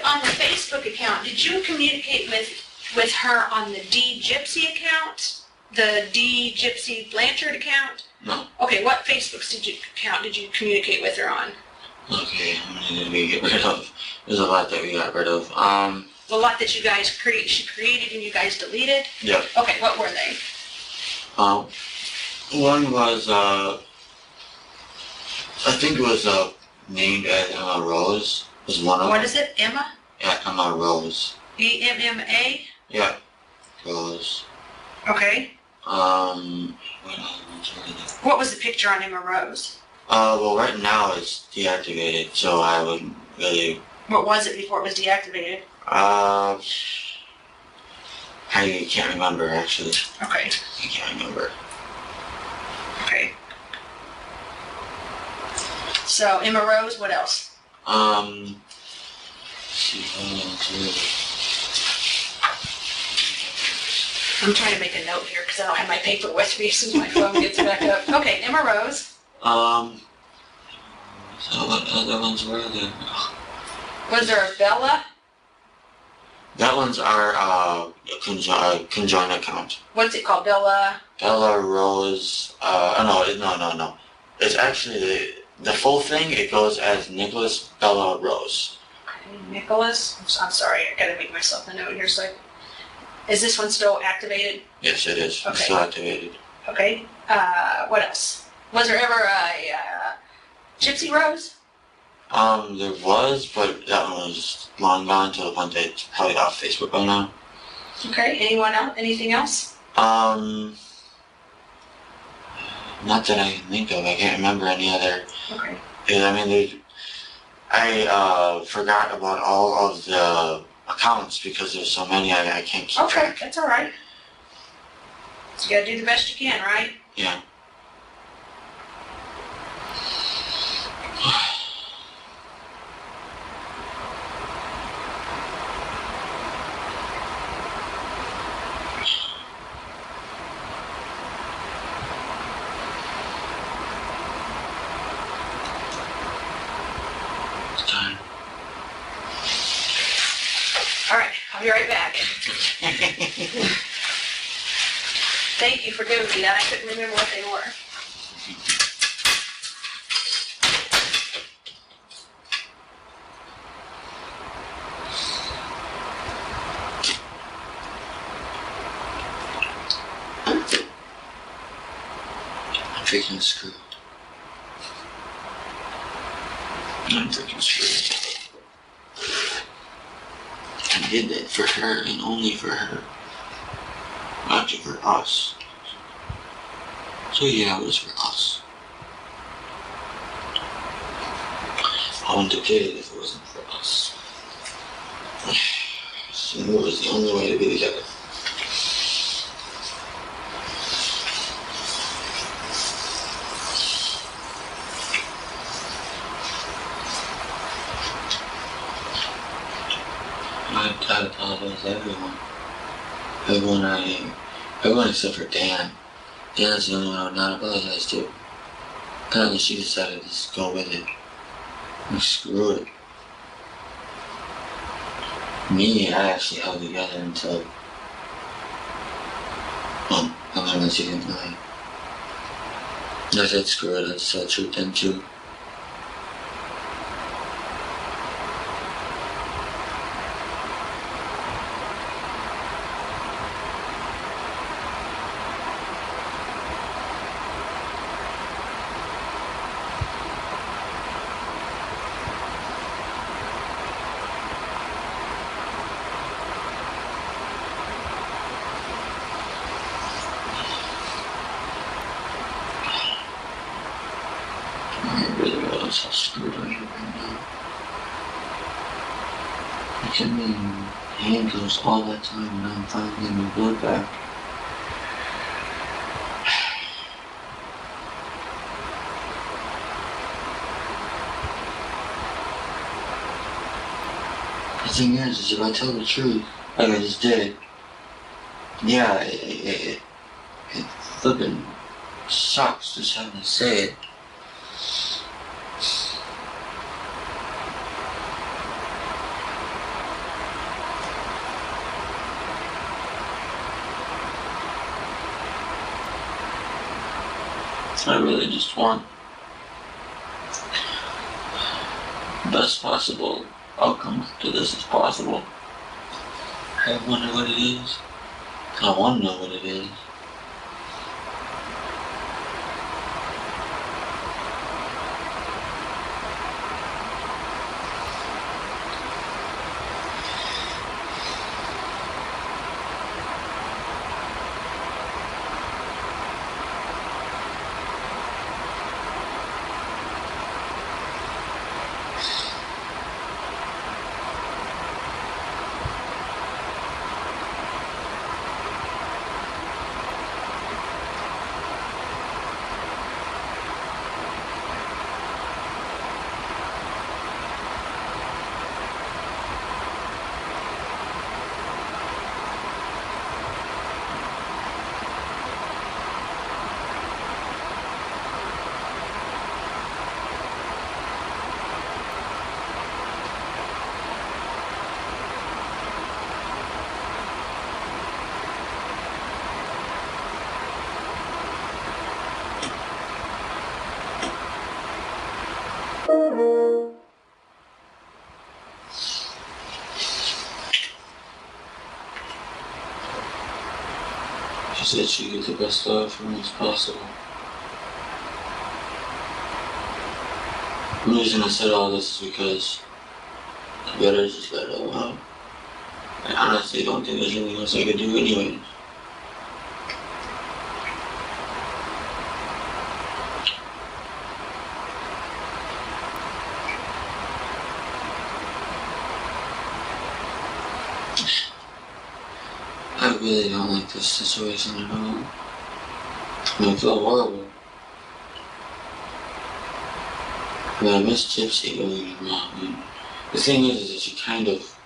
On the Facebook account, did you communicate with her on the Dee Gypsy account? The Dee Gypsy Blanchard account? No. Okay, what Facebook account did you communicate with her on? Okay, how many did we get rid of? There's a lot that we got rid of. The lot that you guys she created and you guys deleted? Yep. Okay, what were they? One was, I think it was, named as Emma Rose, was one of What them. is it, Emma? Yeah, Emma Rose. EMMA? Yeah, Rose. Okay. What else were there? What was the picture on Emma Rose? Well, right now it's deactivated, so I wouldn't really, What was it before it was deactivated? I can't remember, actually. Okay, I can't remember. okay. So, Emma Rose, what else? Let's see, what else is I'm trying to make a note here because I don't have my paper with me since my phone gets back up. Okay, Emma Rose. So what other ones were there? Was there a Bella? That one's our conjoined account. What's it called? Bella? Bella Rose. No. It's actually the full thing. It goes as Nicholas Bella Rose. Okay, Nicholas? I'm sorry, I gotta make myself a note here. So, is this one still activated? Yes, it is. Okay. It's still activated. Okay. What else? Was there ever a Gypsy Rose? There was, but that one was long gone to the point that it's probably off Facebook by now. Okay. Anyone else? Anything else? Not that I can think of. I can't remember any other. Okay. I mean, I forgot about all of the accounts because there's so many I can't keep Okay, track. that's all right. So you gotta do the best you can, right? Yeah. be right back. Thank you for giving me that. I couldn't remember what they were. I'm freaking screwed. I'm freaking screwed. I did that for her and only for her. Not for us. So yeah, it was for us. I wouldn't have did it if it wasn't for us. So it was the only way to be together. I apologize to everyone. Everyone except for Dan. Dan's the only one I would not apologize to. Apparently she decided to just go with it. And screw it. Me, I actually held together until... I learned that she didn't lie. I said screw it, I said the truth then too. I really realize how screwed I am right now. I kept me in handcuffs all that time and I'm finally getting my blood back. The thing is if I tell the truth, like I just did, yeah, it flippin' sucks just having to say it. I really just want the best possible outcome to this as possible. I wonder what it is. I want to know what it is. She said she'd get the best out of me as possible. The reason I said all this is because I better just let it all out. I honestly don't think there's anything else I could do anyways. I really don't like this situation at all. I feel horrible. But I miss Gypsy, don't get me wrong. And the thing is that she kind of...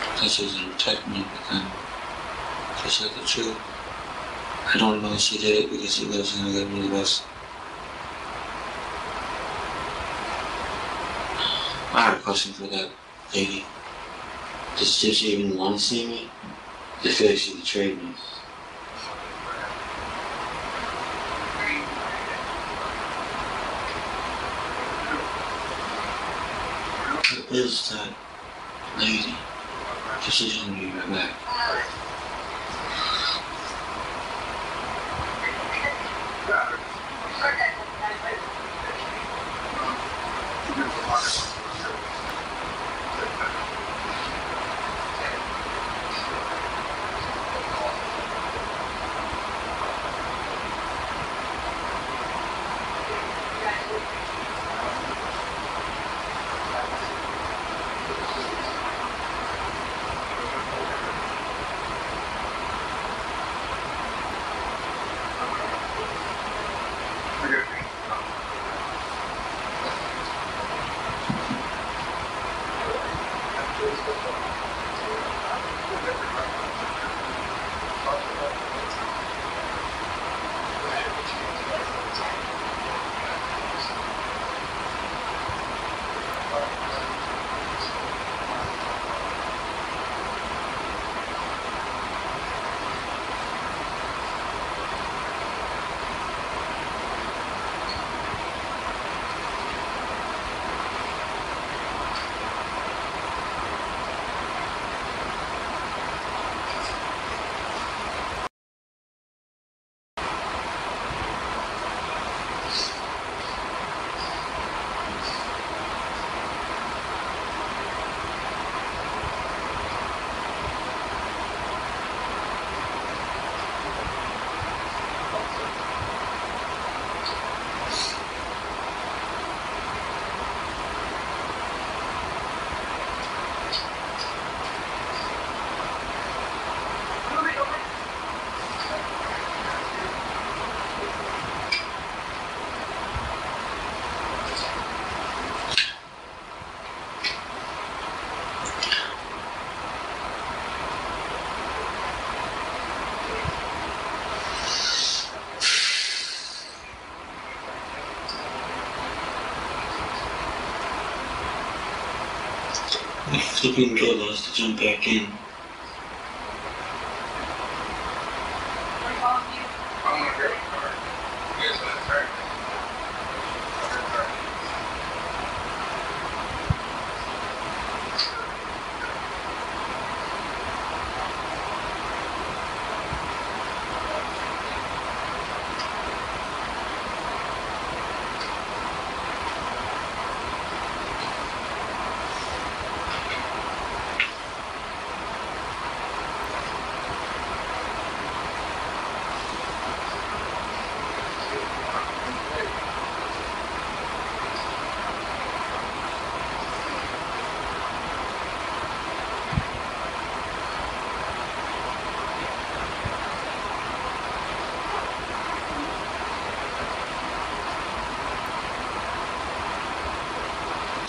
I thought she was going to protect me, but then, just like the truth, I don't know if she did it because she was going to give me the best. I have a question for that lady. Does she even want to see me? I feel like she betrayed me. What is that lady? She's gonna be right back. The flipping door lost to jump back in.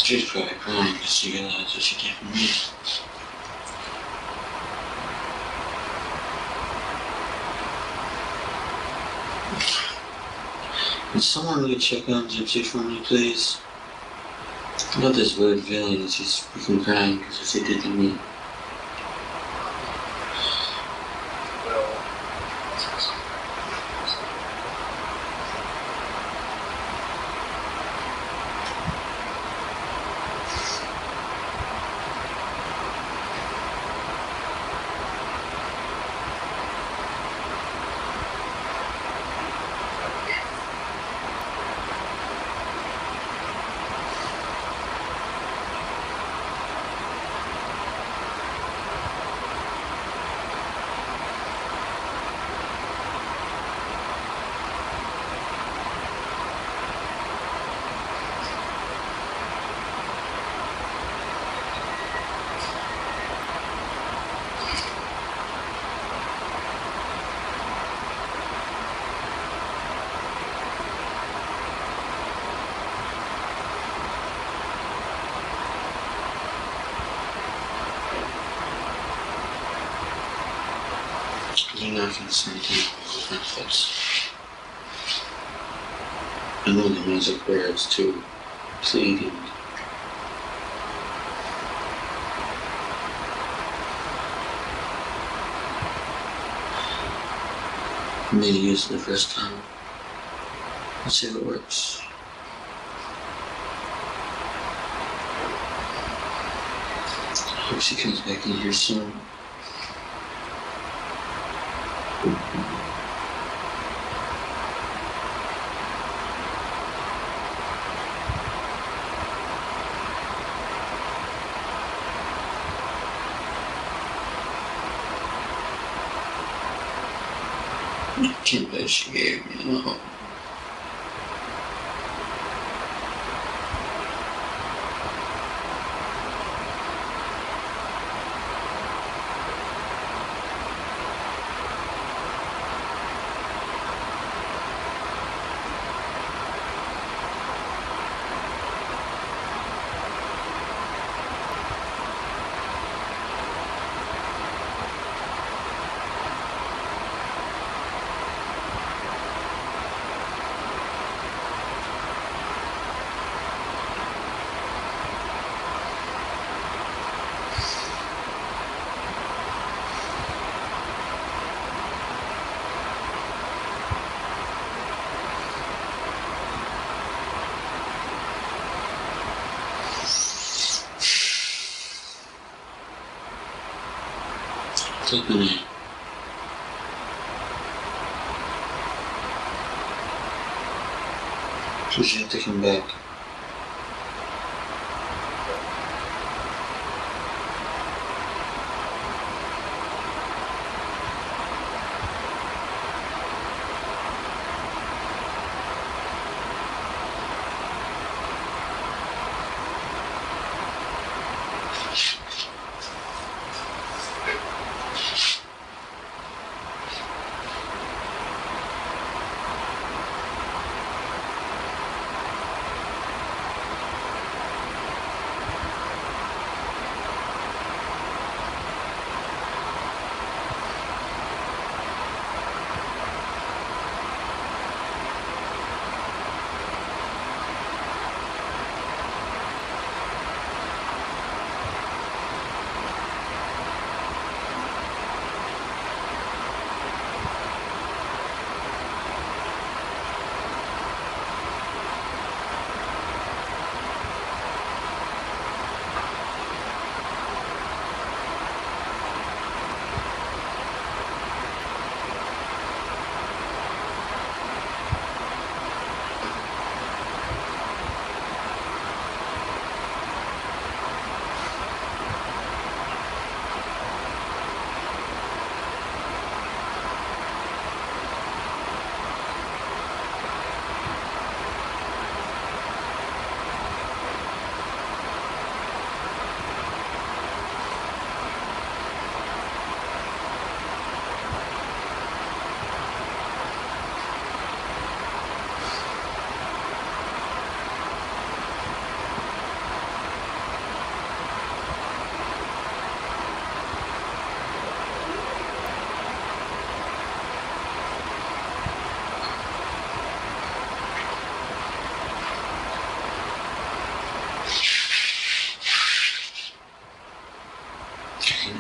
She's probably crying because she realized what she did for me. Can someone really check on Gypsy for me, please? I got this weird feeling that she's freaking crying because of what she did to me. You're not going to send him those benefits. I know the music birds too, pleading. for me to use it the first time. Let's see if it works. I hope she comes back in here soon. I can't believe she gave me a home. Take me in. Does she have to come back?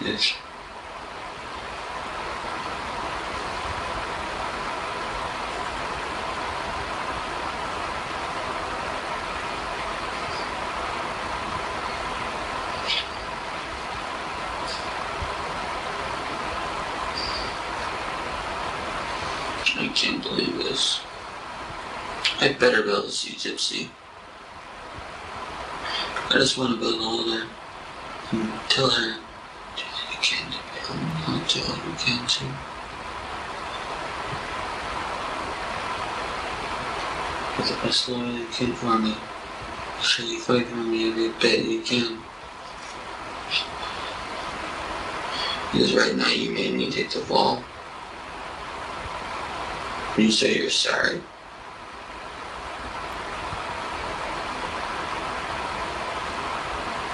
Yes. I can't believe this. I better be able to see Gypsy. I just want to be able to hold her and tell her I can't. I'll tell her you can too. But the best lawyer you can for me. So you fight for me every bit you can. Because right now you made me take the fall. You say you're sorry.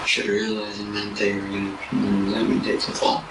Should have realized it meant they were gonna let me take the fall.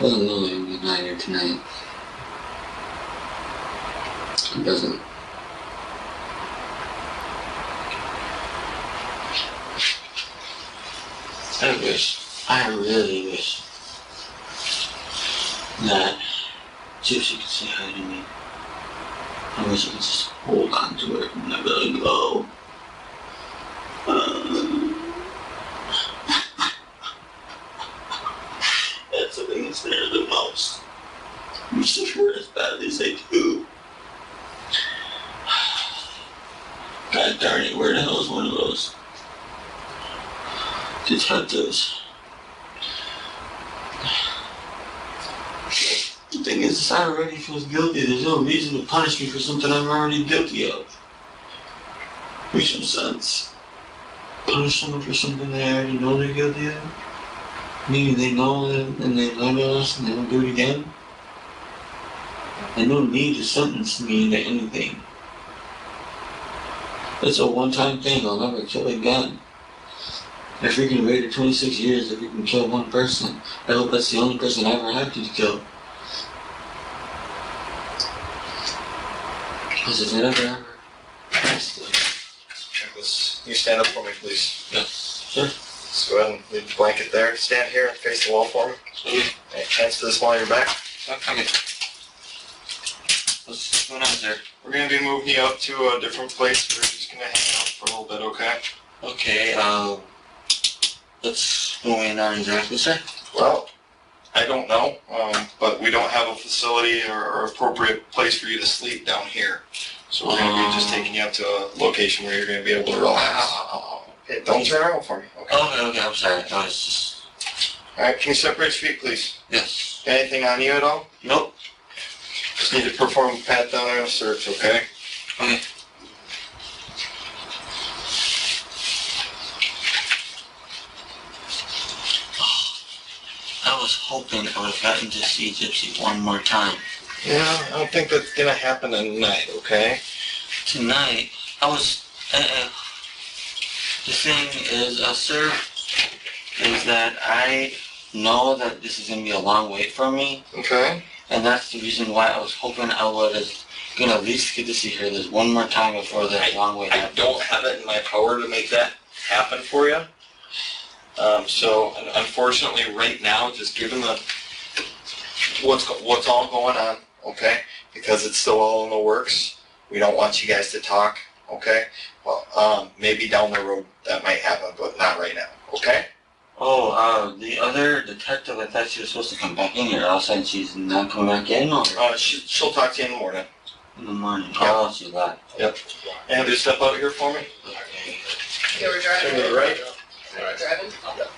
Doesn't look like he's not here tonight. It doesn't. I really wish that Gypsy could say hi to me. I wish I could just hold on to her and never let her go. That's the thing that scares the most. You should hurt as badly as they do. God darn it, where the hell is one of those detectives? The thing is, I already feel guilty. There's no reason to punish me for something I'm already guilty of. Makes some sense. Punish someone for something they already know they're guilty of? Meaning they know it and they learn us and they don't do it again? They don't need to sentence me into anything. It's a one-time thing. I'll never kill again. I freaking waited 26 years to freaking kill one person. I hope that's the only person I ever have to kill. Because if it ever Nicholas, you stand up for me, please. Yes, sure. Let's go ahead and leave the blanket there. Stand here and face the wall for me. Okay. Hands to this wall on your back. Okay. What's going on, sir? We're going to be moving you up to a different place. We're just going to hang out for a little bit, okay? Okay, what's going on exactly, sir? Well, I don't know, but we don't have a facility or appropriate place for you to sleep down here. So we're going to be just taking you up to a location where you're going to be able to relax. Okay, don't turn around for me, okay? Okay, I'm sorry. I was just... Alright, can you separate your feet, please? Yes. Anything on you at all? Nope. Just need to perform a pat down and a search, okay? Okay. I was hoping I would have gotten to see Gypsy one more time. Yeah, I don't think that's gonna happen tonight, okay? Tonight, I was... the thing is, sir, is that I know that this is going to be a long wait for me. Okay. And that's the reason why I was hoping I was going to at least get to see her this one more time before that long wait I happened. don't have it in my power to make that happen for you. So, unfortunately, right now, just given the what's all going on, okay? Because it's still all in the works. We don't want you guys to talk, okay? Well, maybe down the road that might happen, but not right now, okay? Oh, the other detective, I thought she was supposed to come back in here. All of a sudden, she's not coming back in, or? She'll talk to you in the morning. In the morning. Yep. Oh, she left. Yep. And just step out here for me. Okay. You were driving? Turn to the right. Driving? Yep.